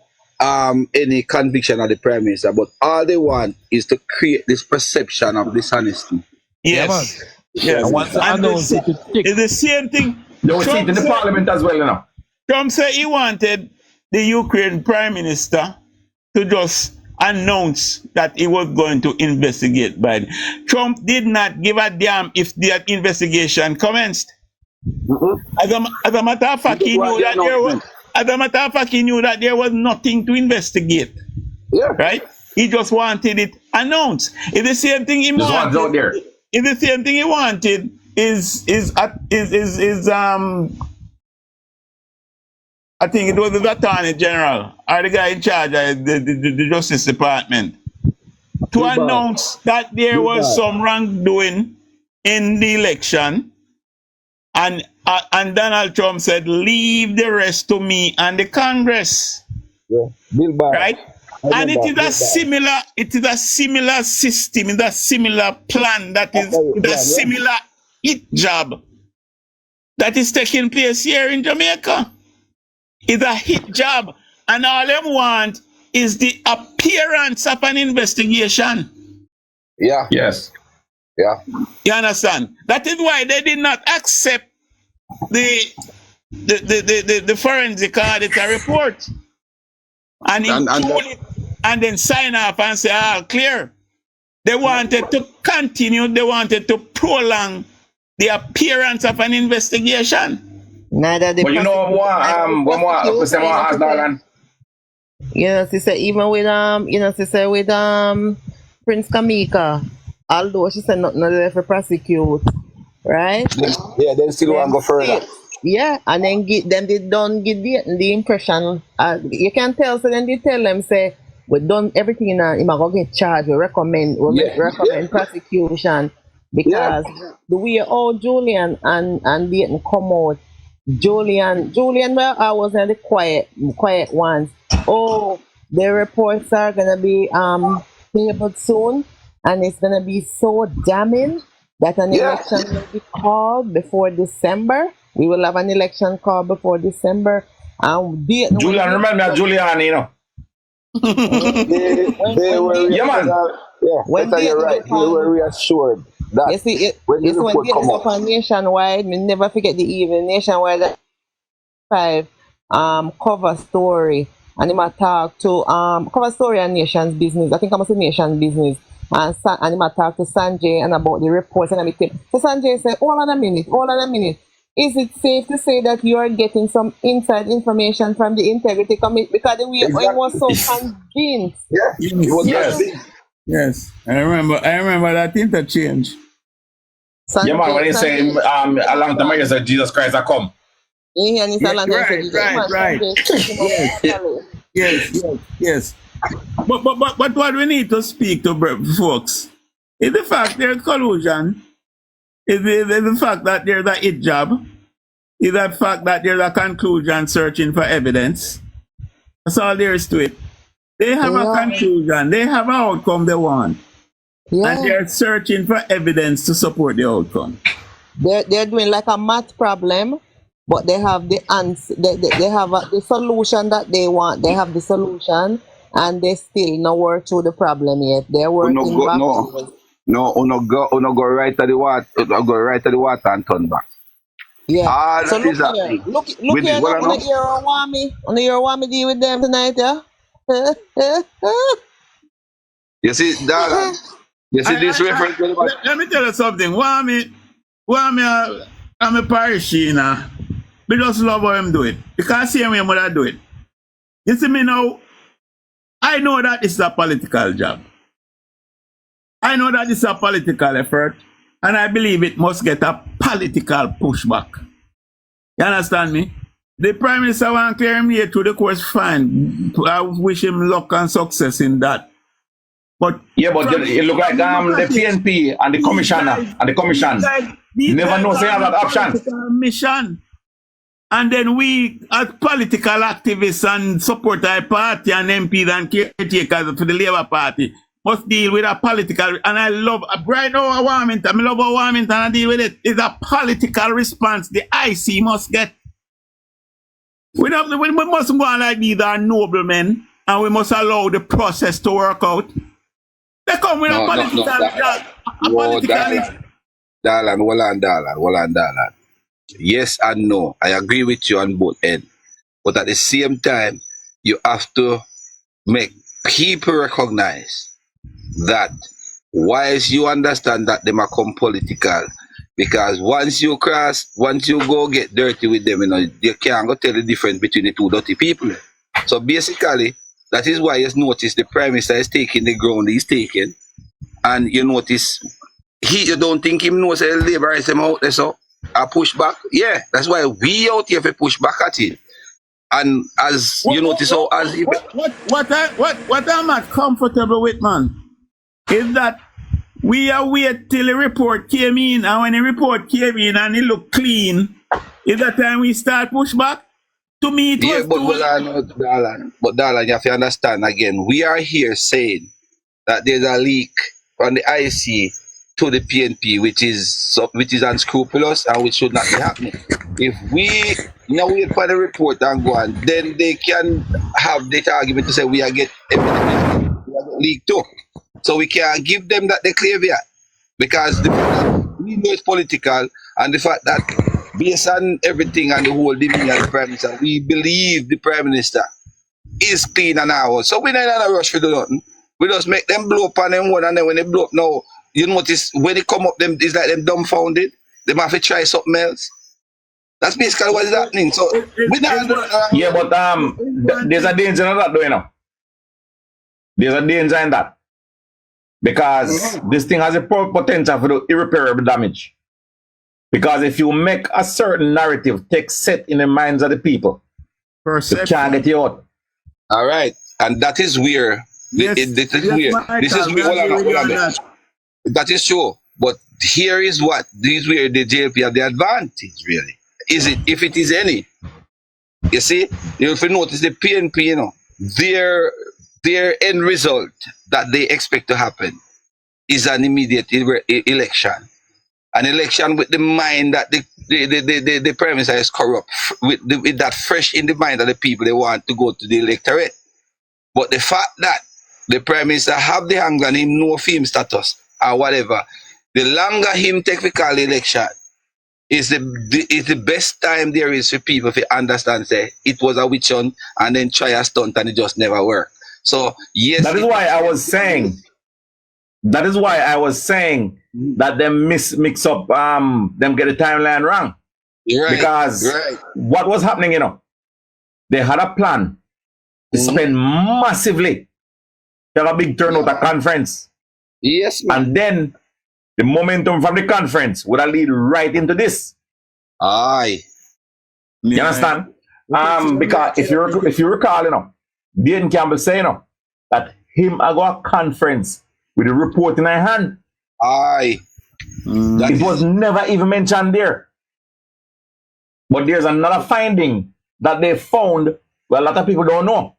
any conviction of the Prime Minister, but all they want is to create this perception of dishonesty. Yes. Yeah, once it's the same thing. They will see it in the Parliament as well, Trump said he wanted the Ukraine Prime Minister to just announce that he was going to investigate Biden. Trump did not give a damn if that investigation commenced. As a matter of fact, he knew that there was nothing to investigate. Yeah. Right? He just wanted it announced. It's the same thing he wanted. It's the same thing he wanted I think it was the Attorney General or the guy in charge of the Justice Department to announce that there was some wrongdoing in the election, and Donald Trump said, "Leave the rest to me and the Congress." Yeah, right? And it is a similar system, it's a similar plan, that is a similar hit job that is taking place here in Jamaica. It's a hit job, and all them want is the appearance of an investigation. Yeah. Yes. Yeah. You understand? That is why they did not accept the forensic auditor report and then sign off and say, clear. They wanted to continue, they wanted to prolong the appearance of an investigation. Neither the but you know she said even with Prince Kamika, although she said nothing there for prosecute, right? Yeah, they still want to go further. Yeah, and then they don't get the impression. You can tell, so then they tell them, say, we done everything in him go get charged, we recommend prosecution, because the way all Julian and Dayton come out, Julian, well, I was in the quiet ones. Oh, the reports are gonna be tabled soon, and it's gonna be so damning that an election will be called before December. We will have an election called before December. Julian, remember me of Giuliani, they were you're right. They were reassured that you see, it's when they come up on Nationwide. Me never forget the evening Nationwide 5 cover story, and him talk to cover story and Nation's Business. I think I'm saying Nation's Business, and him talk to Sanjay and about the reports and everything. So Sanjay said, hold on a minute. Is it safe to say that you are getting some inside information from the Integrity Committee? Because we was so convinced. Yes. I remember that interchange. Yeah, man, when he say along the years that Jesus Christ has come. Right. Yes. But what we need to speak to folks is the fact there's collusion Is the fact that there's a hit job? Is the fact that there's a conclusion searching for evidence? That's all there is to it. They have a conclusion. They have an outcome they want. And they're searching for evidence to support the outcome. They're doing like a math problem, but they have the answer. They have the solution that they want. They have the solution, and they still not work through the problem yet. They're working backwards. Uno go right to the water. Go right to the water and turn back. Yeah. So look here. Look here. On the ear want me deal with them tonight, yeah. You see, darling. You see this reference? Let me tell you something. I'm a parishioner. We just love how him do it. Because see how mother do it. You see me now, I know that it's a political job. I know that it's a political effort. And I believe it must get a political pushback. You understand me? The Prime Minister want to clear him here through the course, fine. I wish him luck and success in that. But yeah, but it look like the PNP and the commissioner and the commission never know they have that option. Mission. And then we, as political activists and support our party and MPs and caretakers for the Labour Party, must deal with a political, and I love, right now, I love Warmington, I deal with it. It's a political response the IC must get. We mustn't go on like these are noblemen, and we must allow the process to work out. They come with a political... Darlan. Yes and no. I agree with you on both ends. But at the same time, you have to make people recognize that whilst you understand that they might come political, because once you go get dirty with them, you can't go tell the difference between the two dirty people. So basically, that is why you notice the Prime Minister is taking the ground he's taking, and you notice you don't think him knows the Labour is him out there, so a push back. Yeah, that's why we out here for push back at it. And as you notice, what I'm not comfortable with, man, is that we are wait till the report came in, and when the report came in and it looked clean, is that time we start push back? To me, it was Darlan, you have to understand again, we are here saying that there's a leak from the IC to the PNP, which is unscrupulous and which should not be happening. If we now wait for the report and go on, then they can have that argument to say we are get evidence leaked too. So we can't give them that caveat because we know it's political, and the fact that based on everything and the whole demeanor of the Prime Minister, we believe the Prime Minister is clean and out. So we're not in a rush for do nothing. We just make them blow up on them one, and then when they blow up now, you notice when they come up, them it's like them dumbfounded. They have to try something else. That's basically what is happening. So we not yeah, but there's a danger in that, though, you know. There's a danger in that. Because this thing has a potential for irreparable damage. Because if you make a certain narrative take set in the minds of the people, you can't get you out. All right. And that is where this is where that is true. But here is what this is where the JLP have the advantage, really. Is it if it is any? You see, if you notice the PNP, you know, their end result that they expect to happen is an immediate election. An election with the mind that the Prime Minister is corrupt, with that fresh in the mind of the people they want to go to the electorate. But the fact that the Prime Minister have the hang on him, no film status or whatever, the longer him take the call election is the best time there is for people to understand say it was a witch hunt and then try a stunt and it just never worked. So yes, that is why I was saying that them mix up them get the timeline wrong. Right, because what was happening, you know, they had a plan to spend massively to have a big turnout at conference. Yes, man. And then the momentum from the conference would have lead right into this. Aye. You understand? Because if you recall, you know, Dean Campbell saying, you know, that him I go a conference with a report in her hand. Aye. It was never even mentioned there. But there's another finding that they found, well, a lot of people don't know.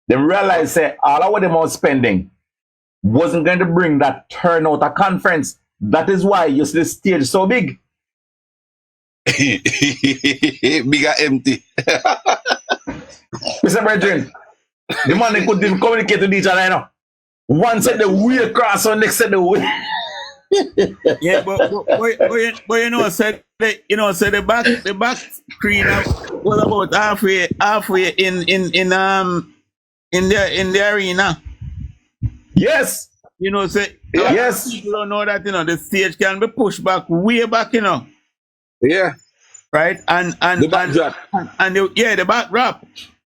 They realized that all of what they were spending wasn't going to bring that turnout at conference. That is why you see the stage so big. Bigger empty. Mr. Brethren, the man they couldn't even communicate with each other, you know. One said the way across, and next said the way. Yeah, but you know, said the back screen was about halfway in the arena. Yes. You know, say yes. People don't know that, you know, the stage can be pushed back way back, you know. Yeah. Right? And the backdrop. The backdrop.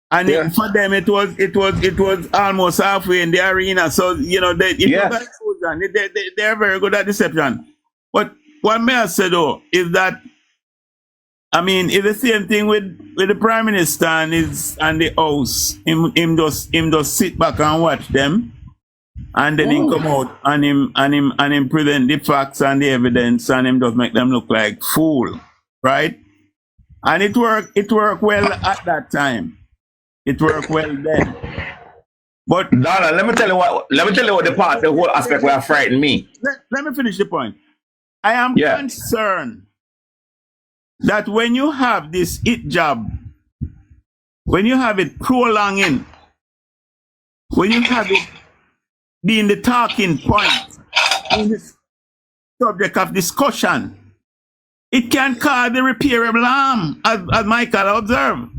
And for them it was almost halfway in the arena. So, you know, they're very good at deception. But what may I say though is that, I mean, it's the same thing with the Prime Minister and the House. Him just sit back and watch them. And then him come out and him present the facts and the evidence, and him just make them look like fool. Right? And it worked well at that time. It worked well then. But Donna, let me tell you what the whole aspect where frightened me. Let me finish the point. I am concerned that when you have this it job, when you have it prolonging, when you have it being the talking point in the subject of discussion, it can cause the repairable harm, as Michael observed.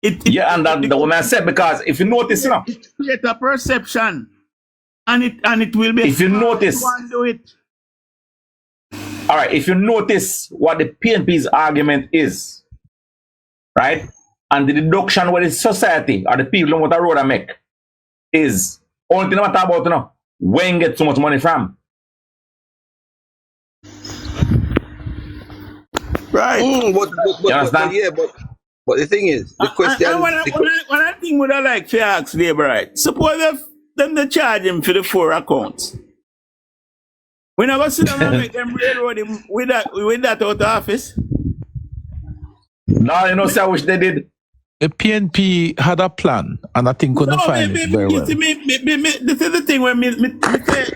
And that the woman said, because if you notice, you know, it creates a perception, and it will be. If you notice, do it. All right. If you notice what the PNP's argument is, right, and the deduction what the society or the people what a road I make is only thing I talk about, you know, when get so much money from. Right. But the thing is, the question. One thing would I like to ask Labour, right? Suppose if them they charge him for the 4 accounts. We never sit down and make them railroad him with that out of office. No, you know, sir, I wish they did. The PNP had a plan, and I think couldn't find it very well. This is the thing where me say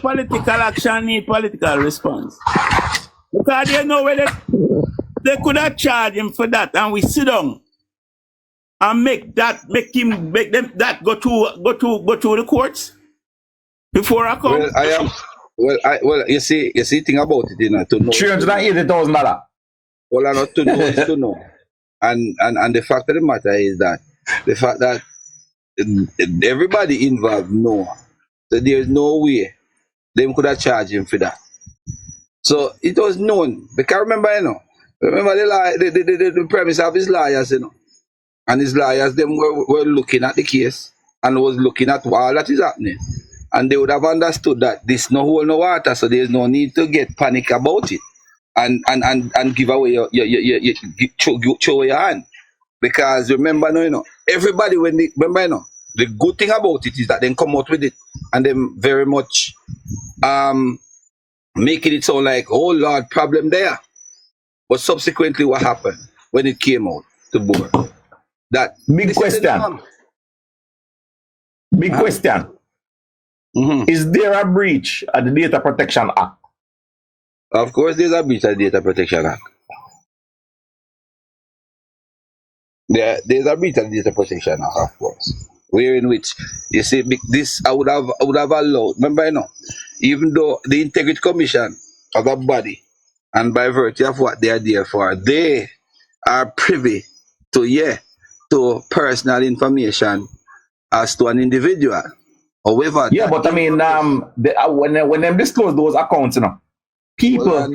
political action need political response. Because they know where they could have charged him for that, and we sit down and make them that go to the courts before I come. You see, thing about it, you know, to know. $380,000. Well, I not to know is to know, and the fact of the matter is that the fact that everybody involved know that there is no way they could have charged him for that. So it was known. Because remember, you know. Remember the premise of his lawyers, you know, and his lawyers them were looking at the case and was looking at all that is happening, and they would have understood that this no hold no water, so there's no need to get panic about it and give away your show your hand, because remember, no, you know, everybody remember, you know, the good thing about it is that they come out with it and them very much making it sound like, oh Lord, problem there. But subsequently, what happened when it came out to board? That big question. Big question. Is there a breach of the Data Protection Act? Of course, there's a breach of the Data Protection Act. There's a breach of the Data Protection Act, of course. Where in which you see this, I would have allowed. Remember, you know, even though the Integrity Commission of a body, and by virtue of what they are there for, they are privy to personal information as to an individual. However, but I mean, when they disclose those accounts, you know, people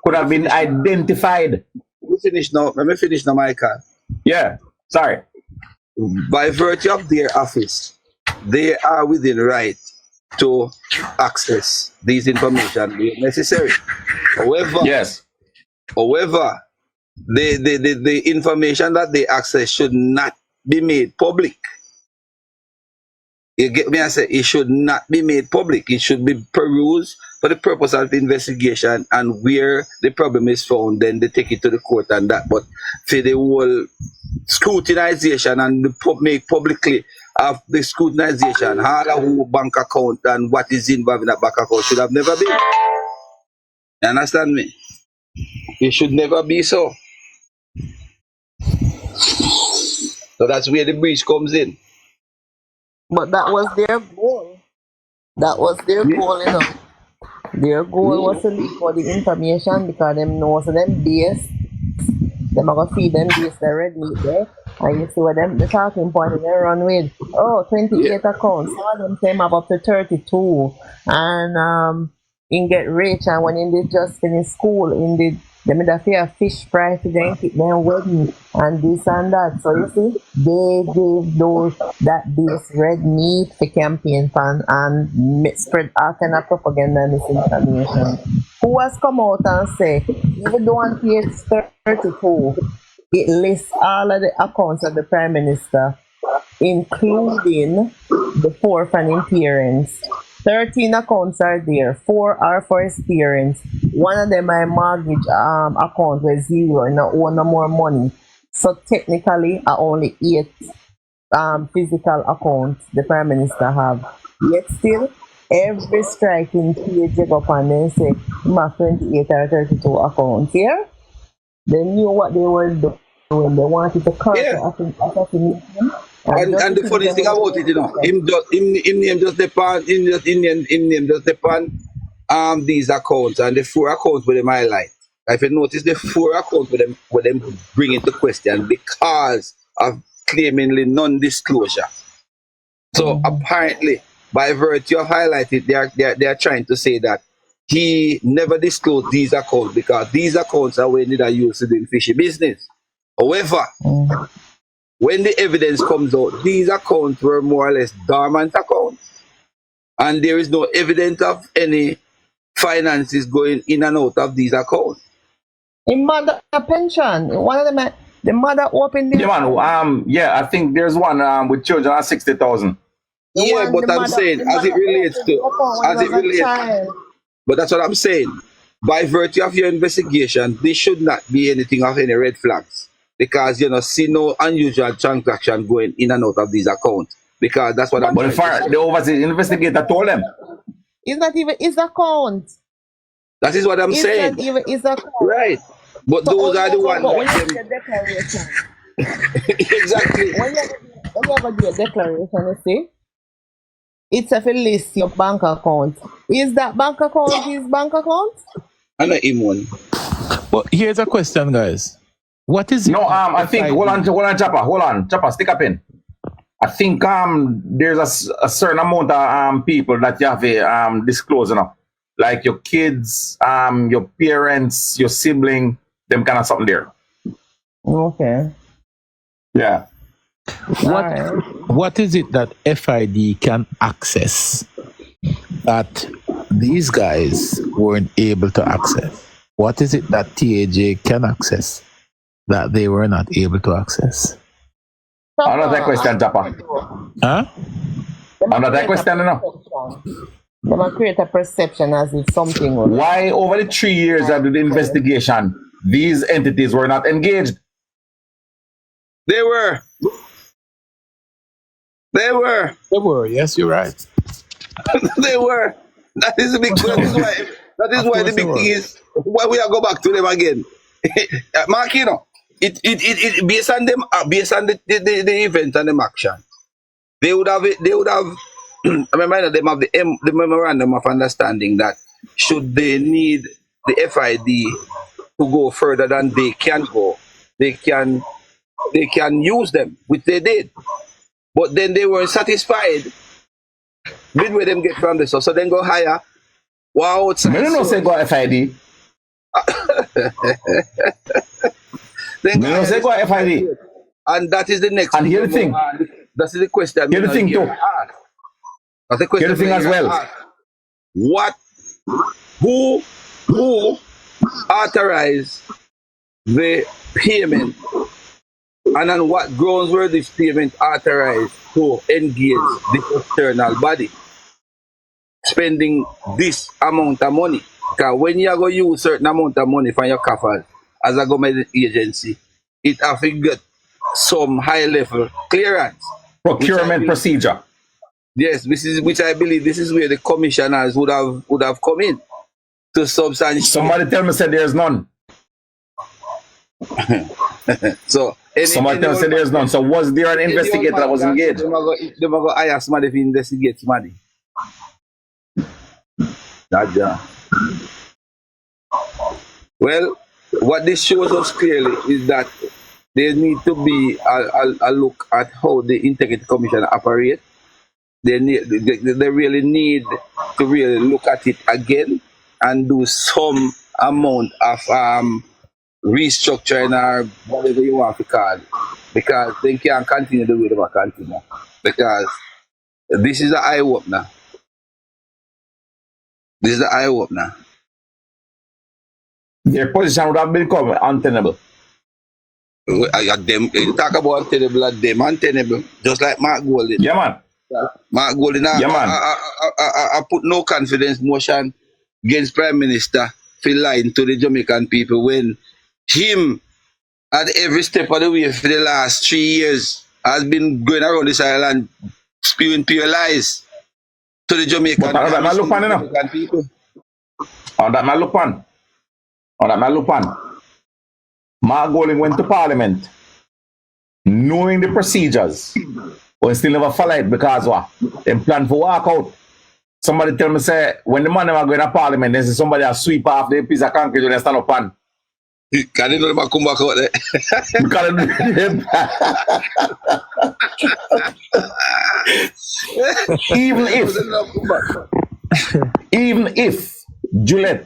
could have been identified. Let me finish now, Michael. Yeah, sorry. By virtue of their office, they are within right to access these information if necessary. However, the information that they access should not be made public. You get me? I say it should not be made public. It should be perused for the purpose of investigation, and where the problem is found, then they take it to the court and that. But for the whole scrutinization and make publicly of the scrutinization, all a whole bank account and what is involved in that bank account should have never been. You understand me? It should never be so. So that's where the breach comes in. But that was their goal. That was their goal, you know. Their goal was to leak for the information because them know so them base, them are gonna feed them base the red meat there. And you see what them the talking point they run with. Oh, 28 accounts. Some of them came up to 32. And in get rich, and when in did just finish school, in did them in the fear fish price then keep them wedding and this and that. So you see, they gave those that base red meat for campaign fund and spread all kind of propaganda and misinformation. Who has come out and say, even though on page 32, it lists all of the accounts of the Prime Minister, including the 4 for his parents. 13 accounts are there. 4 are for his parents. One of them my mortgage account was 0 and I owe no more money. So technically, I only 8 physical accounts the Prime Minister have. Yet still, every striking page they go up and then say, my 28 or 32 accounts here. They knew what they were doing. They wanted to assassinate him. And the funny thing about it, you know, him name just depend these accounts, and the 4 accounts with them highlight. If you notice the 4 accounts with them bring into question because of claimingly non-disclosure. So apparently, by virtue of highlighting, they are trying to say that he never disclosed these accounts because these accounts are when they are used to doing fishy business. However, when the evidence comes out, these accounts were more or less dormant accounts. And there is no evidence of any finances going in and out of these accounts. In mother pension, one of them, the mother opened the... Yeah, man, yeah, I think there's one with children at 60,000. Yeah, but I'm saying, as it relates to... But that's what I'm saying. By virtue of your investigation, there should not be anything of any red flags. Because, you know, see no unusual transaction going in and out of these accounts. Because that's what I'm saying. But the overseas investigator told them. It's not even his account. That is what I'm saying. It's not even his account. Right. But so those are the ones that... When you get declaration. Exactly. When you have a declaration, you see, it's a list your bank account. Is that bank account his bank account? I know him one. But here's a question, guys. What is it? No, I think hold on, Chopper, stick up in. I think there's a certain amount of people that you have to disclose, you know, like your kids, your parents, your sibling, them kind of something there. Okay. Yeah. What is it that FID can access that these guys weren't able to access? What is it that TAJ can access that they were not able to access? Another question, Chopper. Huh? Another question, no? They might create a perception as if something was... Why over the 3 years of the investigation, these entities were not engaged? They were. They were, yes, you're right. They were. That is the big question. That is why the big thing is why we are go back to them again. Mark, you know, it based on them, based on the event and the action, they would have I remind them of the memorandum of understanding that should they need the FID to go further than they can go, they can use them, which they did. But then they weren't satisfied with where them get from this, so then go higher. Wow, outside. I don't know say go FID. Then go say go FID. And that is the next. And here the thing. That is the question. Here the thing too. That's the question. Here the thing as well. What? Who authorized the payment And on what grounds were this payment authorized to engage the external body spending this amount of money? Because when you are going to use certain amount of money from your coffers as a government agency, it has to get some high level clearance. Procurement procedure. Yes, this is which I believe this is where the commissioners would have come in to substantiate. Somebody tell me said there's none. So somebody tell me said there's none. So was there an investigator that was engaged? They might go hire somebody to investigate somebody. Well, what this shows us clearly is that there need to be a look at how the Integrity Commission operate. They really need to really look at it again and do some amount of restructuring or whatever you want to call it, because they can't continue the way they continue. Because this is the eye opener. This is the eye opener. Their position would have become untenable. Them, you talk about untenable, them untenable, just like Mark Golden. Yeah, man. Mark Golden, yeah, man. I put no confidence motion against Prime Minister for lying to the Jamaican people when him at every step of the way for the last 3 years has been going around this island spewing pure lies to the Jamaican people. On that man look on. Mark Golden went to Parliament knowing the procedures, but still never follow it because what? They plan for walk out. Somebody tell me say when the man never going to Parliament, then somebody will sweep off the piece of concrete when they stand up on. Can you not come back out there? even if Juliet,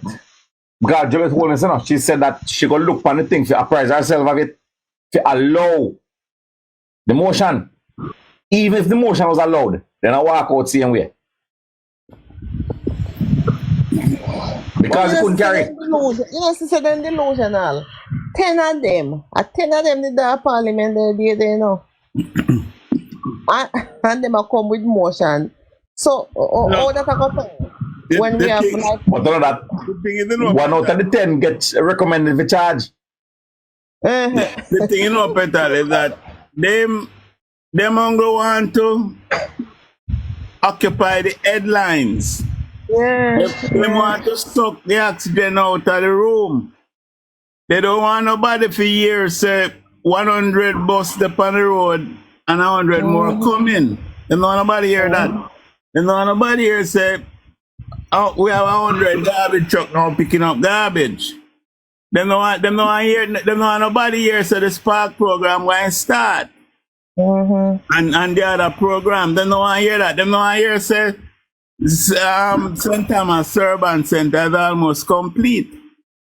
because Juliet Holmes, she said that she gonna look on the thing to apprise herself of it, to allow the motion. Even if the motion was allowed, then I walk out same way. Because you couldn't carry it. You know, she said they're delusional. 10 of them did the Parliament the day, you know. and them come with motion. So, how that happen? When we have like... But all of that, 1 out of the 10 gets recommended for charge. The thing you know, Petal, is that them only want to occupy the headlines. They want to suck the oxygen out of the room. They don't want nobody for years say 100 bus up on the road and 100 more coming. They don't want nobody hear that. They don't want nobody here say, oh, we have 100 garbage truck now picking up garbage. They don't want nobody here say the Spark program going to start. And the other program, they don't want to hear that. They don't want to hear say St. Thomas Servant Center is almost complete,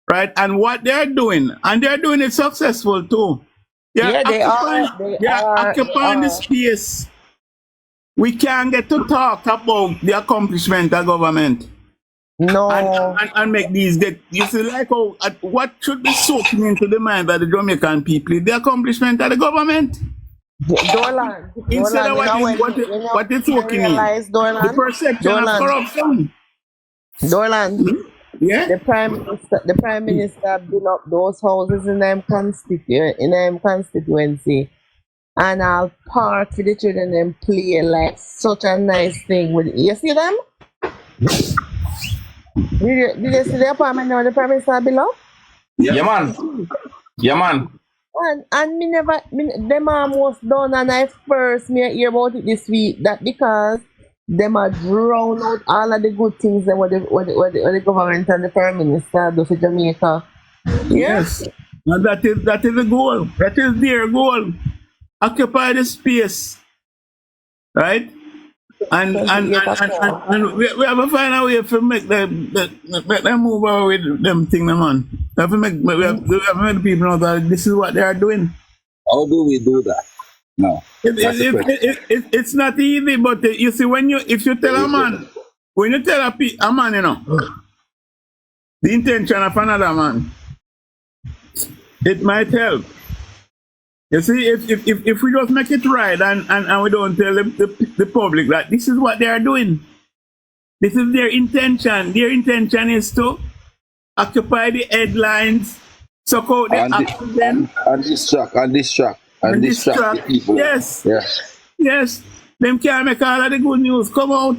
right? And what they're doing, and they're doing it successful too. They're occupying the space. We can't get to talk about the accomplishment of government. No. And make these get, you see, like what should be soaking into the mind of the Jamaican people? The accomplishment of the government. Instead of what it's working in, the perception of corruption. Dorland, yeah. The prime minister built up those houses in them constituency, and I'll park for the children and play like such a nice thing with. You see them? Did you see the apartment now the prime minister built up? Yeah, man. Yeah, man. And me never, them almost done, and I first me hear about it this week, that because them are drown out all of the good things that what the government and the prime minister do for Jamaica. Yes. And that is the goal. That is their goal. Occupy the space. Right? And we have to find a way to make them move over with them thing, man. We have to make the people know that this is what they are doing. How do we do that? No. It's not easy, but you see, if you tell a man, when you tell a man, you know, the intention of another man, it might help. You see, if we just make it right and we don't tell the public that this is what they are doing, this is their intention. Their intention is to occupy the headlines, suck out the accident, and distract the people. Yes, Yes. yes. Them can't make all of the good news come out.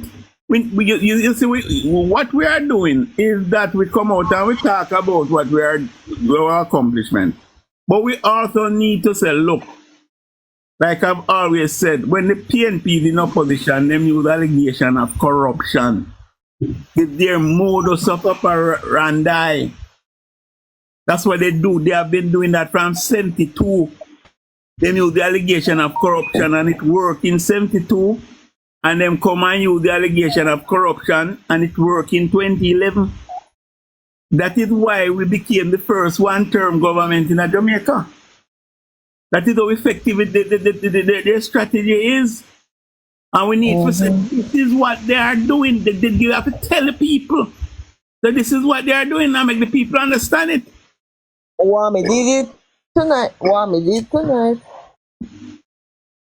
You see, what we are doing is that we come out and we talk about what our accomplishment. But we also need to say, look, like I've always said, when the PNP is in opposition, them use allegation of corruption. It's their modus operandi. That's what they do. They have been doing that from 72. They use the allegation of corruption and it worked in 72. And then come and use the allegation of corruption and it worked in 2011. That is why we became the first one-term government in Jamaica. That is how effective their strategy is. And we need to say, this is what they are doing. They have to tell the people that this is what they are doing and make the people understand it. Wami did it tonight.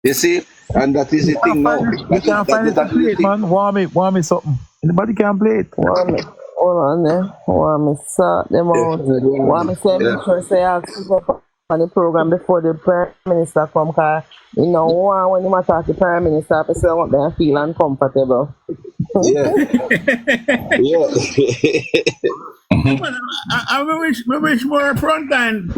You see, and that is the thing now. You can't find it to play it, man. Wami something. Anybody can play it. Wami, hold on there. Wami sort them out. Wami say, make sure say I'll keep up on the program before the Prime Minister come, because you know when you talk to the Prime Minister, I say what they feel uncomfortable. Yeah. I wish more frontline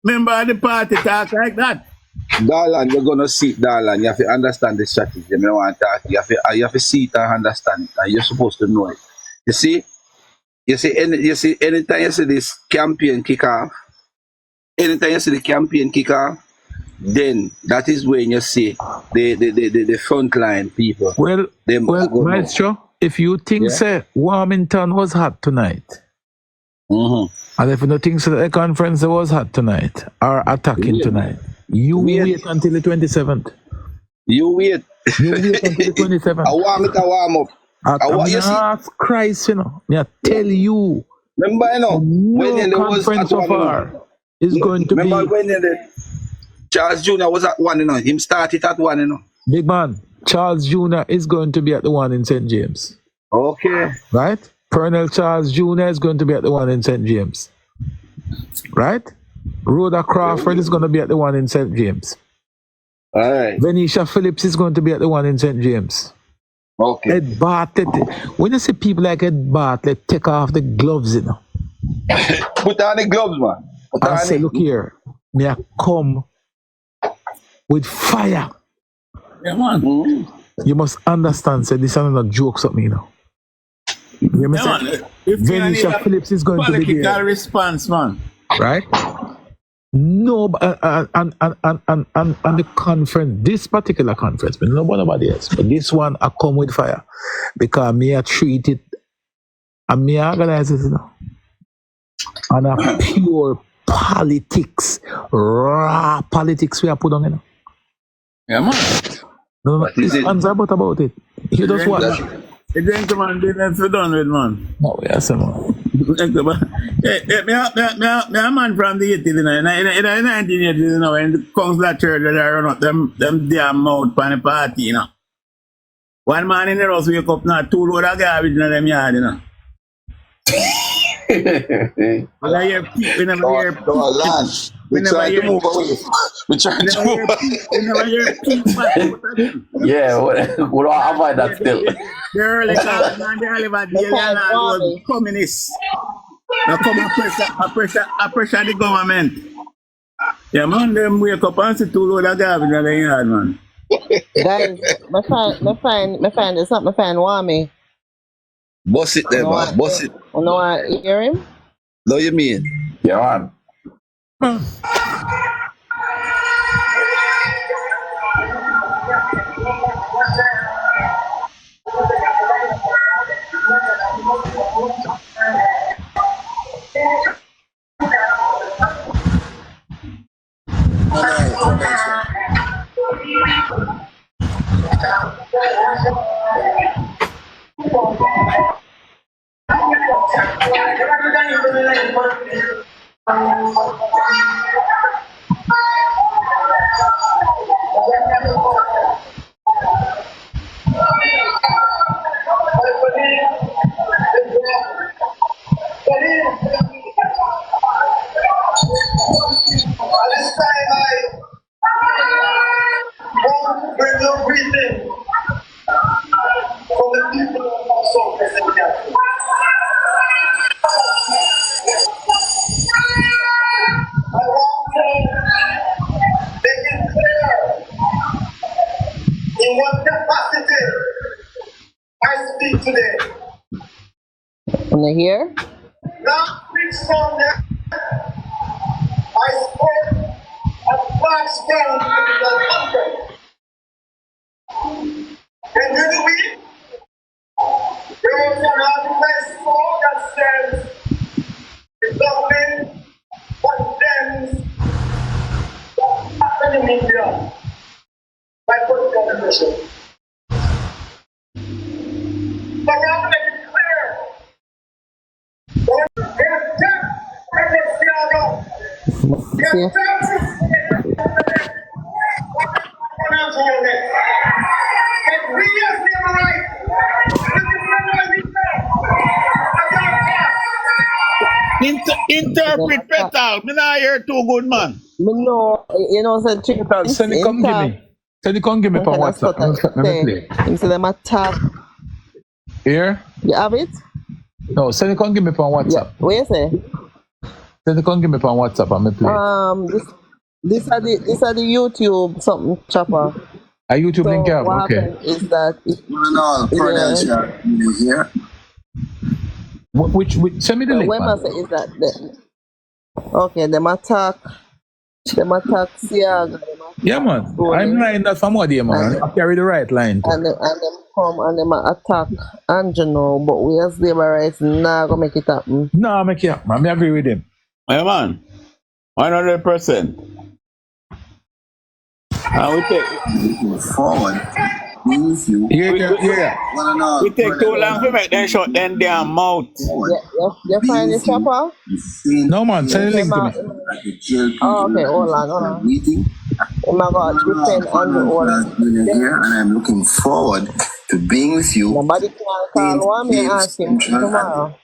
member of the party talk like that. Darlan, you're gonna see it, Darlan. You have to understand the strategy. You want to talk. You have to see it and understand it, and you're supposed to know it. You see, anytime you see this campaign kick off, then that is when you see the frontline people. Well, Maestro, if you think say Warmington was hot tonight, and if you think so the conference was hot tonight or attacking tonight, you wait until the 27th. You wait until the 27th. I warm up. Ask Christ, you know. I tell you. Remember, you know, when there was conference so far is going to be. Remember when Charles Jr. was at one, you know. Him started at one, you know. Big man, Charles Jr. is going to be at the one in St. James. Okay. Right? Colonel Charles Jr. is going to be at the one in St. James. Right? Rhoda Crawford is going to be at the one in St. James. All right. Venetia Phillips is going to be at the one in St. James. Okay. Ed Bartlett. When you see people like Ed Bartlett take off the gloves, you know. Put on the gloves, man. I say, look here. May I come with fire. Yeah, man. You must understand, say, this is not a joke, something, you know. You man. Venetia Phillips is going to be there. Response, man. Right? No, and the conference, this particular conference, but nobody else, but this one I come with fire because me I treat it and me I organize it, you know, and a pure politics, raw politics we are put on, you know. Yeah, man. No, it's about it. You just watch. The gentleman business we done with, man. No, yes, man. Me a man from the 80s, you know. In the 1980s, you know, in the council church, they run up them damn mouth for the party, you know. One man in the house wake up now, 2 load of garbage in them yard, you know. We never hear people. We never hear people. We trying to move away. We trying to move away. We never hear people. Yeah, we don't avoid that still. The early class man, they live at the was communists. Now come and pressure the government. Yeah, man, them wake up and see 2 load of garbage in the yard, man. Guys, my find there's something I find Wami. Boss it there, man. Boss it. You know what, hear him? What you mean? Yeah, man. I speak today. Wanna hear? Last week Sunday, I spoke at Blackstone Political Conference. And during the week, there was an article I saw that says the government condemns what happened in India by political repression. But I want to make it clear. Interpret Petal. Me not hear too good, man. No, you know, so Send it, come give me. Send it, come give me for WhatsApp. Let me play. Instead of attack. Here? You have it? No, send it, come give me for WhatsApp. Yeah. What you say? Send it, come give me for WhatsApp and me play. This are the YouTube something chopper. A YouTube So link, yeah? what Okay. happened is that Here. Which send me the link, what I man. say is that okay, them attack Siag. Yeah, man. I'm lying that from what day, man. I carry the right line. And them come and them attack Angelo, but we as labor rights not gonna make it happen. No, make it happen, man. I agree with him. Hey, man. 100%. And we take Forward. Yeah. we take too long to make them shut them damn mouth. You find the chopper? No, man. Send the link to me. Oh, okay, hold on. Oh my God, depend on the order. Here, and I'm looking forward to being with you. Nobody can call one me and ask him tomorrow.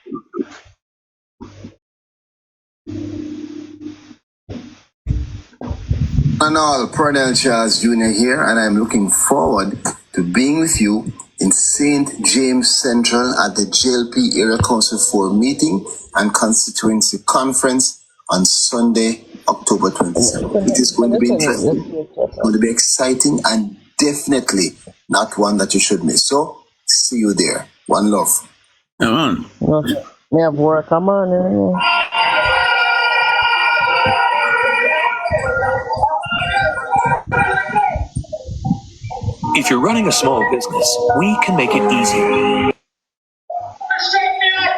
And all, Pernell Charles Jr. here, and I'm looking forward to being with you in St. James Central at the JLP Area Council 4 meeting and Constituency Conference on Sunday, October 27th. It is going to be interesting, it's going to be exciting, and definitely not one that you should miss. So, see you there. One love. Yeah, man. Okay. Me have work, come on. If you're running a small business, we can make it easier. Shut me up!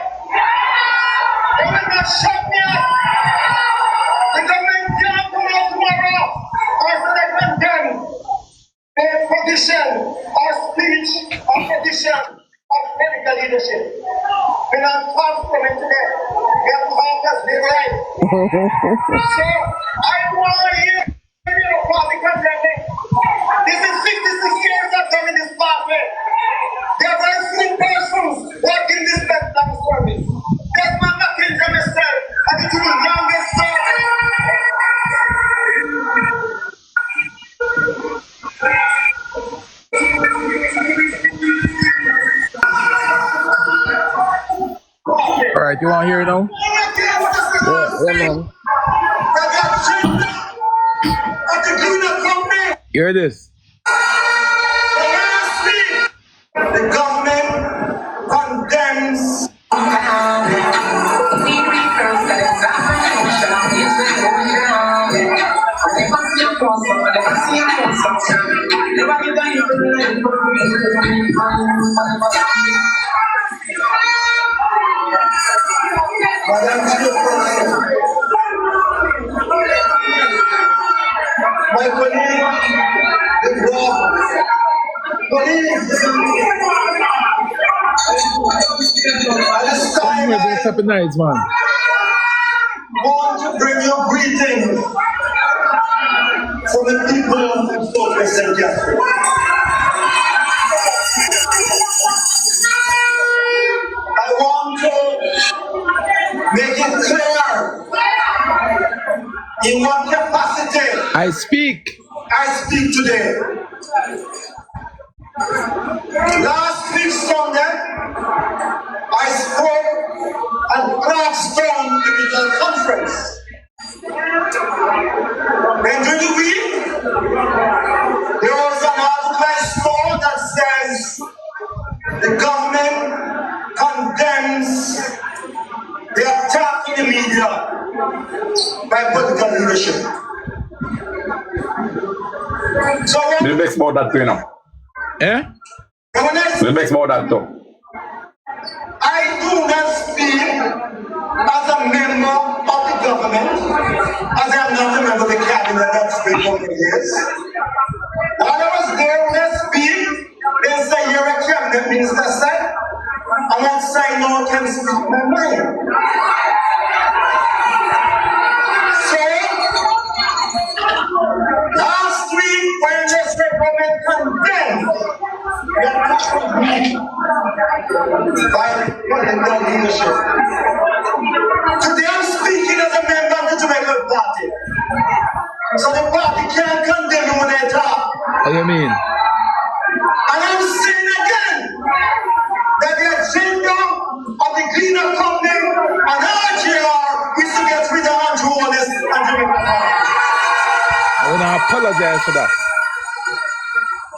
They will not shut me up! The government can't come out tomorrow after they condemn their position or speech or position of political leadership. We're not far from it today. We have talkers live right. So, I want to hear your party condemning. This is 56 years I've done in this party. There are very few persons working this long service. There's my nothing from myself, and the two youngest All right, you want to hear it now? Yeah, man. Hear this. The government condemns. My colleague, Happy nights, man. want to bring you greetings from the people of Southwest St. Catherine. I want to make it clear in what capacity I speak today. Last week Sunday, I spoke at Blackstone Political Conference. And during the week, there was an article I saw that says The government condemns the attack in the media by political leadership. So The next about that too, you know. Eh? The next about that too. I do not speak as a member of the government, as I am not a member of the cabinet that's been for many years. While I was there when I speak, they say you're a cabinet minister, sir. I'm not saying no one can speak my mind. So, last week when this government condemned the attack on me by political leadership. Today I'm speaking as a member of the Jamaica Party. So the party can't condemn me when I talk. What do you mean? And I'm saying again that the agenda of the cleaner company and RGR is to get rid of Andrew Wallace and Jamaica Party. I want to apologize for that.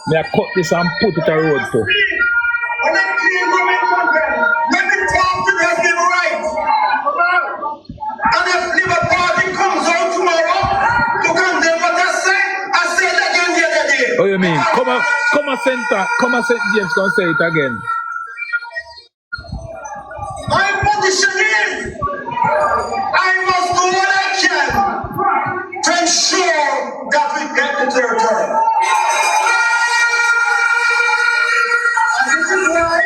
May I cut this and put it a road to. When I clean women content, let me talk to them give right. And if Labour Party comes out tomorrow to condemn what I said again the other day. What do you mean? Come on, St. James, come say it again. My position is, I must do what I can to ensure that we get the territory. And this is why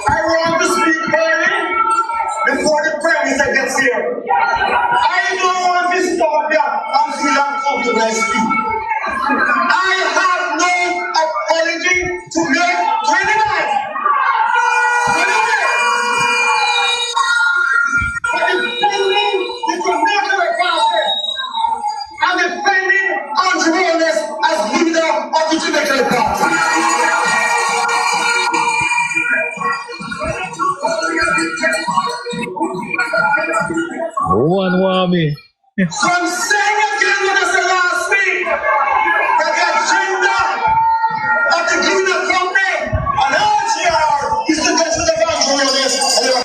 I want to speak early before the Prime Minister gets here. I don't want to stop here and feel uncomfortable I speak. I have no apology to make to anybody. But defending the Jamaica Party and defending Andrew Wallace as leader of the Jamaica Party. One want me. So I'm saying again what I said last week, that the agenda of the cleaner company and RGR is to get rid of Andrew Wallace.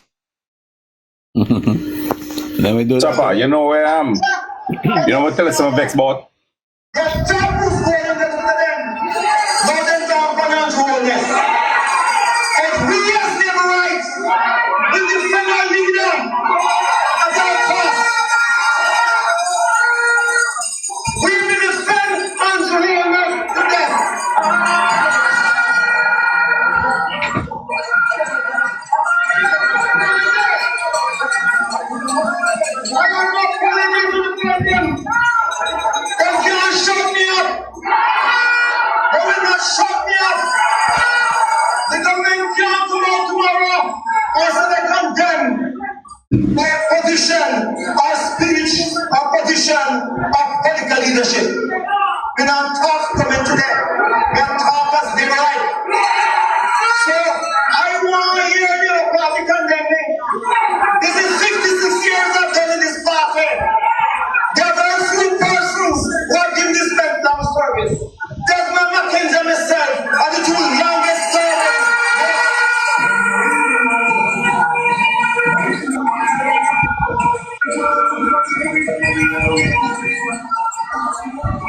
Let me do Chopper, that. you know where I am. You know what tell us some vex about? The top is going to get rid of them. Now them down for Andrew Wallace. And we as Labour rights will defend our leader at all costs. We will defend Andrew Wallace to death. I am not willing to defend them. They can't shut me up. They will not shut me up. The government can't come out tomorrow or say they condemn my position or speech or position of political leadership. We don't talk coming today. We don't talk as they right. So I want to hear the party condemn me. This is 56 years I've been in this party. There are very few persons who have given this long service. Desmond McKenzie and myself are the two longest servers.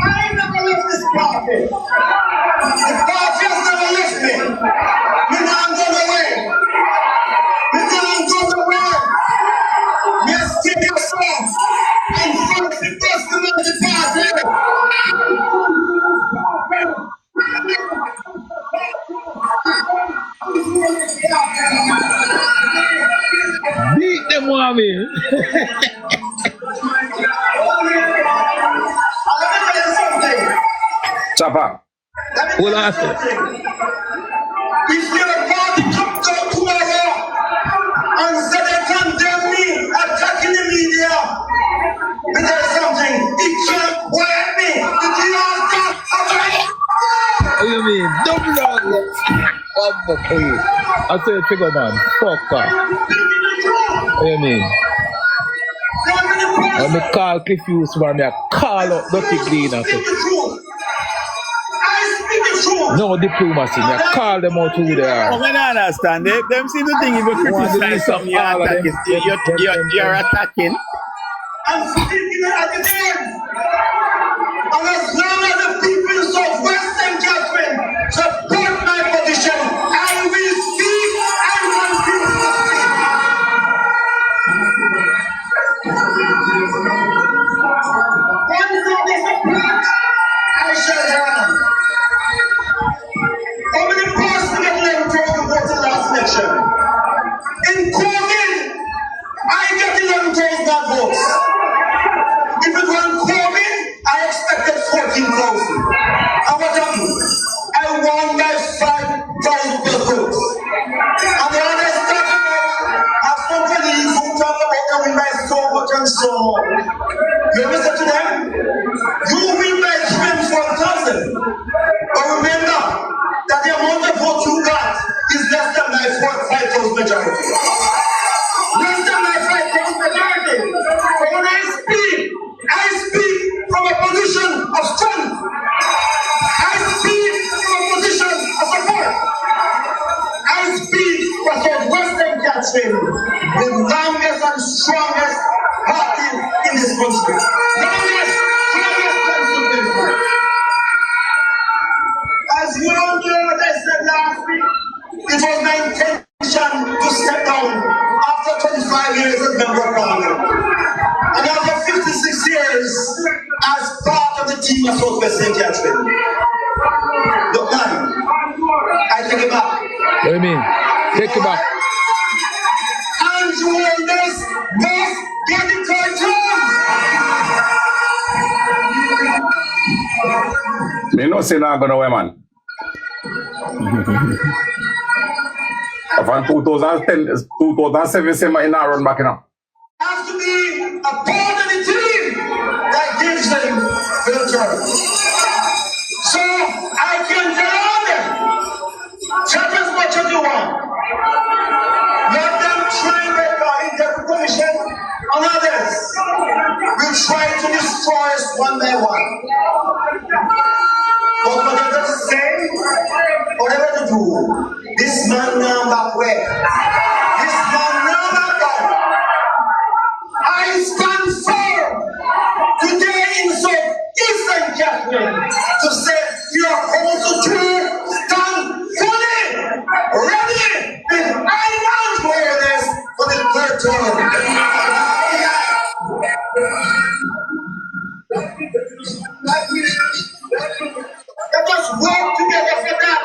I never left this party. The party has never left me. Me not gone away. Me not gone away. Me still here strong. And first the president of the party. Beat them, mommy. Let me tell you something. Chopper. Hold on. If your party comes out tomorrow and say they condemn me attacking the media, let me tell you something. It can't wear me. The last time What do you mean? Double on. I said, figure man. Fuck off. What do you mean? When me call Cliff Hughes, man, I call up Dirty Green and say, No diplomacy. You call them out who they are. Oh, I don't understand. Them seem to think if you criticize something, you're attacking. You're attacking. I'm speaking at the end. And as long as the people of Southwestern Catherine support my position, I will speak and continue to speak. Once they support, I shall run. Over the past to get 11,000 votes in the last election. In COVID, I got 11,000 votes. If it wasn't COVID, I expected 14,000. And what happened? I won by 5,000 votes. And the other stuff have some colleagues who talk about I win by so much and so more. You listen to them? You win by 24,000. But remember that the amount of votes you got is less than my 5,000 majority. Less than my 5,000 majority. So when I speak from a position of strength. I speak from a position of support. I speak for Southwestern Catherine, the longest and strongest party in this country. Longest, strongest Constituency. As you all know, what I said last week, it was my intention to step down after 25 years as member of parliament. And after 56 years as part of the team of Southwestern Catherine. Look, man, I take it back. What do you mean? Take it back. And you always must get it right. Me no say not gonna wear, man. From 2010, 2007, I not run back now. Have to be a part of the team that gives them filter. So I can tell all them, chat as much as you want. Let them try in their commission and others will try to destroy us one by one. But whatever to say, whatever to do, this man now back where? This man now back down. I stand firm today in Southeastern Catherine to say you are called to stand fully ready with I awareness for the third term. Let us work together for that.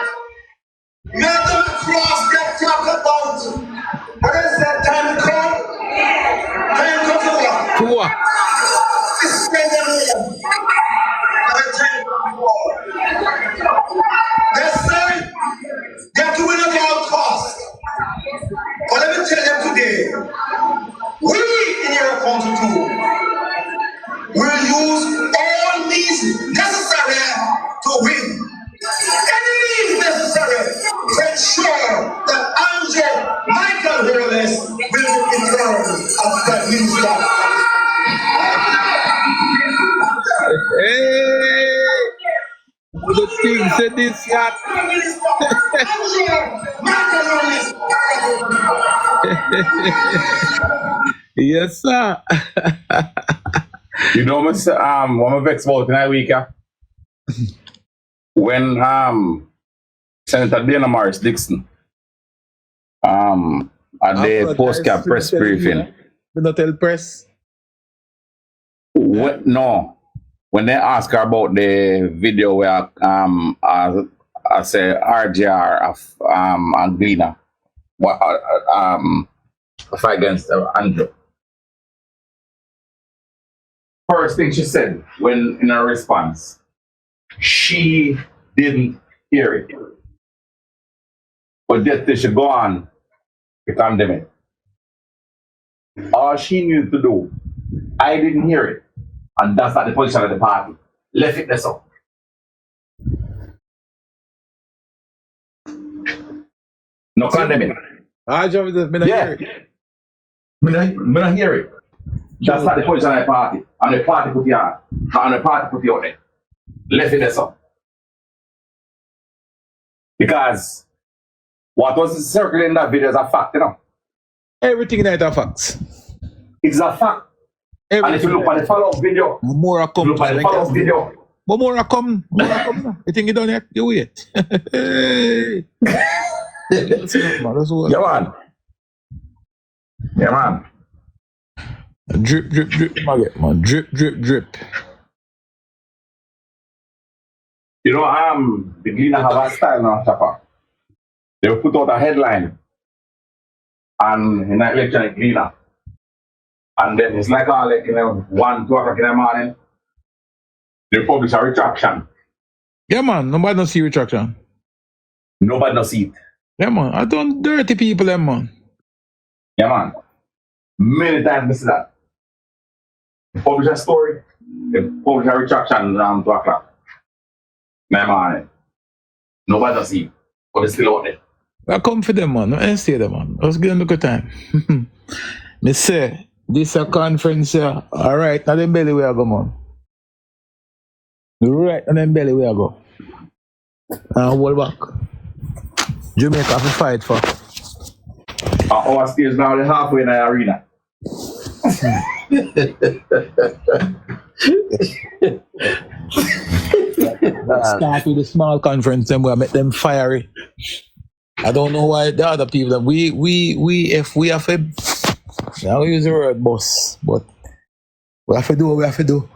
Let them cross that talk about what is that time come? Time come to what? To what? It's spend them time they say they're doing it at all costs. But let me tell them today, we in your country too will use all means necessary to win. Any means necessary to ensure that Andrew Michael Wallace will be returned as Prime Minister. Hey, the thing said this yet. Yes, sir. You know, Mr. What I'm vexed about tonight week, when Senator Dana Morris Dixon at the post-cap press briefing. Do not tell press. What, no. When they ask her about the video where I say RJR of Anglina fight against Andrew. First thing she said when in her response, she didn't hear it. But that they should go on to condemn it. All she needed to do, I didn't hear it. And that's not the position of the party. Left it there so. No condemn it. I just hear it. Me not hear it. That's not the position of the party. And the party put you on. And the party put you out there. Left it there so. Because what was circulating in that video is a fact, you know. Everything in that are facts. It's a fact. And if you look at the follow-up video, more come. look at the follow-up video. But more come. You think you done yet? You wait. Yeah, man. Yeah, man. Drip, drip, drip, man. Drip, drip, drip. You know, the Gleaner have a style now, Chapa. They will put out a headline and in that election, Gleaner. And then it's like, 1, 2 o'clock in the morning, they publish a retraction. Yeah, man. Nobody don't see retraction. Nobody don't see it. Yeah, man. I don't dirty people, them, man. Yeah, man. Many times I see that. They publish a story, they publish a retraction around 2 o'clock in the morning. Nobody don't see it, but it's still out there. I come for them, man. I stay there, man. Let's give them a good time. Me say, this a conference here. All right, now them belly where I go, man. Right, now them belly where I go. And hold back. Jamaica have to fight for. Our stage now, they're halfway in the arena. Start with the small conference, then we'll make them fiery. I don't know why the other people that we if we have to, now we use the word boss, but we have to do what we have to do.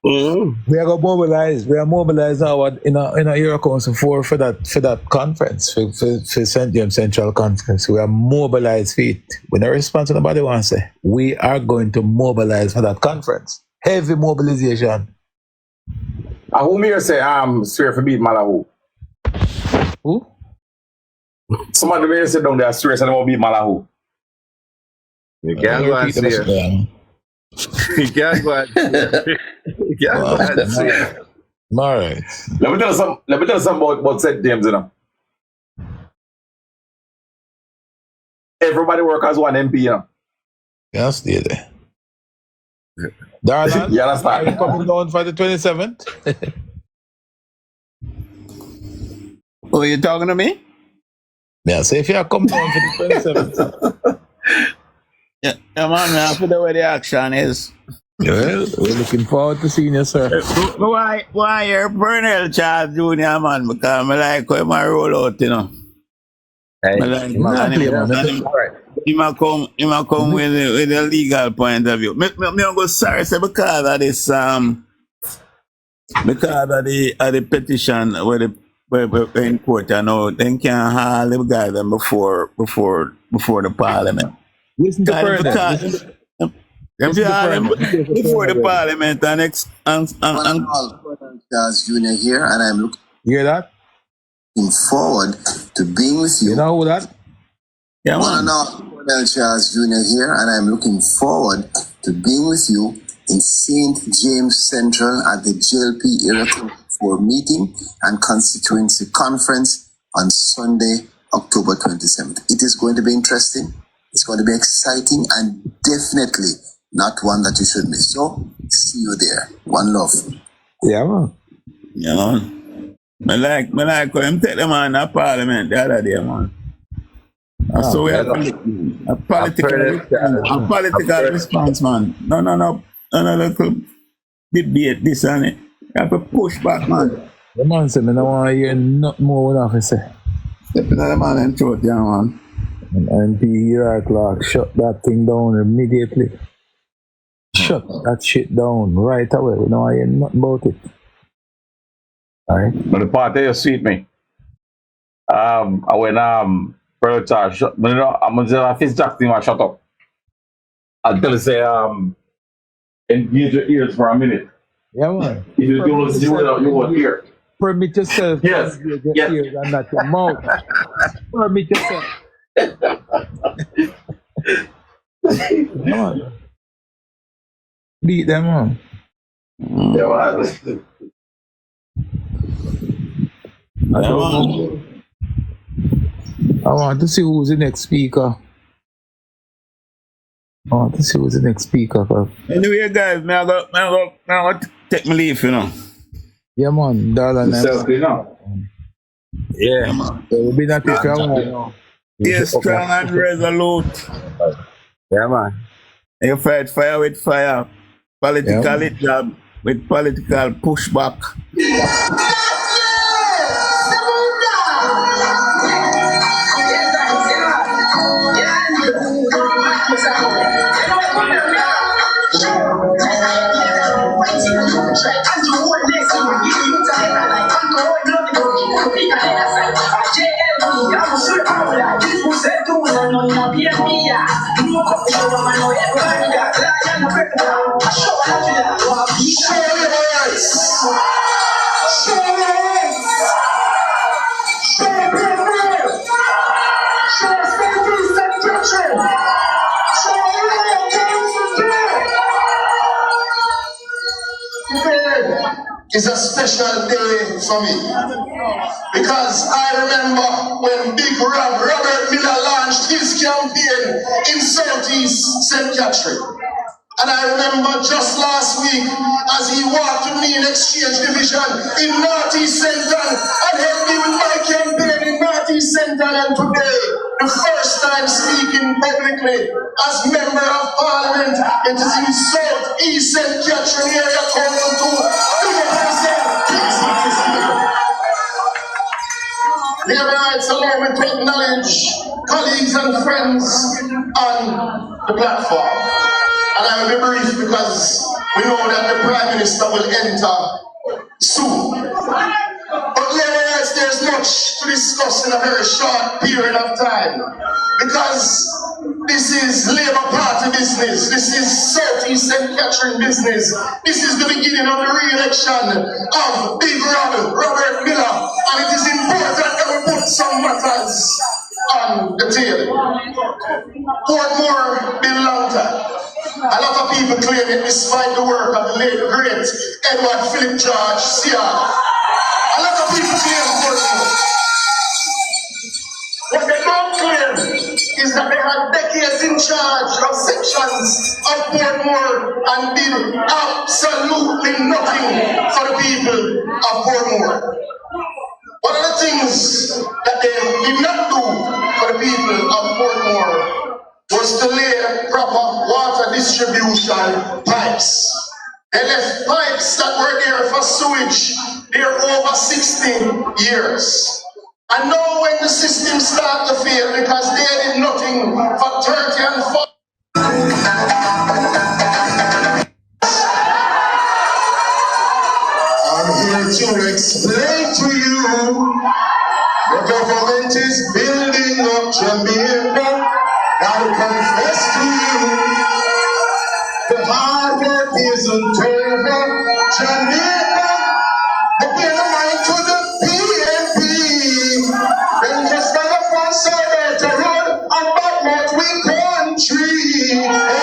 We are gonna mobilize. We are mobilized now in a Euro Council for that conference for St. James Central Conference. We are mobilized for it. We don't respond to nobody wants to say. We are going to mobilize for that conference. Heavy mobilization. Who me say swear for beat Malahu? Who? Somebody may sit down there swear and they won't beat Malahu. You can't go and see it. You can't go and see it. You can't go and see it. All right. Let me tell you something about St. James, you know. Everybody work as one MP, you know. Yeah, stay there. Darlan, you understand? Are you coming down for the 27th? Oh, you talking to me? Yeah, so if you are coming down for the 27th. Yeah, man, I have to know where the action is. Well, we're looking forward to seeing you, sir. Why you're Burnell Charles Jr., man? Because I like how I roll out, you know. Hey, He might come with a legal point of view. Me go sorry say because of this because of the petition where we're in court, you know, they can't haul the guy them before the parliament. Listen to Burnell. Before the parliament and Charles Jr. here, and I'm looking forward to being with you. You know who that? Yeah, man. Charles Jr. here, and I'm looking forward to being with you in St. James Central at the JLP Area for meeting and constituency conference on Sunday, October 27th. It is going to be interesting. It's going to be exciting and definitely not one that you should miss. So, see you there. One love. Yeah, man. Yeah, man. I like him take them on the parliament the other day, man. So we have a political response, man. No, debate this and it. You have to push back, man. The man said, I don't want to hear nothing more what I have to say. Step in the man and throat, yeah, man. And P. Clark, shut that thing down immediately. Shut that shit down right away. We don't want to hear nothing about it. Alright? But the part there, sweet me. When Pearl Charge, I'm going to fist Jack thing, shut up. I'll tell you, say, engage your ears for a minute. Yeah, man. If you don't see what you want to hear. Permit yourself. Yes. Your ears and not your mouth. Permit yourself. Come on. Beat them on. Yeah, man. I want to see who's the next speaker. Anyway, guys, I go take my leave, you know. Yeah, man. Darling. Yeah. We'll be not it for a while now. Stay strong and resolute. Yeah, man. You fight fire with fire. Political job with political pushback. It's a special day for me because I remember when Big Robert Miller launched his campaign in Southeast St. Catherine. And I remember just last week as he walked with me in Exchange Division in Northeast Central and helped me with my campaign in Northeast Central, and today, the first time speaking publicly as Member of Parliament, it is in Southeast St. Catherine area Council 2 to represent Neighborhoods. Allow me to acknowledge colleagues and friends on the platform. And I will be brief because we know that the Prime Minister will enter soon. But nevertheless, there's much to discuss in a very short period of time. Because this is Labour Party business. This is Southeast St. Catherine business. This is the beginning of the re-election of Big Robert Miller. And it is important that we put some matters on the table. Portmore been a long time. A lot of people claim it despite the work of the late great Edward Philip George Sear. A lot of people claim Portmore. What they don't claim is that they had decades in charge of sections of Portmore and did absolutely nothing for the people of Portmore. One of the things that they did not do for the people of Portmore was to lay proper water distribution pipes. They left pipes that were there for sewage there over 60 years. And now when the system started to fail because they did nothing for 30 and 40. I'm here to explain to you the government is building up Jamaica. I'll confess to you, the hard work isn't over. Jamaica, again am I to the PNP. Then just got up on Sunday to run and back we country. Hey,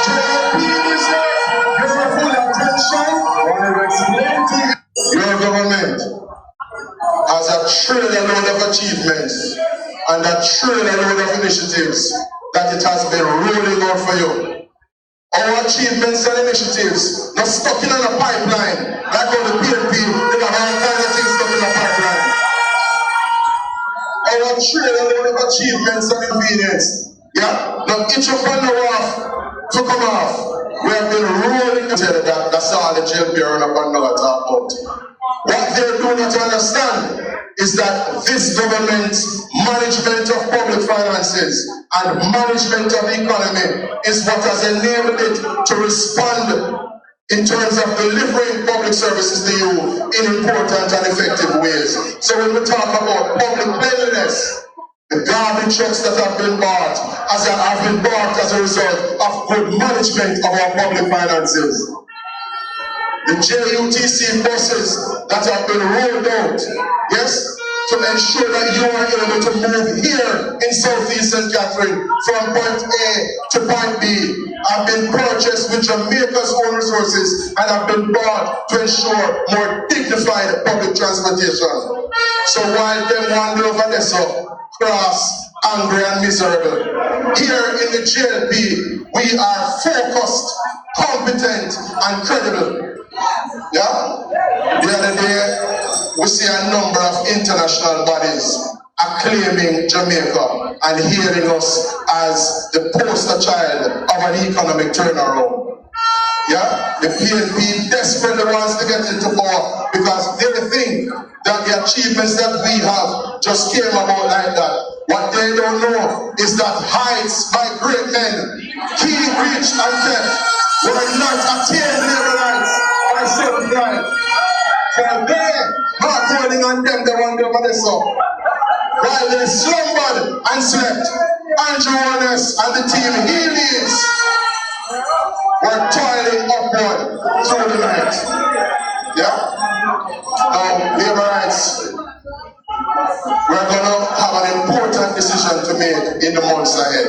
JLP is there. You're full attention. I want to explain to you. Your government has a trillion load of achievements and a trillion load of initiatives that it has been rolling out for you. Our achievements and initiatives not stuck in a pipeline, like all the PNP, they have all kinds of things stuck in a pipeline. Our trillion load of achievements and ingredients, yeah, not each of them off to come off. We have been rolling until that's all the JLP are up and now talk about. What they do not understand is that this government's management of public finances and management of the economy is what has enabled it to respond in terms of delivering public services to you in important and effective ways. So when we talk about public cleanliness, the garbage trucks that have been bought as a result of good management of our public finances. The JUTC buses that have been rolled out, yes, to ensure that you are able to move here in Southeast St. Catherine from point A to point B have been purchased with Jamaica's own resources and have been bought to ensure more dignified public transportation. So while them wander over there so cross, angry and miserable, here in the JLP we are focused, competent and credible. Yeah? The other day, we see a number of international bodies acclaiming Jamaica and hailing us as the poster child of an economic turnaround. Yeah, the PNP desperately wants to get into power because they think that the achievements that we have just came about like that. What they don't know is that heights by great men, key, reach, and depth were not attained labor rights by certain right. So they are calling on them, they want them to so. While they slumbered and slept, Andrew Honest and the team he leads were toiling upward through the night. Yeah? Now, labor rights, we're going to have an important decision to make in the months ahead.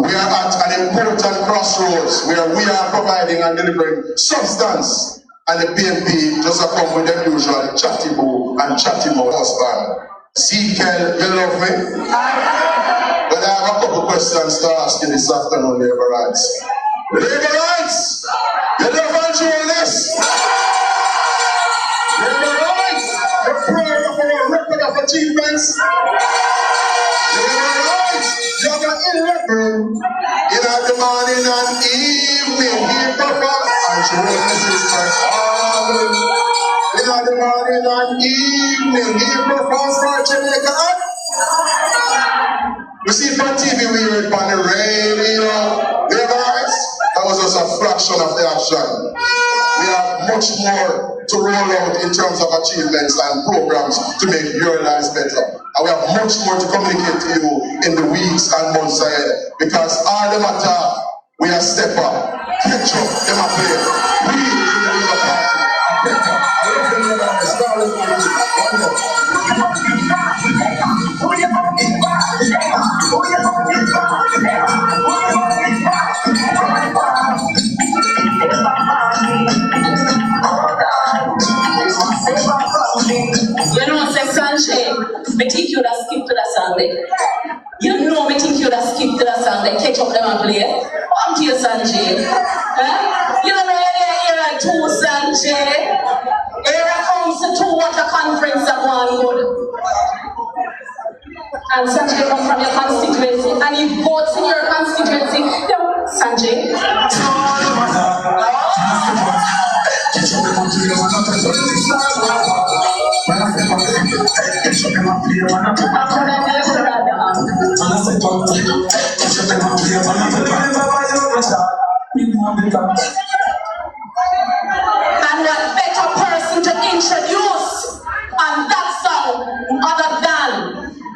We are at an important crossroads where we are providing and delivering substance, and the PNP just come with the usual chatty boo and chatty mouth husband. Ezekiel, you love me? But I have a couple questions to ask you this afternoon, labor rights. Labor rights! You love Andrew Honest? Labor rights! You're proud of our record of achievements? Labor rights! You're the 11 in the morning and evening. He performs Andrew Honest is performing. In the morning and evening, he performs for Jamaica. We see it on TV, we hear it on the radio. Labor rights, that was just a fraction of the action. We have much more to roll out in terms of achievements and programs to make your lives better. And we have much more to communicate to you in the weeks and months ahead. Because all the matter, we are step up, catch up, them a play. We in the Labour Party are better. I love the Labour Party, start with me. You know, say Sanjay, me think you would have skipped to the Sunday. You know me think you would have skipped to the Sunday, catch up them and play. Come to you, Sanjay. You don't know area 2, Sanjay. Area comes to water conference that one good. And Sanjay come from your constituency, and he votes in your constituency. No, Sanjay. And what better person to introduce on that song other than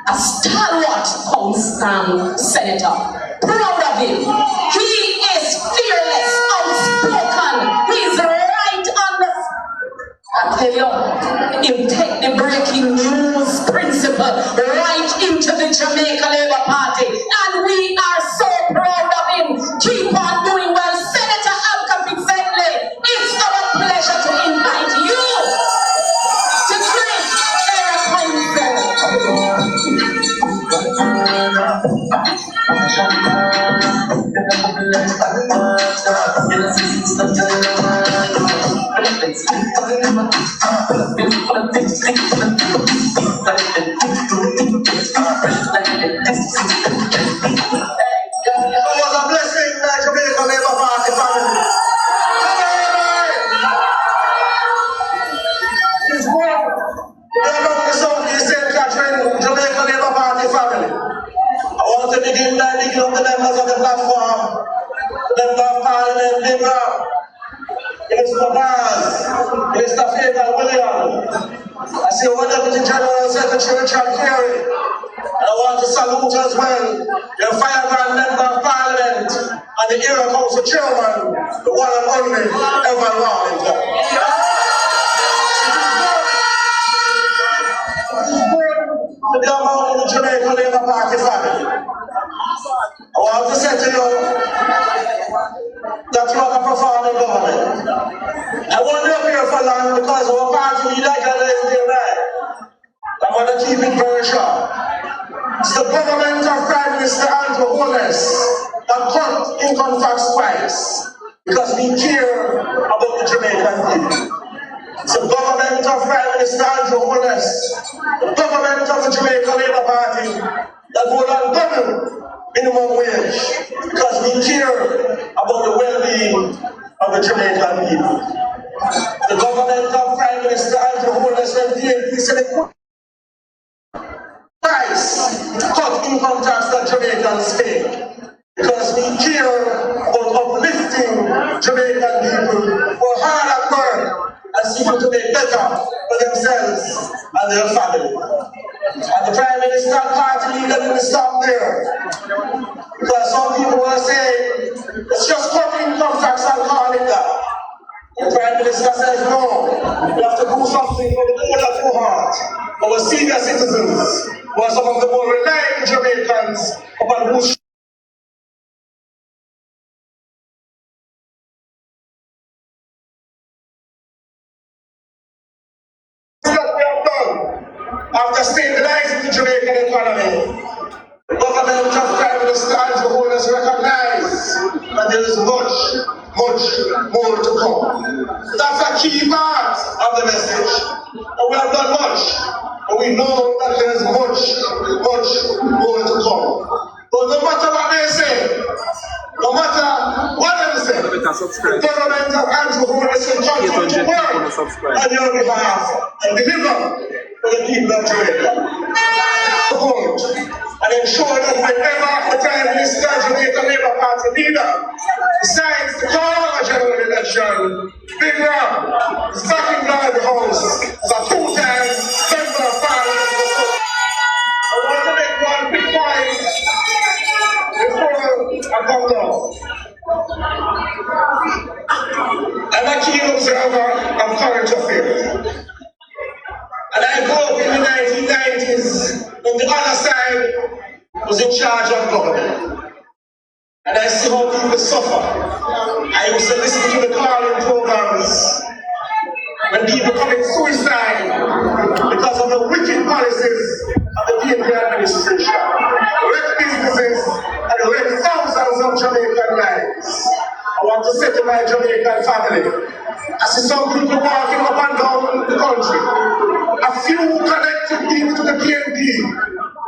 a stalwart constant senator. Proud of him. He is fearless, outspoken. He's right on the... I tell you, he'll take the breaking news principle right into the Jamaica Labour Party. And we are so proud of him. Keep on doing well. Senator Alcapit Manley, it's our pleasure to invite you to drink Jamaica Labour Party family. It's good. They love the Southeast St. Catherine Jamaica Labour Party family. I want to begin by thanking the members of the platform, Member of Parliament, Libra, Mr. Baz, Mr. Fagan William. I see one Deputy General Secretary Richard Carey. And I want to salute as well your firebrand Member of Parliament and the Era Council Chairman, the one and only Evan Wallington. To be among the Jamaica Labour Party family. I want to say to you that you have a performing government. I won't be up here for long because our party we like a day right. I'm going to keep it very short. It's the government of Prime Minister Andrew Honest that cut income tax twice. because we care about the Jamaican people. The government of Prime Minister Andrew Holness, the government of the Jamaica Labour Party, that would on double minimum wage because we care about the well-being of the Jamaican people. The government of Prime Minister Andrew Holness and PNP said it price cut income tax that Jamaicans pay because we care about uplifting Jamaican people for hard at work and seeking to make better for themselves and their family. And the Prime Minister party leader didn't stop there. Because some people were saying, it's just cut income tax and call it that. The Prime Minister says, no, we have to do something for the poor that too hard. Our senior citizens, who are some of the more reliable Jamaicans, upon whose after stabilizing the Jamaican economy, the government of Prime Minister Andrew Holness recognized that there is much more to come. That's a key part of the message. And we have done much, but we know that there is much more to come. But no matter what they say, no matter what they say, the government of Andrew Holness will continue to work on your behalf and deliver for the people of Jamaica. And ensure that whenever the Prime Minister, Jamaica Labour Party leader, decides to call a general election, Big Ram is back in the House as a two-time member of Parliament. I want to make one big point before I come down. I'm a keen observer of current affairs. And I grew up in the 1990s when the other side was in charge of government. And I see how people suffer. I used to listen to the calling programs when people commit suicide because of the wicked policies of the PNP administration. Wreck businesses and wreck thousands of Jamaican lives. I want to say to my Jamaican family, I see some people walking up and down the country. A few connected people to the PNP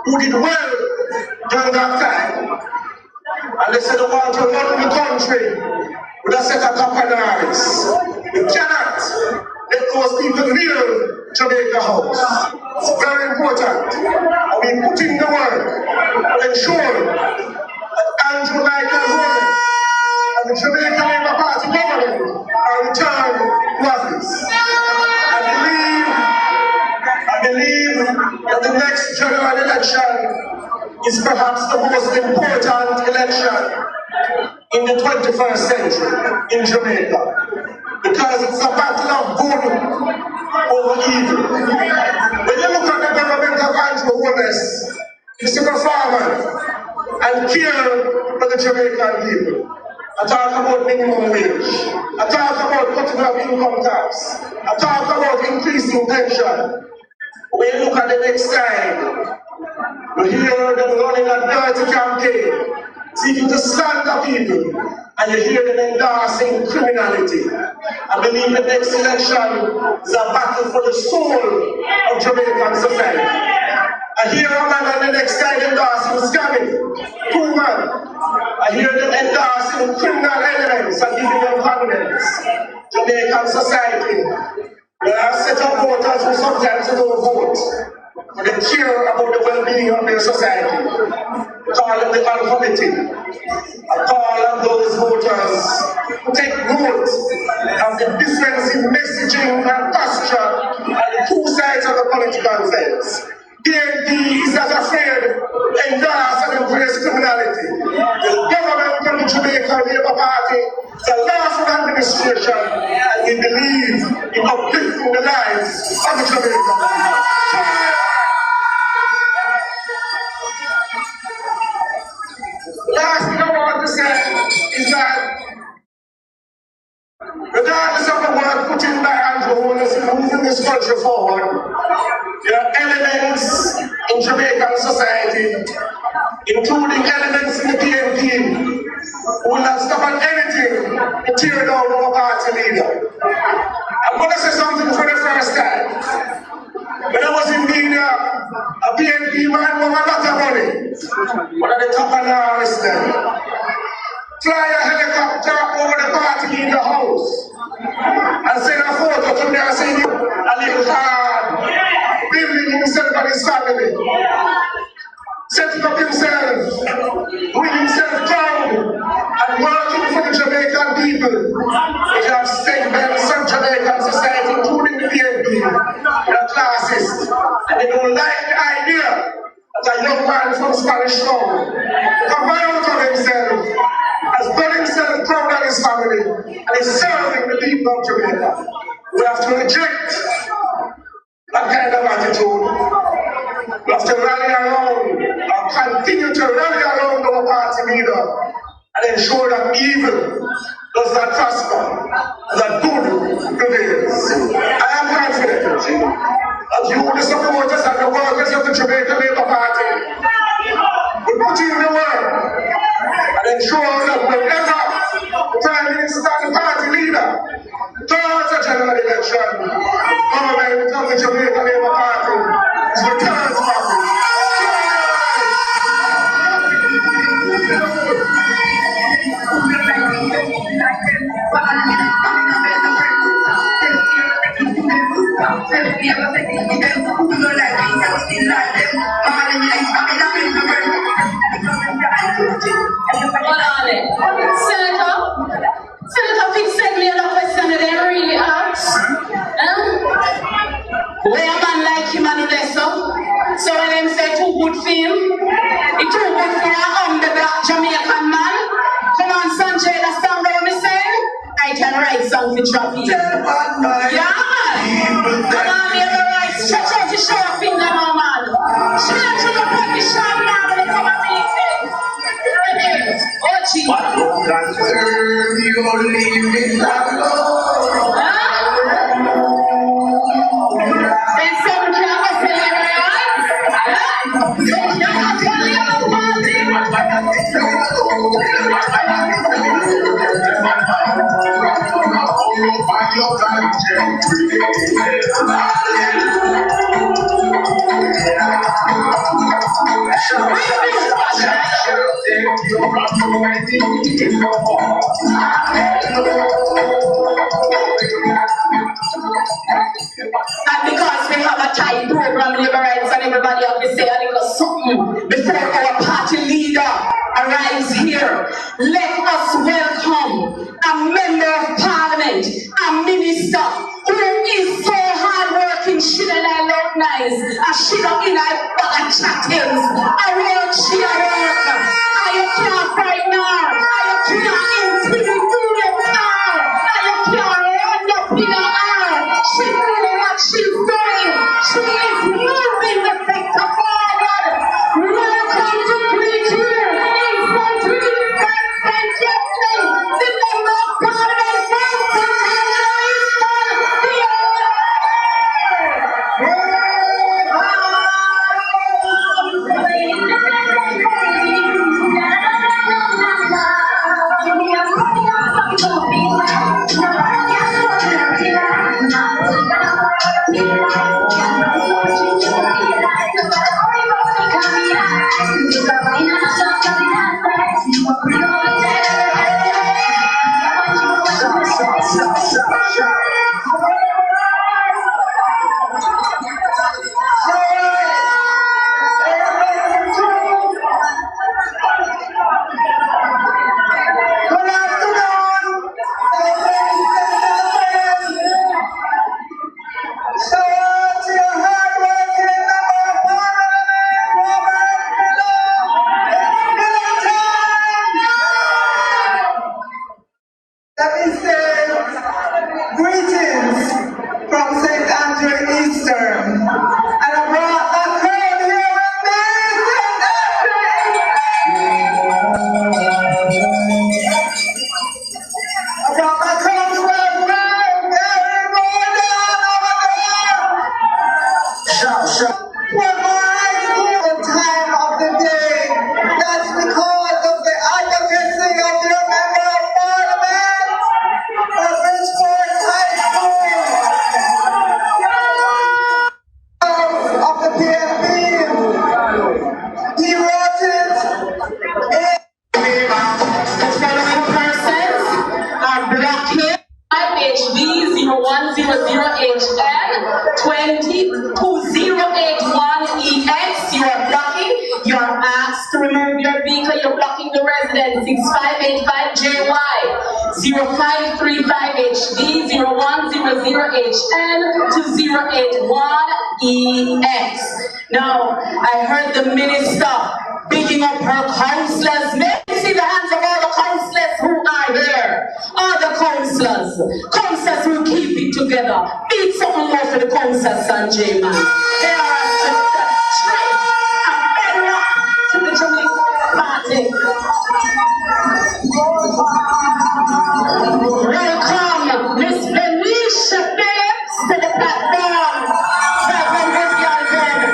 who did well during that time. And they said they want to run the country with a set of companies. We cannot let those people leave Jamaica House. It's very important. And we put in the work to ensure that Andrew Holness and the Jamaica Labour Party government are returned to office. I believe that the next general election is perhaps the most important election in the 21st century in Jamaica, because it's a battle of good over evil. When you look at the government of Andrew Holness, it's a performer and care for the Jamaican people. I talk about minimum wage. I talk about cutting off income tax. I talk about increasing pension. When you look at the next time, you hear them running a dirty campaign, seeking to slander people, and you hear them endorsing criminality. I believe the next election is a battle for the soul of Jamaican society. I hear a man on the next time endorsing scamming, two men. I hear them endorsing criminal elements and giving them confidence. Jamaican society, there are set of voters who sometimes don't vote, but they care about the well-being of their society. Call them the alphabetic. I call on those voters to take note of the difference in messaging and posture on the two sides of the political fence. PNP is not afraid to endorse and embrace criminality. The government of the Jamaica Labour Party is a lawful administration, and we believe in uplifting the lives of the Jamaicans. Last thing I want to say is that regardless of the work put in by Andrew Holness in moving this country forward, there are elements in Jamaican society, including elements in the PNP, will not stop at anything to tear down our party leader. I'm going to say something for the first time. When I was in media, a PNP man with a lot of money. One of the top of the listening. Fly a helicopter over the party in the house. And send a photo to me and say, a little card. Building himself and his family. Setting up himself, doing himself proud, and working for the Jamaican people, which have sent them some Jamaican society, including the PNP, the classes, and they don't like the idea that a young man from Spanish Town come out of himself, has done himself proud of his family, and is serving the people of Jamaica. We have to reject that kind of attitude. We have to rally around and continue to rally around our party leader and ensure that evil does not prosper, that good prevails. I am confident that you, the supporters and the workers of the Jamaica Labour Party, will put in the work and ensure that whenever the Prime Minister and the party leader turns a general election, government of the Jamaica Labour Party is returns party. Senator Fitz said me a question that they really asked. Where a man like him and less so? So when them say too good for him, it's too good for a black Jamaican man. Come on, Sanjay, that's down what me saying. I can write something for traffic. Yeah, man. Come on, you have a right. Stretch out your short finger now, man. Stretch out your pocket short now when you come and meet it. Oh, gee. What don't concern you, leave it alone. Then some drama and because we have a tight program, labor rights, and everybody have to say a little something before our party leader arrives here, let us welcome a member of parliament, a minister who is so hardworking, she don't look nice, and she don't in a bag of chattels. I work, she a work. I can't right now. I can't intimidate her. I can't run up in her. She knows what she's doing. She is moving the sector forward. Welcome to Collusion. The member of parliament, motor vehicle, you're blocking the residence. 6585JY, 0535HD, 0100HN to 081EX. Now, I heard the minister bigging up her councillors. Let me see the hands of all the councillors who are here. All the councillors who keep it together. Beat something more for the councillors, Sanjay, man. They are a strength and bedrock to the Jamaica Party. Welcome, Miss Venetia Phillips, to the platform. Welcome, Miss Galvin.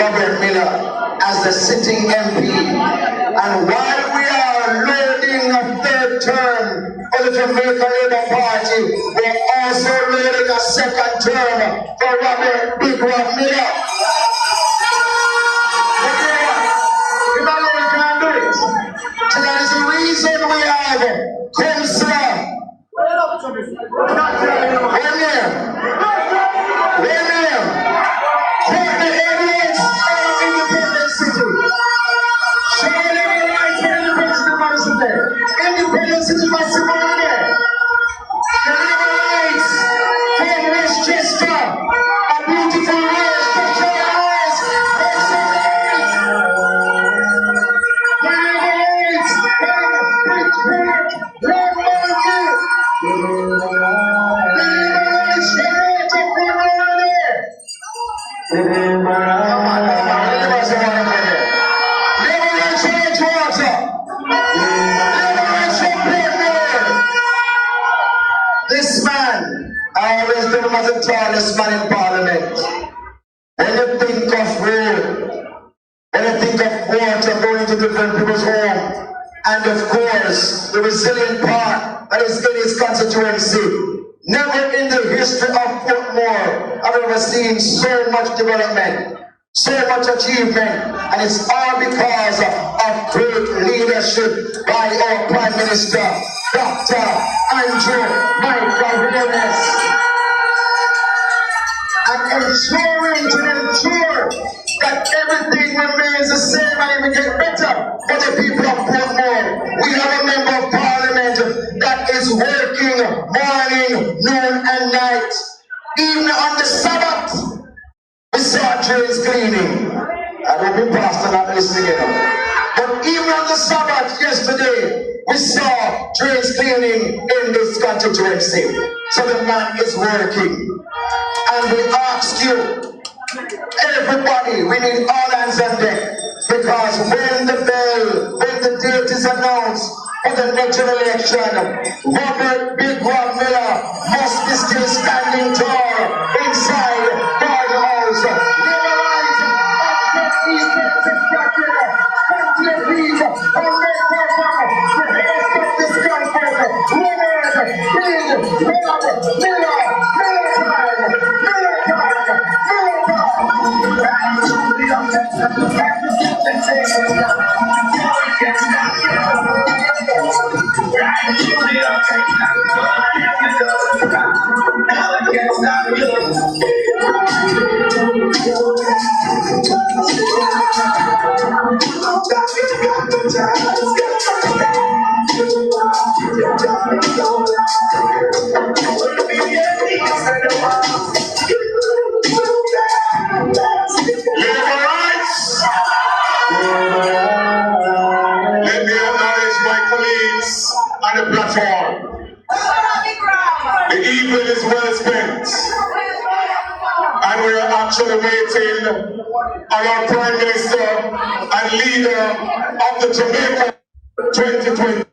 Robert Miller as the sitting MP, and while we are loading a third term for the Jamaica Labour Party, we're also loading a second term for Robert Big Rob Miller. If I know we can do it, so that is the reason we have Councillor. Independent City Massimone, the River Lights, from Westchester, a beautiful race, special eyes, the River Lights, the This man, I always know him as the tallest man in Parliament. When you think of road, when you think of water going to different people's home, and of course, the resilient part that is in his constituency. Never in the history of Portmore have I ever seen so much development, so much achievement, and it's all because of great leadership by our Prime Minister, Dr. Andrew Michael Willis, and ensuring to ensure that everything remains the same and even get better for the people of Portmore. We have a member of Parliament that is working morning, noon, and night. Even on the Sabbath, we saw drains cleaning. I don't be pastor not listening enough. But even on the Sabbath yesterday, we saw drains cleaning in this constituency. So the man is working. And we ask you, everybody, we need all hands on deck. Because when the date is announced for the next election, Robert Big Rob Miller must be still standing tall inside Garden House. The evening is well spent, and we are actually waiting on our Prime Minister and leader of the Jamaica 2020.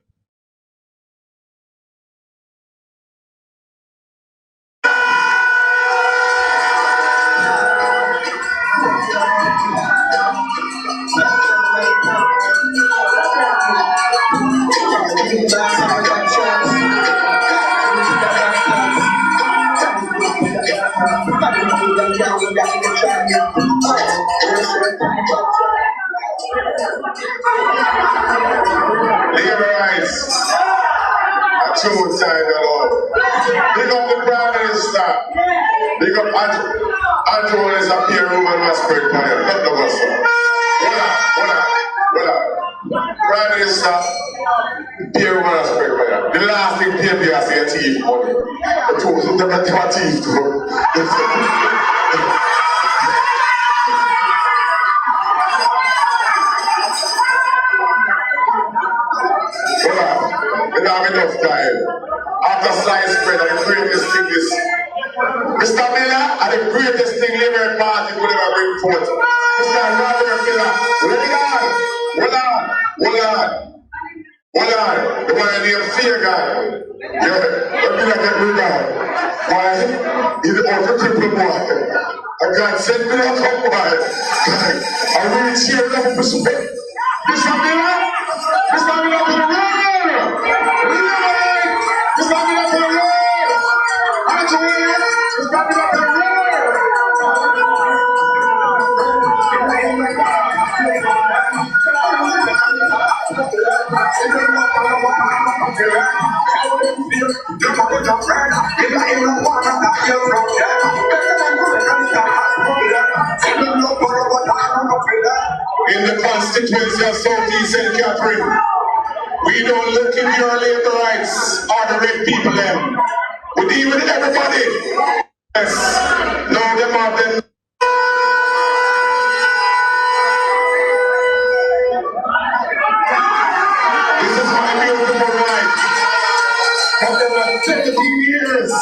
Liberalize. A true time at all. Pick up the Prime Minister. Big up Andrew is a peer woman masquerade panel. Not the us. Hold on. Prime Minister, peer woman masquerade panel. The last thing PMP has to get teeth money. The tools of them are teeth too. We don't have enough time. After slice spread, the greatest thing is Mr. Miller and the greatest thing Labour Party could ever bring forth. Mr. Robert Miller, hold on. The one named Fear Guy. Let me get rid of. Why? He's the over crippled boy. And God sent me to come by. I really cheer them for support. Mr. Miller to the road! In the constituency of Southeast St. Catherine, we don't look into your labor rights or the red people them. We deal with everybody. Yes. No, them are them. This is my beautiful right. For over 20 years.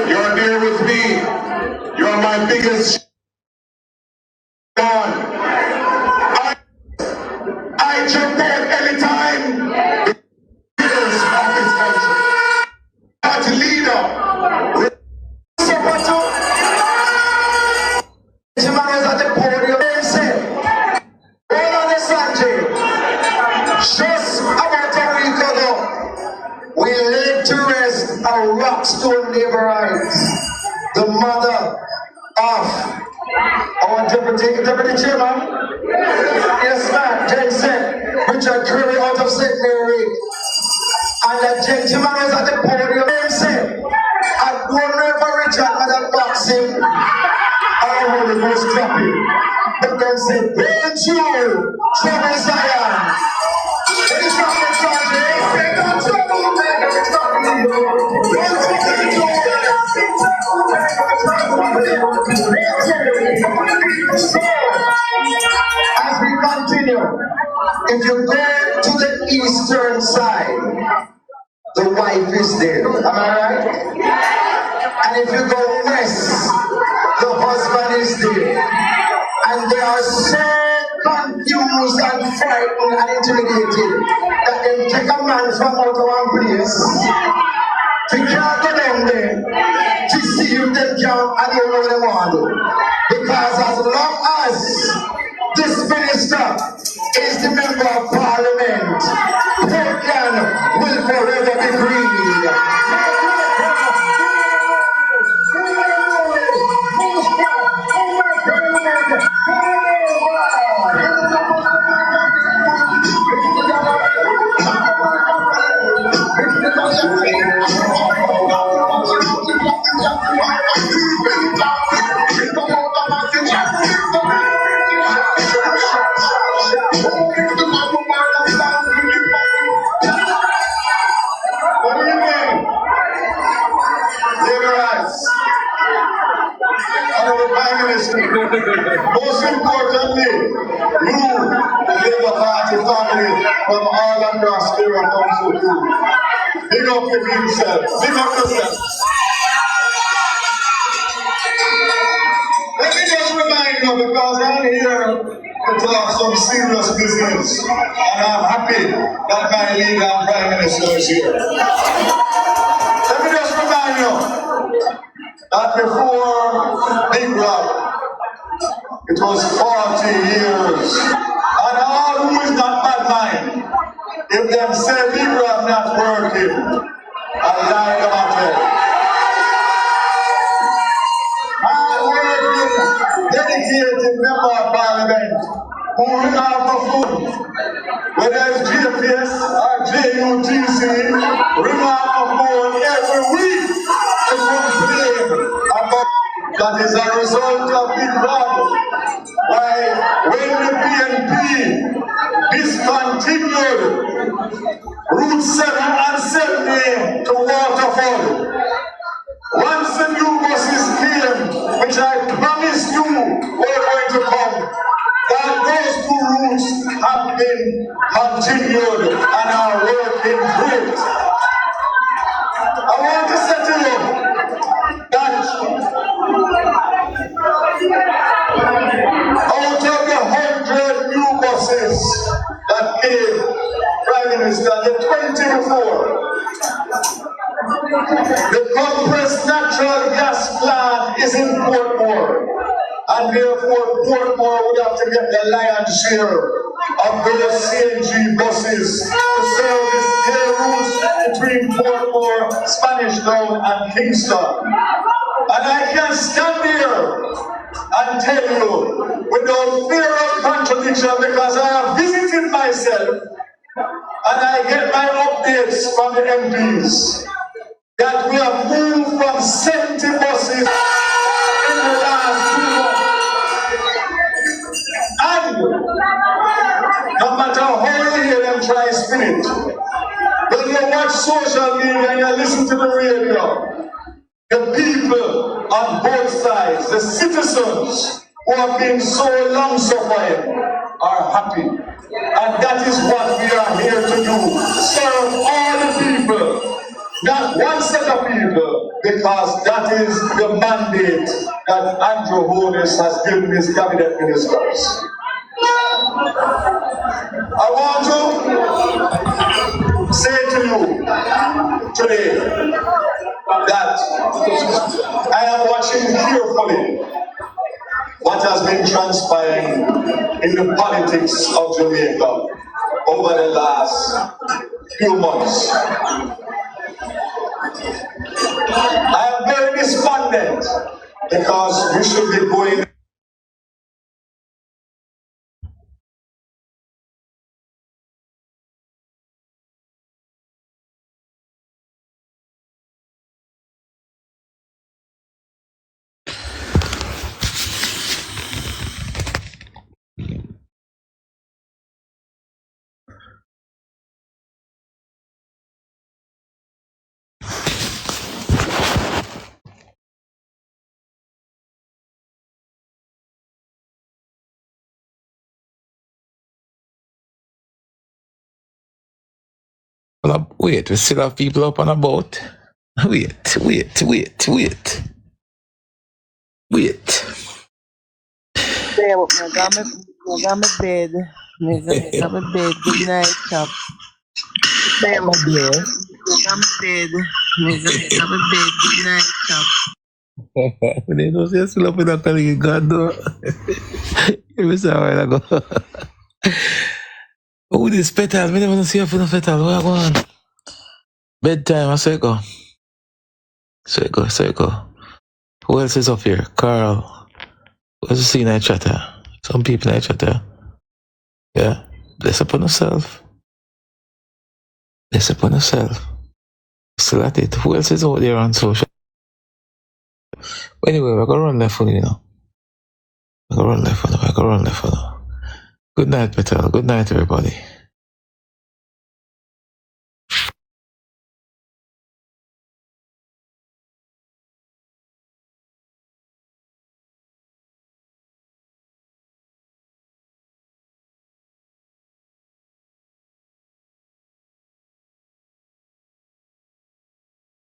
You're there with me. You're my biggest one. I jump out anytime. Leaders of this country. Party leader. Jima's at the podium and said, hold on a Sunday. Just about a week ago, we laid to rest a rockstone labor rights. The mother of our deputy chairman, yes ma'am, Jensen, Richard Curry out of St. Mary. And the gentleman was at the podium and said, I don't know if Richard had a box him. I heard it was clapping. But then said, don't you, trouble Zion. It is not the project. Say no trouble, man. It's not so, as we continue, if you go to the eastern side, the wife is there. Am I right? And if you go west, the husband is there. And they are so confused and frightened and intimidated that they take a man from out of one place. They can't go down there to see if they can, I don't know what they want. Because as long as this minister is the member of parliament, Portland will forever be free. Most importantly, you, the Labour Party family from all across Area Council 2. Big up yourself. Big up yourself. Let me just remind you, because I'm here to talk some serious business, and I'm happy that my leader and Prime Minister is here. Let me just remind you that before Big Rock, it was 40 years. And all who is not bad mind, If them say people are not working, I lie them a tell. Hard-working, dedicated member of parliament who ring out for food, whether it's GPS or JUTC, ring out for food every week to complain about that is a result of big problem. Why, when the PNP discontinued Route 7 and 70 to Waterford, once the new buses came, which I promised you were going to come, that those two routes have been continued and are working great. I want to say to you that out of the 100 new buses that came, Prime Minister, the 20 before, the compressed natural gas plant is in Portmore, and therefore Portmore would have to get the lion's share of those CNG buses to service their routes between Portmore, Spanish Town, and Kingston. And I can stand here and tell you without fear of contradiction, because I have visited myself and I get my updates from the MPs, that we have moved from 70 buses in the last 2 months. And no matter how you hear them try to spin it, when you watch social media and you listen to the radio, the people on both sides, the citizens who have been so long suffering, are happy. And that is what we are here to do. Serve all the people, not one set of people, because that is the mandate that Andrew Holness has given his cabinet ministers. I want to say to you today that I am watching carefully what has been transpiring in the politics of Jamaica over the last few months. I am very despondent because we should be going. Wait, we still have people up on a boat. Wait. Stay up, I got my bed. I got my bed. Good night, chap. Stay up, I got my bed. I got my bed. Good night, chap. When they don't say still up in that telling you, God, no. You said a while ago. Oh, this petal. I never see you for no petal. Where I go on? Bedtime, I say go. So it go. Who else is up here? Carl. Who else is in that chatter? Some people in that chatter. Yeah. Bless upon yourself. Still at it. Who else is out there on social? Anyway, we're gonna run left for you now. We're gonna run left for now. Good night, Petal. Good night, everybody.